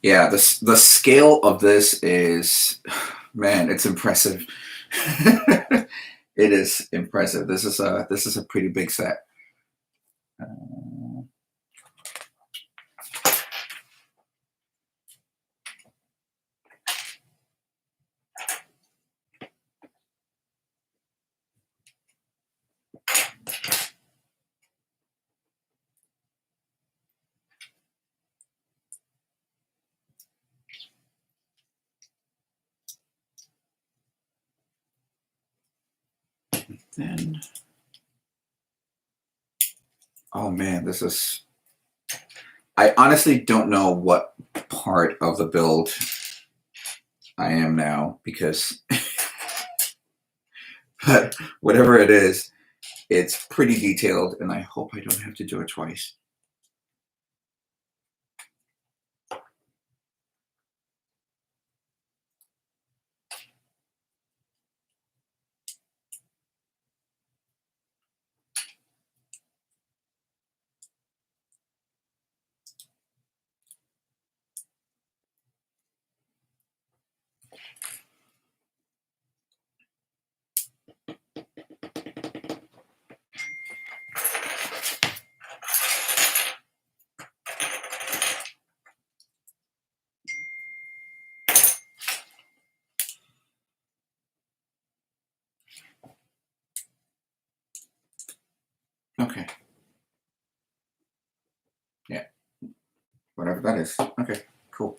Yeah, the scale of this is, man, it's impressive. It is impressive. This is a pretty big set. Then, oh man, this is. I honestly don't know what part of the build I am now, because but whatever it is, it's pretty detailed, and I hope I don't have to do it twice. Okay. Yeah. Whatever that is. Okay, cool.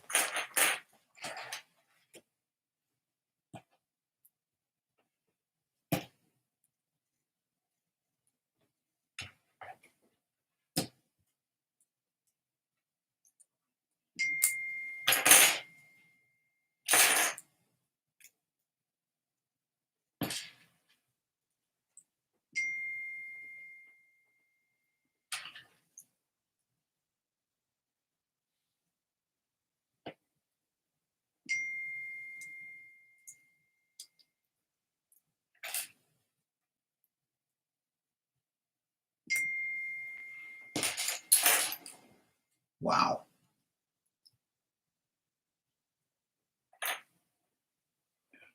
Wow.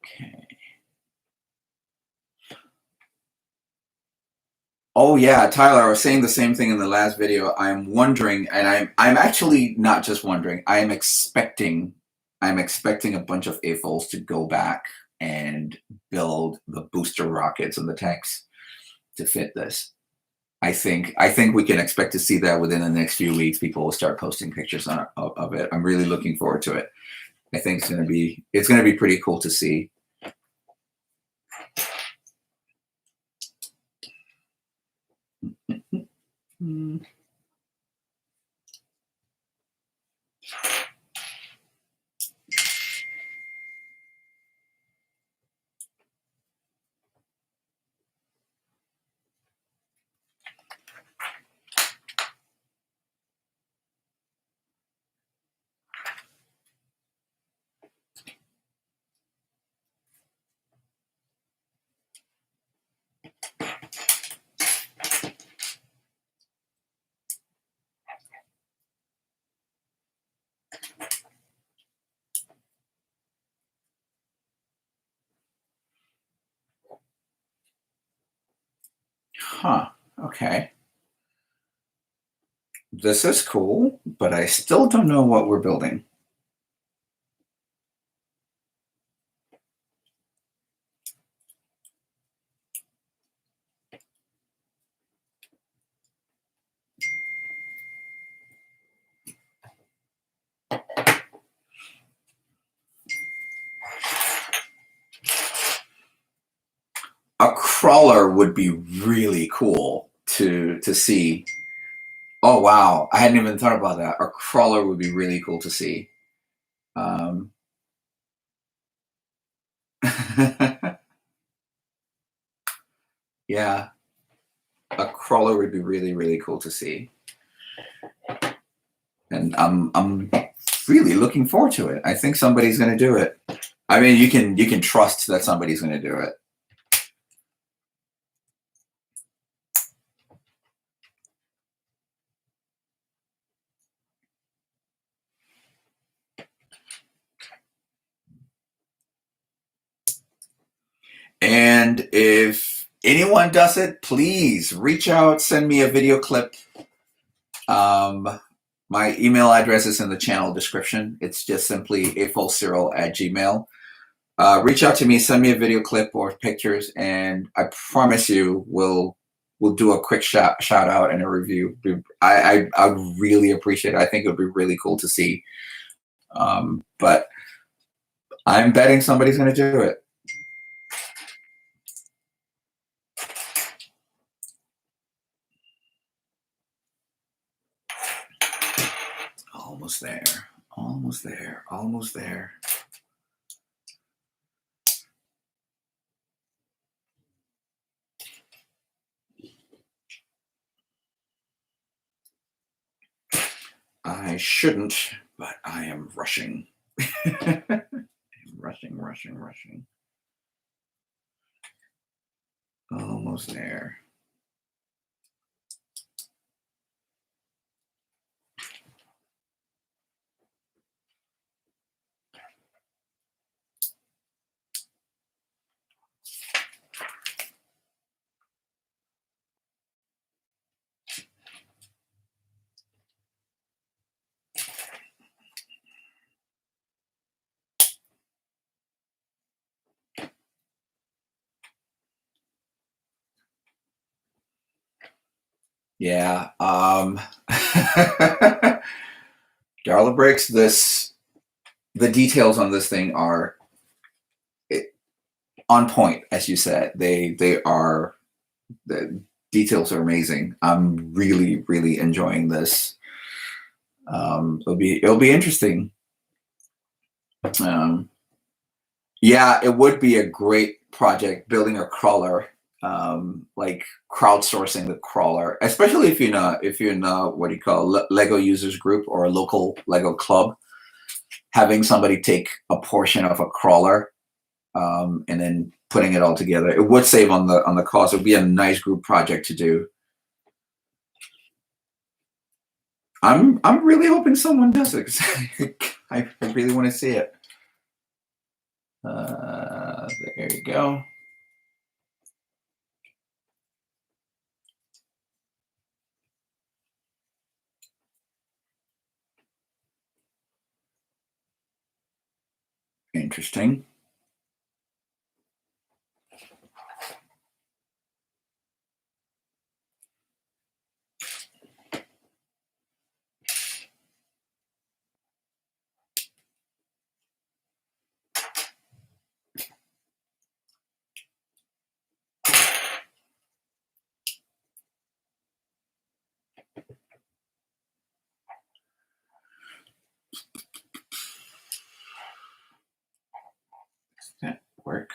Okay. Oh yeah, Tyler, I was saying the same thing in the last video. I'm wondering, and I'm actually not just wondering, I'm expecting a bunch of AFOLs to go back and build the booster rockets and the tanks to fit this. I think we can expect to see that within the next few weeks. People will start posting pictures of it. I'm really looking forward to it. I think it's gonna be pretty cool to see. Huh. Okay. This is cool, but I still don't know what we're building. A crawler would be really cool to see. Oh wow, I hadn't even thought about that. A crawler would be really cool to see. Yeah, a crawler would be really, really cool to see. And I'm really looking forward to it. I think somebody's going to do it. I mean, you can trust that somebody's going to do it. And if anyone does it, please reach out, send me a video clip. My email address is in the channel description. It's just simply AFOLCyril@gmail. Reach out to me, send me a video clip or pictures, and I promise you we'll do a quick shout out and a review. I really appreciate it. I think it would be really cool to see. But I'm betting somebody's going to do it. Almost there. Almost there. Almost there. I shouldn't, but I am rushing. rushing. Almost there. Yeah. Darla Bricks, the details on this thing are on point, as you said. They are, the details are amazing. I'm really, really enjoying this. It'll be interesting. Yeah, it would be a great project building a crawler, like crowdsourcing the crawler, especially if you're in a what do you call Lego users group or a local Lego club. Having somebody take a portion of a crawler, and then putting it all together, it would save on the cost. It would be a nice group project to do. I'm really hoping someone does it. I really want to see it. There you go. Interesting. Does that work?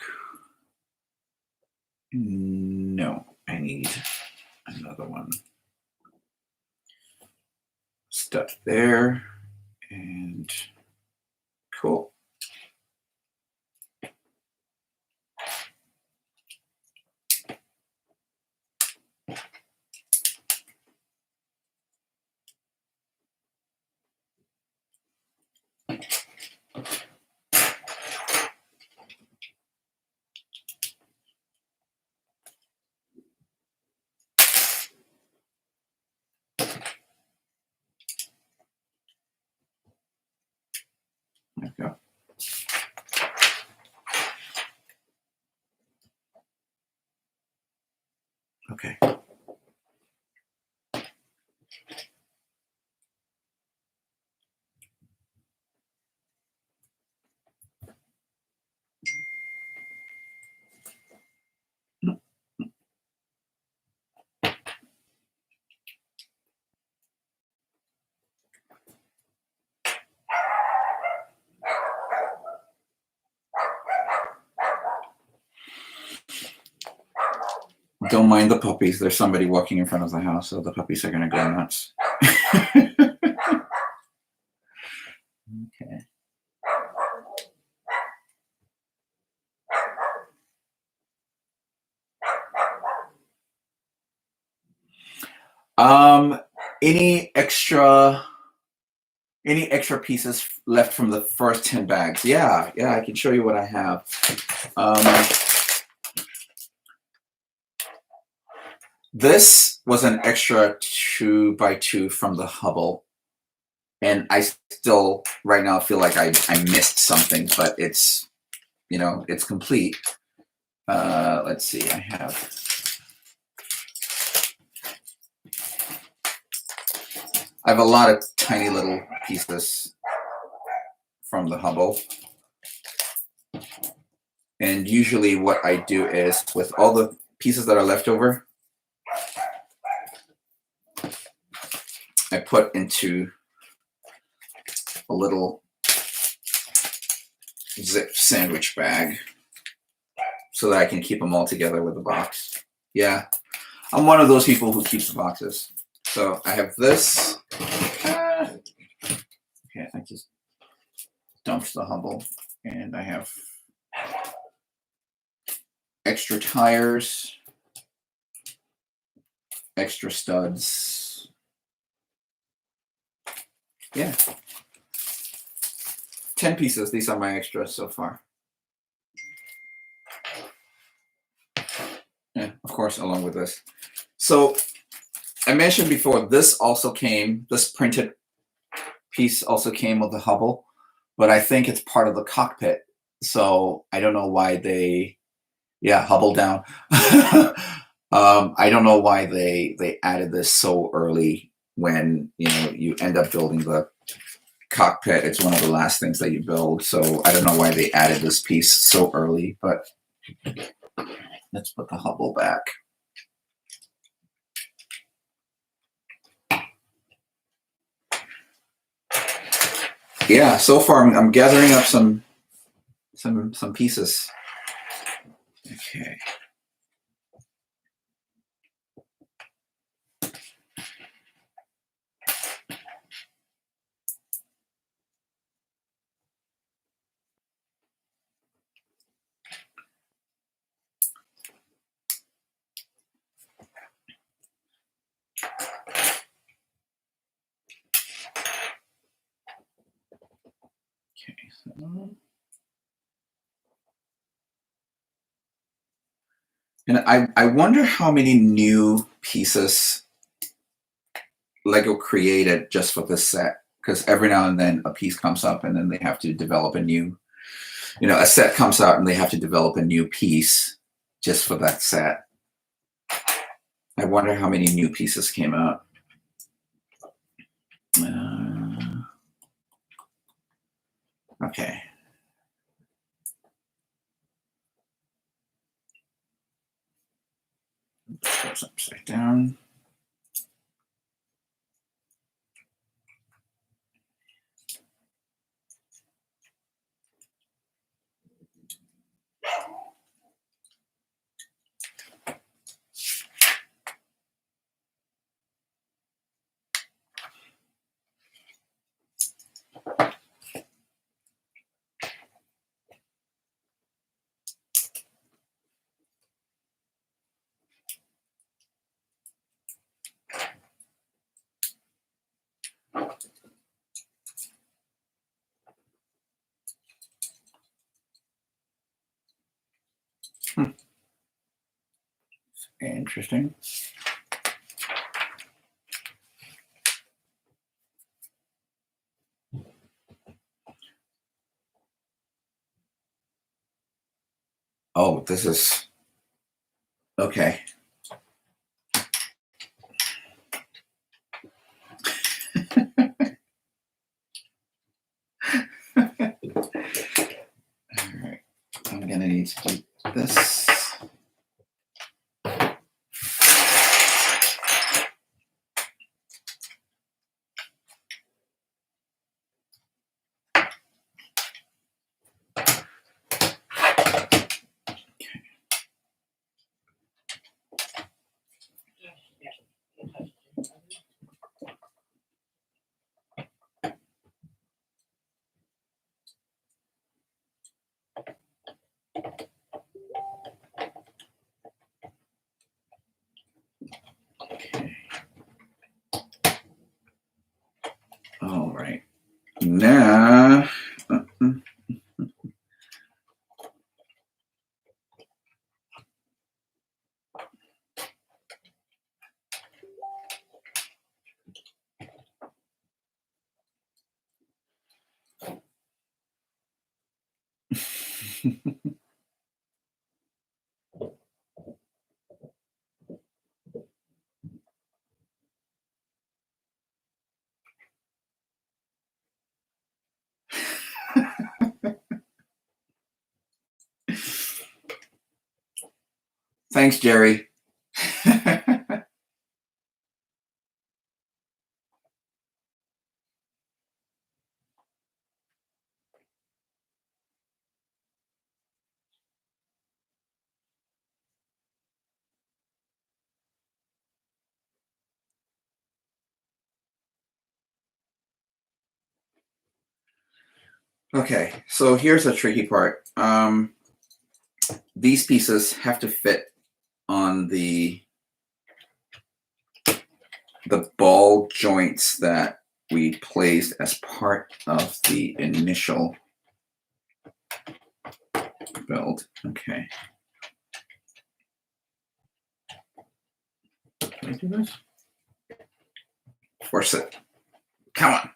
No, I need another one. Stuck there, and cool. There we go. Okay. Don't mind the puppies. There's somebody walking in front of the house, so the puppies are going to go nuts. Okay. Any extra pieces left from the first 10 bags? Yeah, I can show you what I have. This was an extra 2x2 from the Hubble, and I still right now feel like I missed something, but it's it's complete. Let's see, I have a lot of tiny little pieces from the Hubble. And usually what I do is, with all the pieces that are left over, I put into a little zip sandwich bag so that I can keep them all together with the box. Yeah, I'm one of those people who keeps the boxes. So I have this. Okay, I just dumped the Hubble, and I have extra tires, extra studs. Yeah. 10 pieces. These are my extras so far. Yeah, of course, along with this. So I mentioned before, this printed piece also came with the Hubble, but I think it's part of the cockpit. So I don't know why Hubble down. I don't know why they added this so early when you end up building the cockpit. It's one of the last things that you build, so I don't know why they added this piece so early, but let's put the Hubble back. Yeah, so far I'm gathering up some pieces. Okay. Okay, so. And I wonder how many new pieces Lego created just for this set, because every now and then a piece comes up and then they have to develop a new, a set comes out and they have to develop a new piece just for that set. I wonder how many new pieces came out. Okay. Goes upside down. Interesting. Oh, this is okay. All right, I'm gonna need to do this. All right, now. Thanks, Jerry. Okay, so here's the tricky part. These pieces have to fit on the ball joints that we placed as part of the initial build. Okay. Can I do this? Force it. Come on.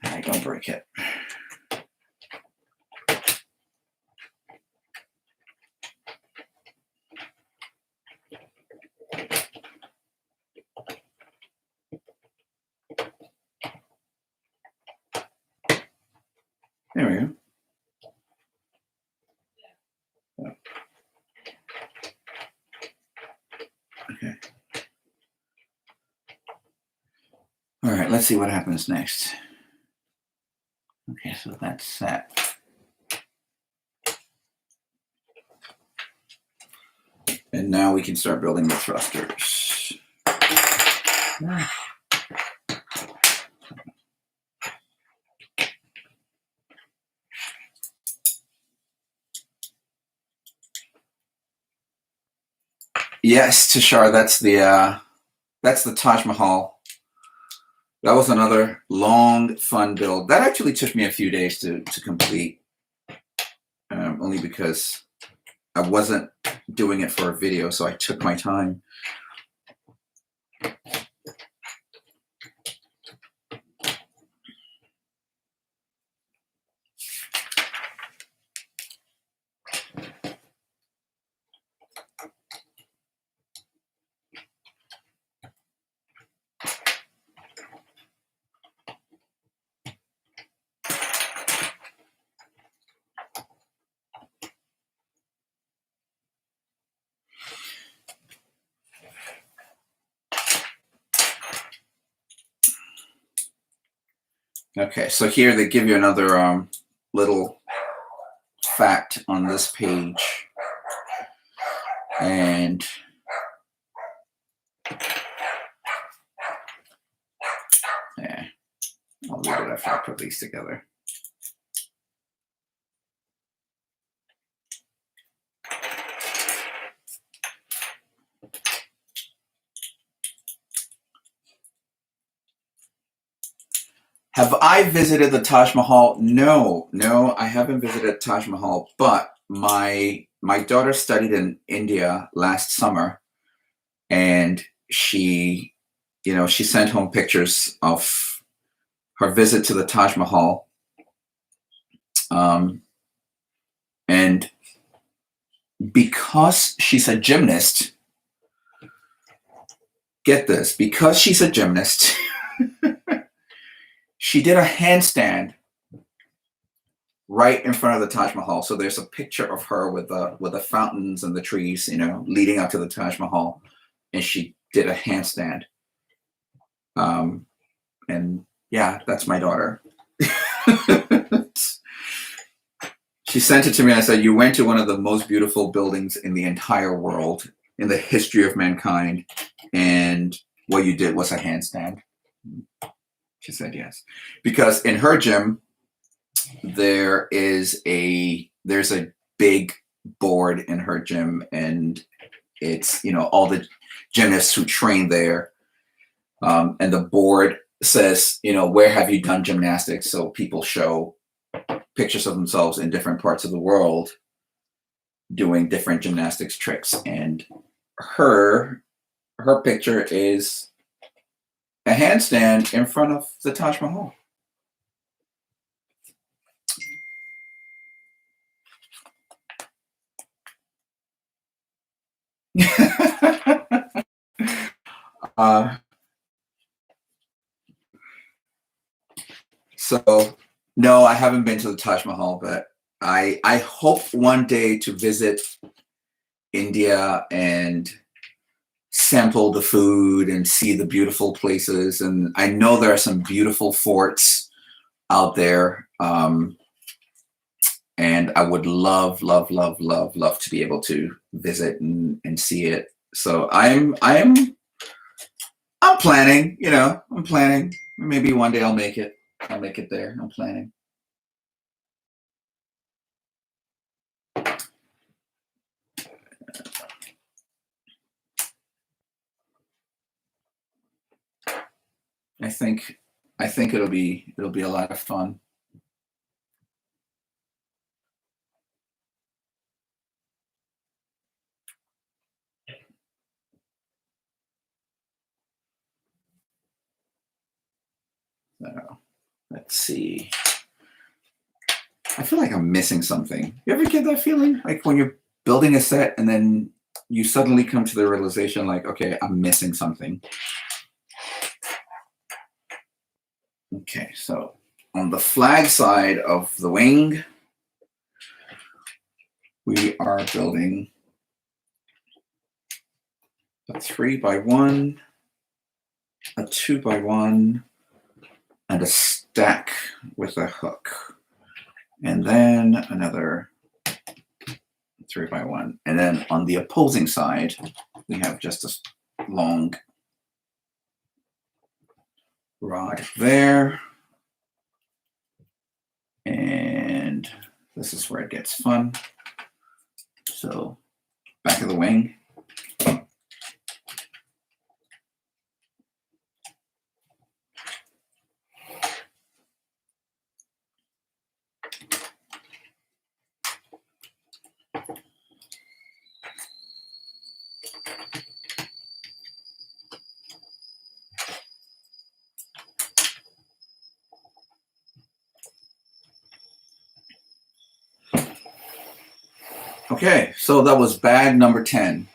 All right, don't break it. There we go. Okay. All right, let's see what happens next. Okay, so that's set. And now we can start building the thrusters. Yes, Tashar, that's the Taj Mahal. That was another long, fun build. That actually took me a few days to complete, only because I wasn't doing it for a video, so I took my time. Okay, so here they give you another little fact on this page. And yeah, I'll leave it after I put these together. Have I visited the Taj Mahal? No, I haven't visited Taj Mahal, but my daughter studied in India last summer, and she sent home pictures of her visit to the Taj Mahal. And because she's a gymnast, get this, because she's a gymnast, she did a handstand right in front of the Taj Mahal. So there's a picture of her with the fountains and the trees, leading up to the Taj Mahal, and she did a handstand. And yeah, that's my daughter. She sent it to me. I said, "You went to one of the most beautiful buildings in the entire world, in the history of mankind, and what you did was a handstand." She said yes, because in her gym there's a big board in her gym, and it's all the gymnasts who train there, and the board says, where have you done gymnastics? So people show pictures of themselves in different parts of the world doing different gymnastics tricks, and her picture is a handstand in front of the Taj Mahal. So no, I haven't been to the Taj Mahal, but I hope one day to visit India and sample the food and see the beautiful places. And I know there are some beautiful forts out there. And I would love to be able to visit and see it. So I'm planning, I'm planning. Maybe one day I'll make it. I'll make it there. I'm planning. I think it'll be a lot of fun. So, let's see. I feel like I'm missing something. You ever get that feeling? Like when you're building a set and then you suddenly come to the realization, like, okay, I'm missing something. Okay, so on the flag side of the wing, we are building a 3x1, a 2x1, and a stack with a hook. And then another 3x1. And then on the opposing side, we have just a long rod there. And this is where it gets fun. So back of the wing. Okay, so that was bag number 10,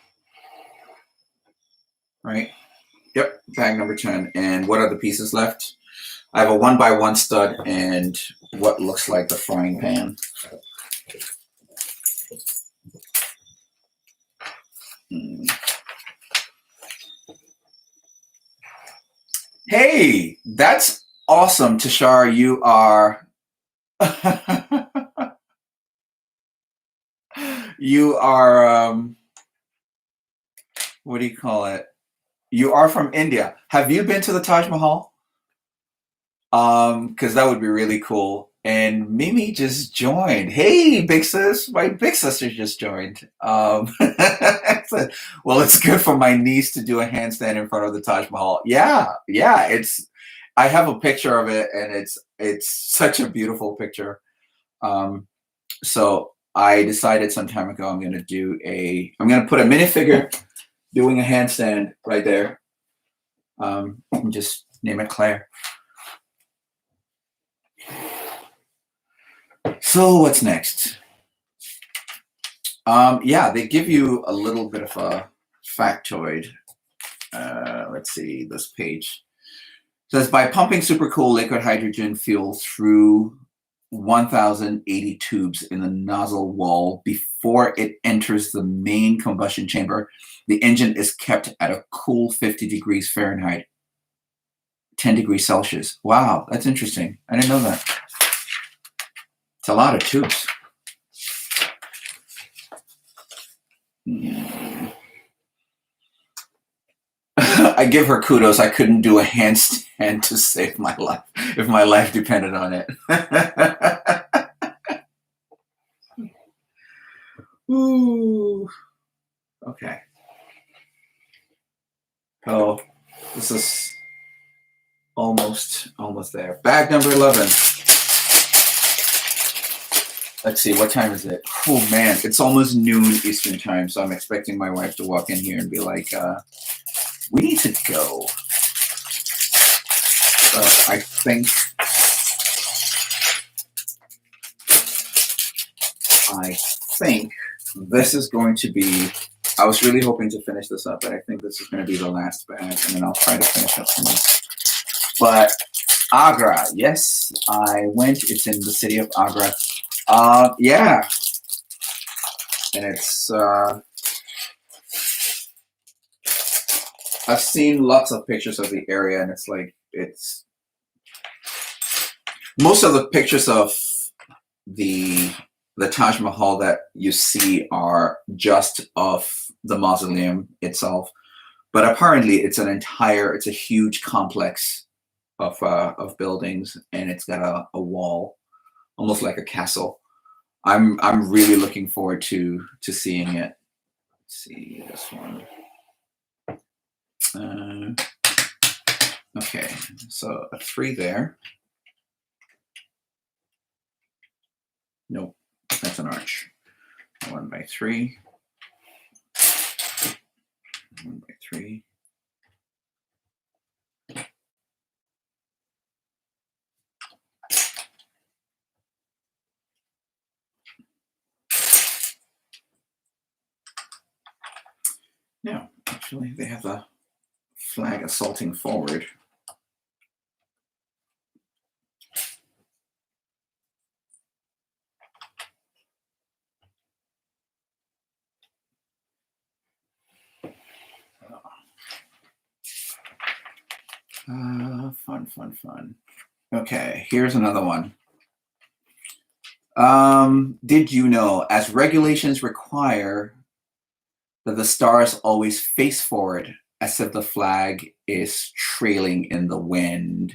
right? Yep, bag number 10. And what are the pieces left? I have a 1x1 stud and what looks like the frying pan. Hey, that's awesome, Tashar. You are you are what do you call it? You are from India. Have you been to the Taj Mahal? Because that would be really cool. And Mimi just joined. Hey, big sis, my big sister just joined. Well, it's good for my niece to do a handstand in front of the Taj Mahal. Yeah, it's. I have a picture of it, and it's such a beautiful picture. So I decided some time ago I'm going to put a minifigure doing a handstand right there. And just name it Claire. So what's next? Yeah, they give you a little bit of a factoid. Let's see this page. It says by pumping supercool liquid hydrogen fuel through 1,080 tubes in the nozzle wall before it enters the main combustion chamber, the engine is kept at a cool 50 degrees Fahrenheit, 10 degrees Celsius. Wow, that's interesting. I didn't know that. It's a lot of tubes. I give her kudos. I couldn't do a handstand to save my life if my life depended on it. Ooh. Okay. Oh, this is almost there. Bag number 11. Let's see, what time is it? Oh man, it's almost noon Eastern time, so I'm expecting my wife to walk in here and be like, we need to go. So I think this is going to be, I was really hoping to finish this up, but I think this is going to be the last bag, and then I'll try to finish up some. But Agra, yes, I went. It's in the city of Agra. Yeah, and it's, I've seen lots of pictures of the area, and it's like, most of the pictures of the Taj Mahal that you see are just of the mausoleum itself, but apparently it's a huge complex of buildings, and it's got a wall, almost like a castle. I'm really looking forward to seeing it. Let's see this one. Okay, so a 3 there. Nope, that's an arch. 1x3. 1x3. No, actually, they have the flag assaulting forward. Fun. Okay, here's another one. Did you know, as regulations require that the stars always face forward as if the flag is trailing in the wind,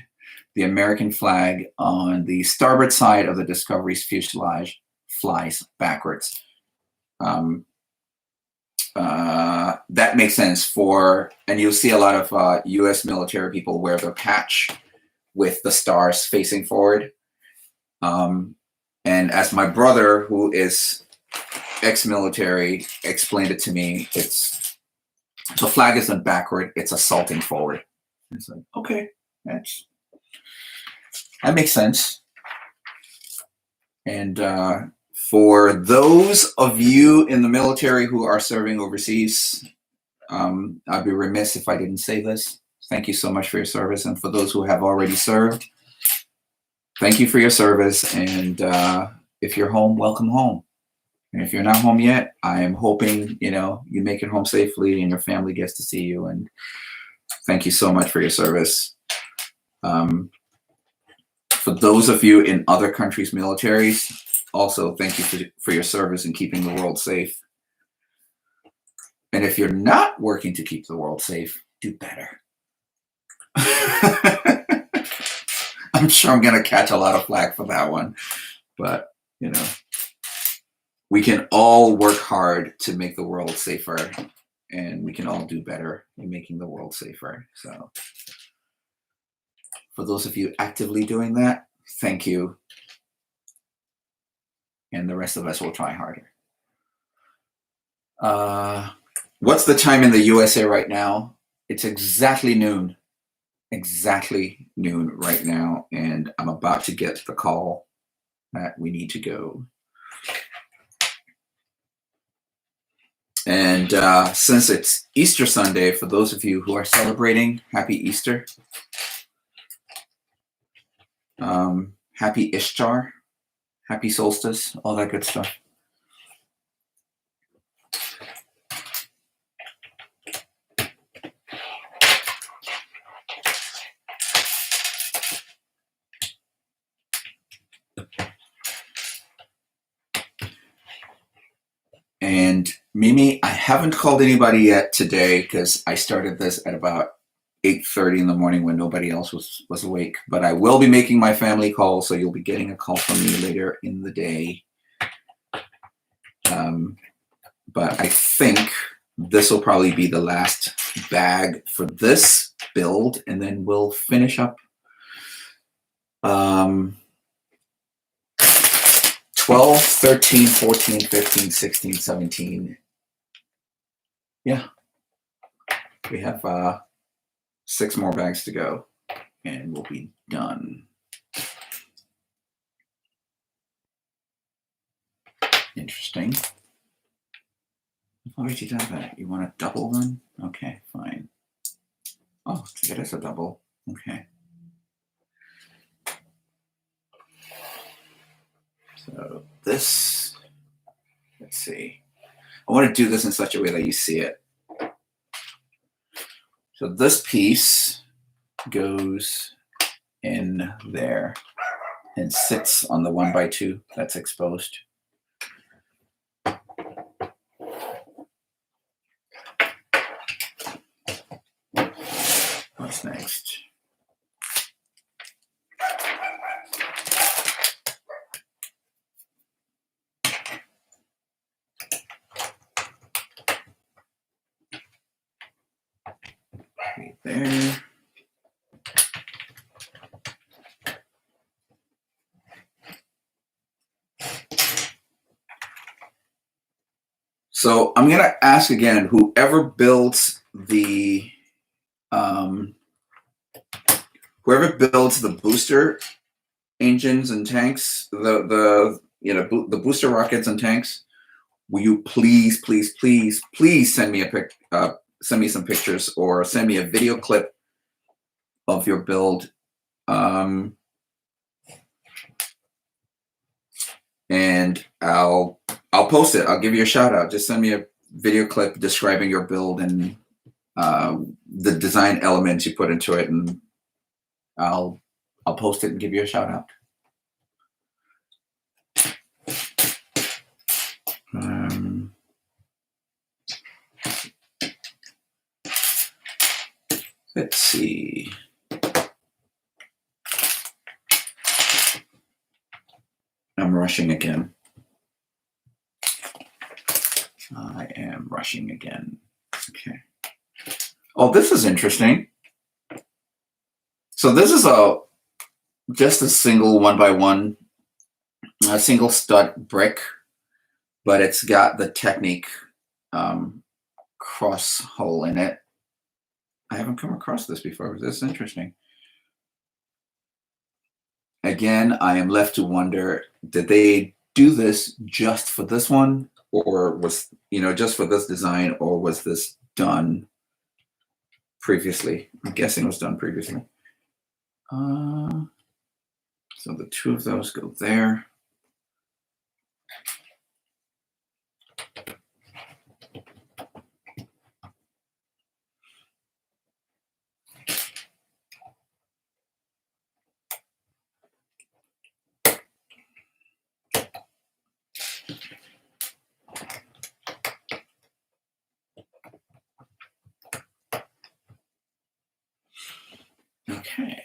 the American flag on the starboard side of the Discovery's fuselage flies backwards? That makes sense and you'll see a lot of US military people wear their patch with the stars facing forward. And as my brother, who is ex-military, explained it to me, the flag isn't backward, it's assaulting forward. It's like, okay, that makes sense. And for those of you in the military who are serving overseas, I'd be remiss if I didn't say this. Thank you so much for your service. And for those who have already served, thank you for your service. And if you're home, welcome home. And if you're not home yet, I am hoping, you make it home safely and your family gets to see you. And thank you so much for your service. For those of you in other countries' militaries, also thank you for your service in keeping the world safe. And if you're not working to keep the world safe, do better. I'm sure I'm going to catch a lot of flack for that one. But, we can all work hard to make the world safer, and we can all do better in making the world safer. So for those of you actively doing that, thank you. And the rest of us will try harder. What's the time in the USA right now? It's exactly noon. Exactly noon right now. And I'm about to get the call that we need to go. And since it's Easter Sunday, for those of you who are celebrating, happy Easter. Happy Ishtar, happy solstice, all that good stuff. And Mimi, I haven't called anybody yet today because I started this at about 8:30 in the morning when nobody else was awake. But I will be making my family call, so you'll be getting a call from me later in the day. But I think this will probably be the last bag for this build, and then we'll finish up 12, 13, 14, 15, 16, 17. Yeah. We have 6 more bags to go, and we'll be done. Interesting. I've already done that. You want a double one? Okay, fine. Oh, it is a double. Okay. So this, let's see. I want to do this in such a way that you see it. So this piece goes in there and sits on the 1x2 that's exposed. What's next? Right there. So I'm going to ask again, whoever builds the booster engines and tanks, the booster rockets and tanks, will you please send me send me some pictures or send me a video clip of your build, and I'll post it. I'll give you a shout out. Just send me a video clip describing your build and the design elements you put into it, and I'll post it and give you a shout out. Let's see. I'm rushing again. I am rushing again. Okay. Oh, this is interesting. So this is just a single 1x1, a single stud brick, but it's got the Technique cross hole in it. I haven't come across this before. This is interesting. Again, I am left to wonder, did they do this just for this one, or was, just for this design, or was this done previously? I'm guessing it was done previously. So the two of those go there. Okay.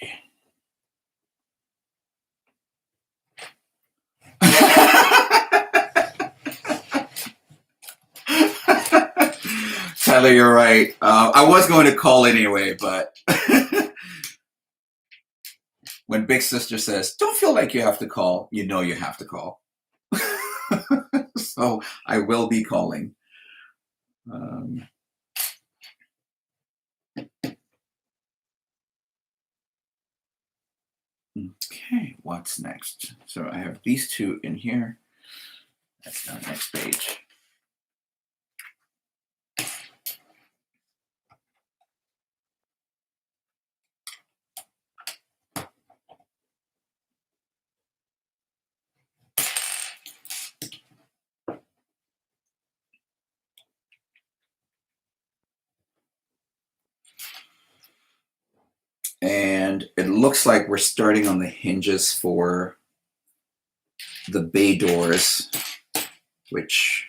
Tyler, you're right. I was going to call anyway, but when Big Sister says, don't feel like you have to call, you know you have to call. So I will be calling. Okay, what's next? So I have these two in here. That's our next page. And it looks like we're starting on the hinges for the bay doors, which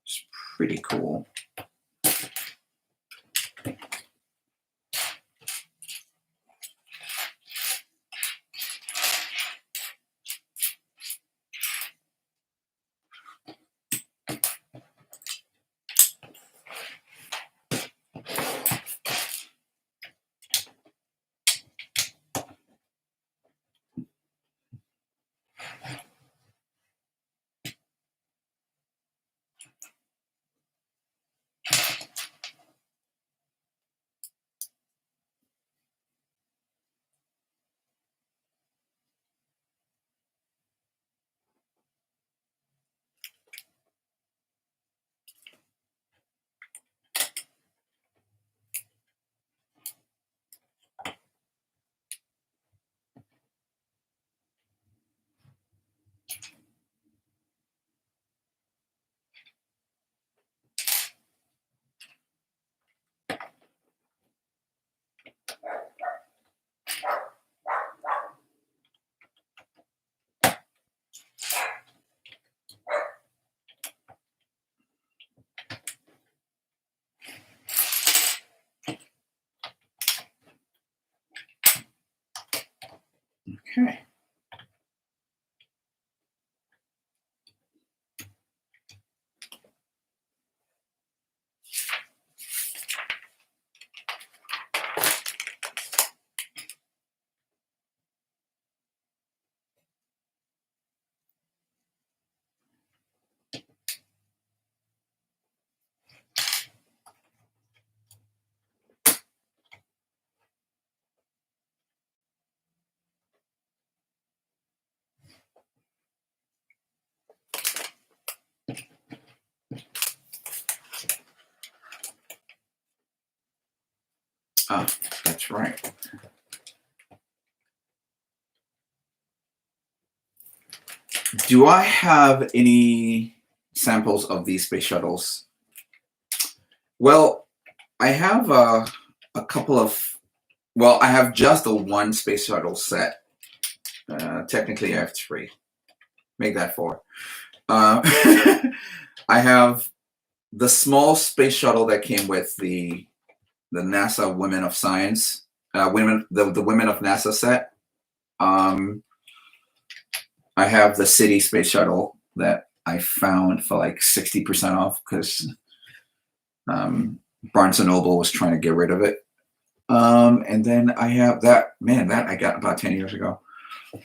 is pretty cool. Okay. Oh, that's right. Do I have any samples of these space shuttles? Well, I have a couple of Well, I have just the one space shuttle set. Technically, I have 3. Make that 4. I have the small space shuttle that came with the NASA Women of Science, the Women of NASA set. I have the City space shuttle that I found for like 60% off because Barnes & Noble was trying to get rid of it. And then I have that I got about 10 years ago.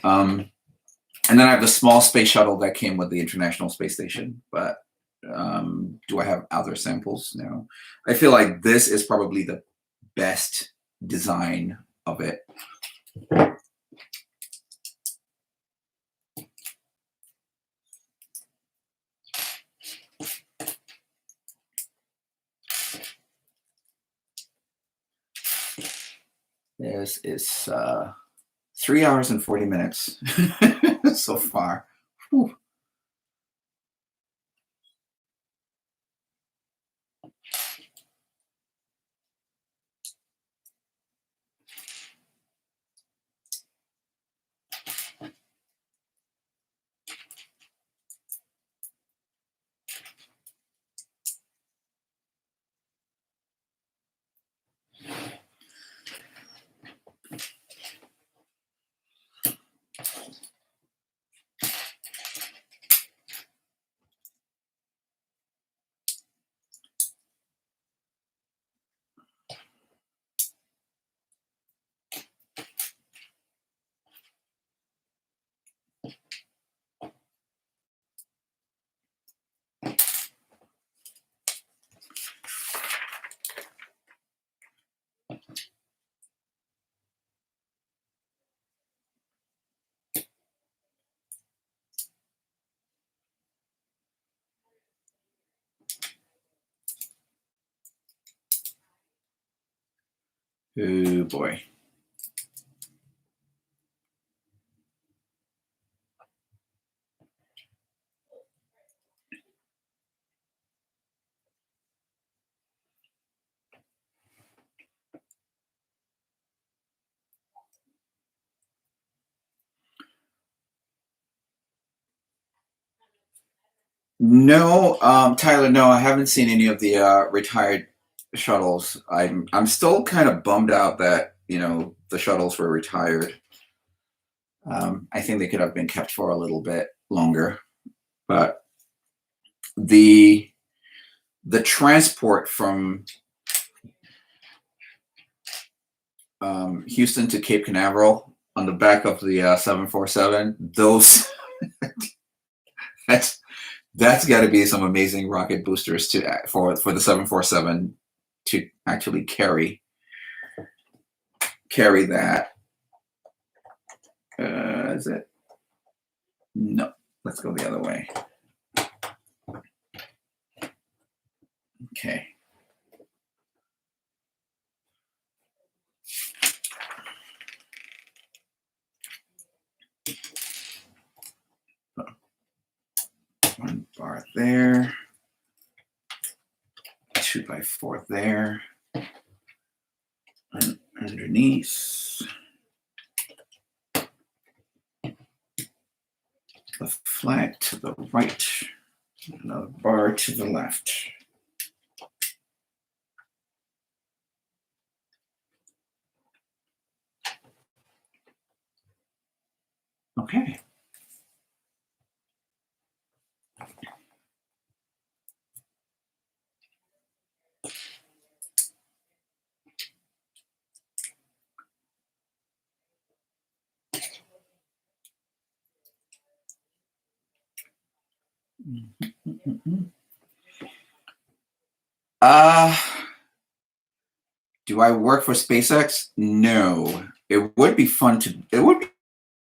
And then I have the small space shuttle that came with the International Space Station. But do I have other samples? No. I feel like this is probably the best design of it. This is 3 hours and 40 minutes so far. Whew. Oh boy. No, Tyler, no, I haven't seen any of the retired shuttles. I'm still kind of bummed out that, the shuttles were retired. I think they could have been kept for a little bit longer. But the transport from Houston to Cape Canaveral on the back of the 747, those that's got to be some amazing rocket boosters for the 747 to actually carry that. Is it? No, let's go the other way. Okay. One bar there, 2x4 there, and underneath the flag to the right, another bar to the left. Okay. Do I work for SpaceX? No. It would be fun it would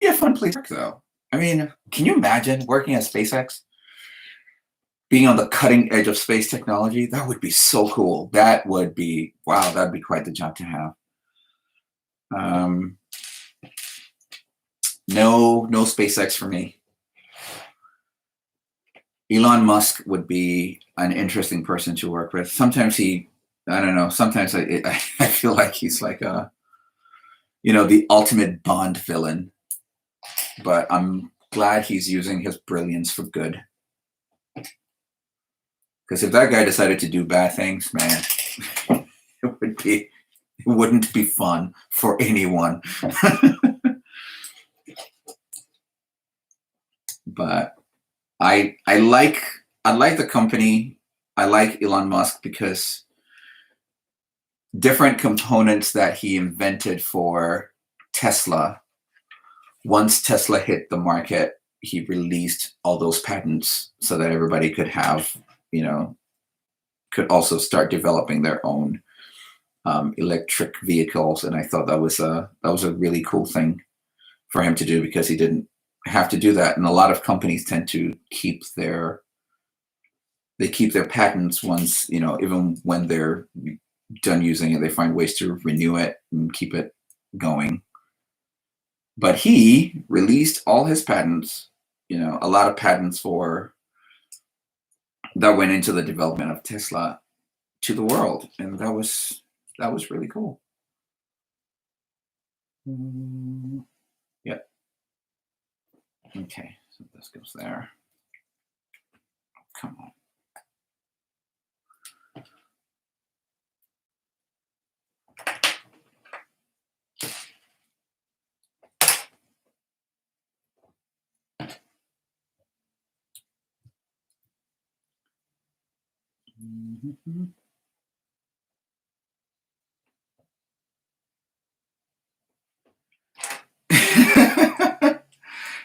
be a fun place to work though. I mean, can you imagine working at SpaceX? Being on the cutting edge of space technology? That would be so cool. That would be, wow, that'd be quite the job to have. No SpaceX for me. Elon Musk would be an interesting person to work with. Sometimes I don't know, sometimes I feel like he's like you know, the ultimate Bond villain. But I'm glad he's using his brilliance for good. Because if that guy decided to do bad things, man, it wouldn't be fun for anyone. But I like the company. I like Elon Musk because different components that he invented for Tesla, once Tesla hit the market, he released all those patents so that everybody could have, you know, could also start developing their own electric vehicles. And I thought that was a really cool thing for him to do, because he didn't have to do that. And a lot of companies tend to keep their patents once, you know, even when they're done using it, they find ways to renew it and keep it going. But he released all his patents, you know, a lot of patents that went into the development of Tesla to the world. And that was really cool. Yep. Okay, so this goes there. Come on. Mm-hmm.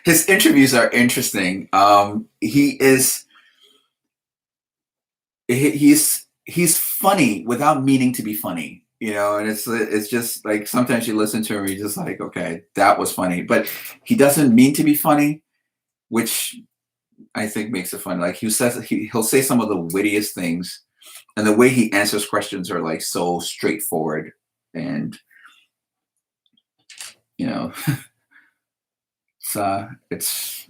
His interviews are interesting. He's funny without meaning to be funny, you know, and it's just like sometimes you listen to him, you're just like, okay, that was funny, but he doesn't mean to be funny, which I think makes it fun. Like he'll say some of the wittiest things, and the way he answers questions are like so straightforward, and you know, it's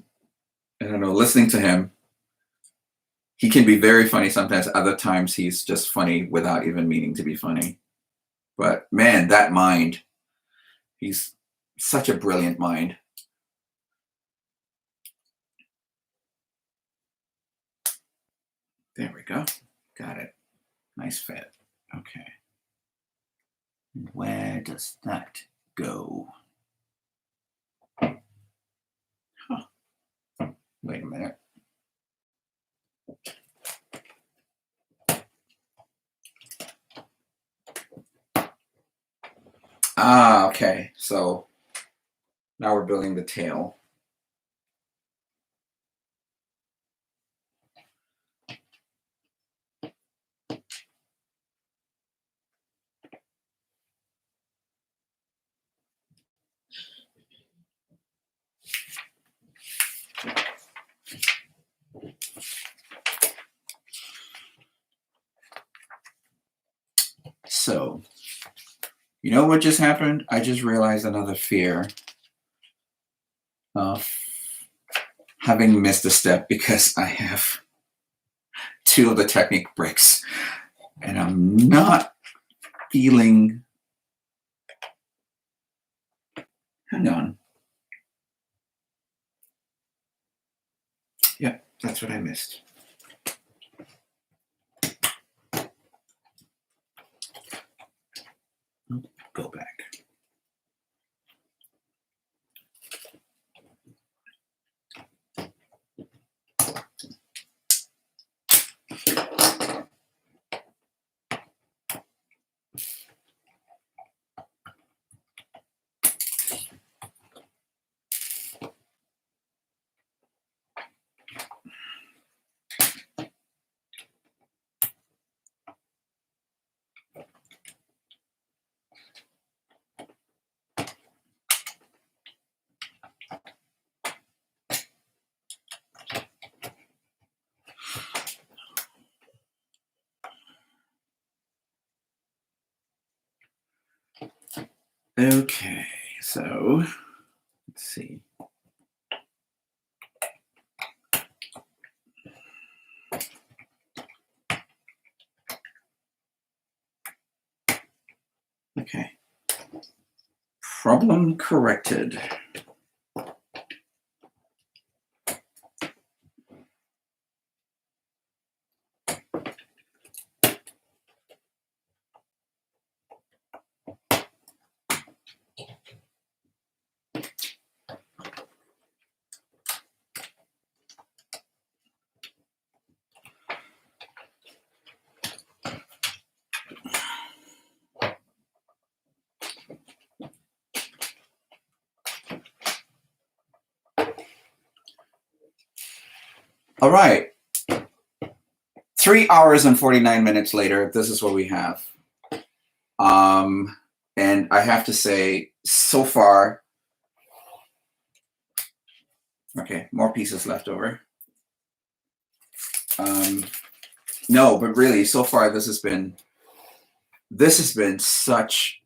I don't know, listening to him, he can be very funny sometimes. Other times he's just funny without even meaning to be funny. But man, that mind, he's such a brilliant mind. There we go. Got it. Nice fit. Okay. Where does that go? Huh. Wait a minute. Ah, okay. So now we're building the tail. So, you know what just happened? I just realized another fear of having missed a step because I have 2 of the Technic bricks, and I'm not feeling. Hang on. Yeah, that's what I missed. Go back. Okay, so let's see. Okay. Problem corrected. All right. 3 hours and 49 minutes later, this is what we have. And I have to say, so far, okay, more pieces left over. No, but really, so far, this has been such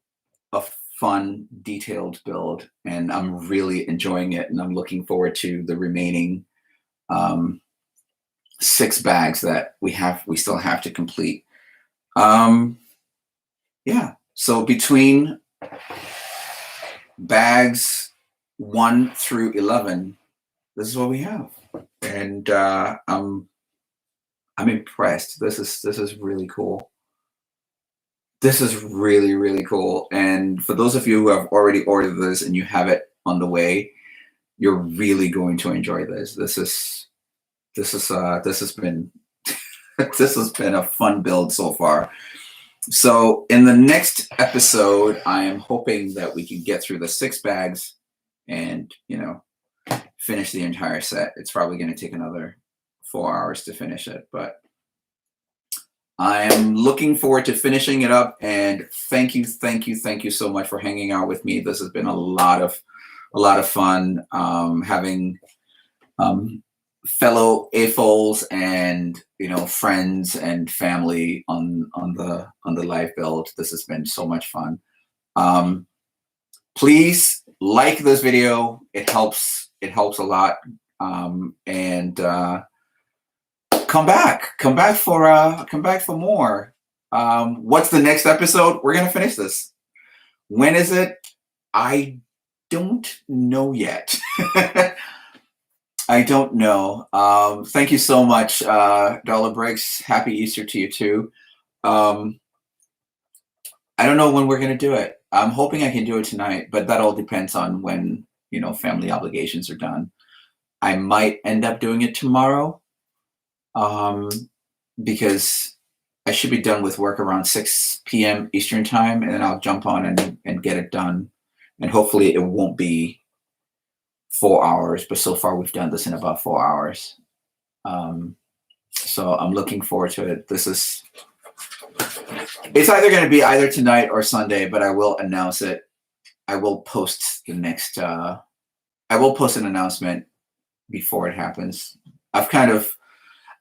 a fun, detailed build, and I'm really enjoying it, and I'm looking forward to the remaining 6 bags that we still have to complete. Yeah, so between bags 1 through 11, this is what we have, and I'm impressed. This is really cool. This is really, really cool. And for those of you who have already ordered this and you have it on the way, you're really going to enjoy this. This has been this has been a fun build so far. So in the next episode, I am hoping that we can get through the 6 bags and, finish the entire set. It's probably going to take another 4 hours to finish it, but I am looking forward to finishing it up, and thank you so much for hanging out with me. This has been a lot of fun, having fellow AFOLs and friends and family on the live build. This has been so much fun. Please like this video. It helps a lot, and come back for more. What's the next episode? We're gonna finish this. When is it? I don't know yet. I don't know. Thank you so much, Dollar Breaks. Happy Easter to you too. I don't know when we're gonna do it. I'm hoping I can do it tonight, but that all depends on when family obligations are done. I might end up doing it tomorrow. Because I should be done with work around 6 p.m. Eastern time, and then I'll jump on and get it done. And hopefully it won't be 4 hours, but so far we've done this in about 4 hours. So I'm looking forward to it. It's either going to be either tonight or Sunday, but I will announce it. I will post the next, I will post an announcement before it happens.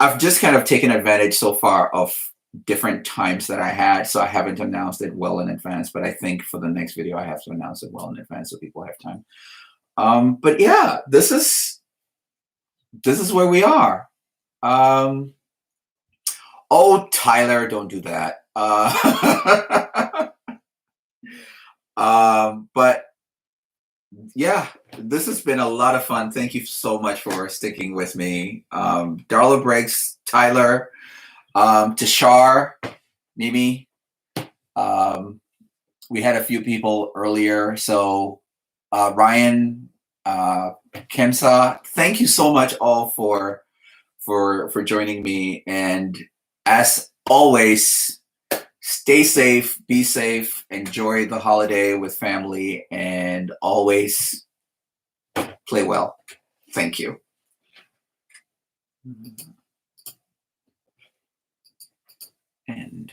I've just kind of taken advantage so far of different times that I had, so I haven't announced it well in advance, but I think for the next video, I have to announce it well in advance so people have time. But yeah, this is where we are. Oh, Tyler, don't do that. But yeah, this has been a lot of fun. Thank you so much for sticking with me. Darla Breaks, Tyler, Tashar, Mimi. We had a few people earlier. So Ryan, Kemsa, thank you so much all for joining me. And as always, stay safe, be safe, enjoy the holiday with family, and always play well. Thank you. And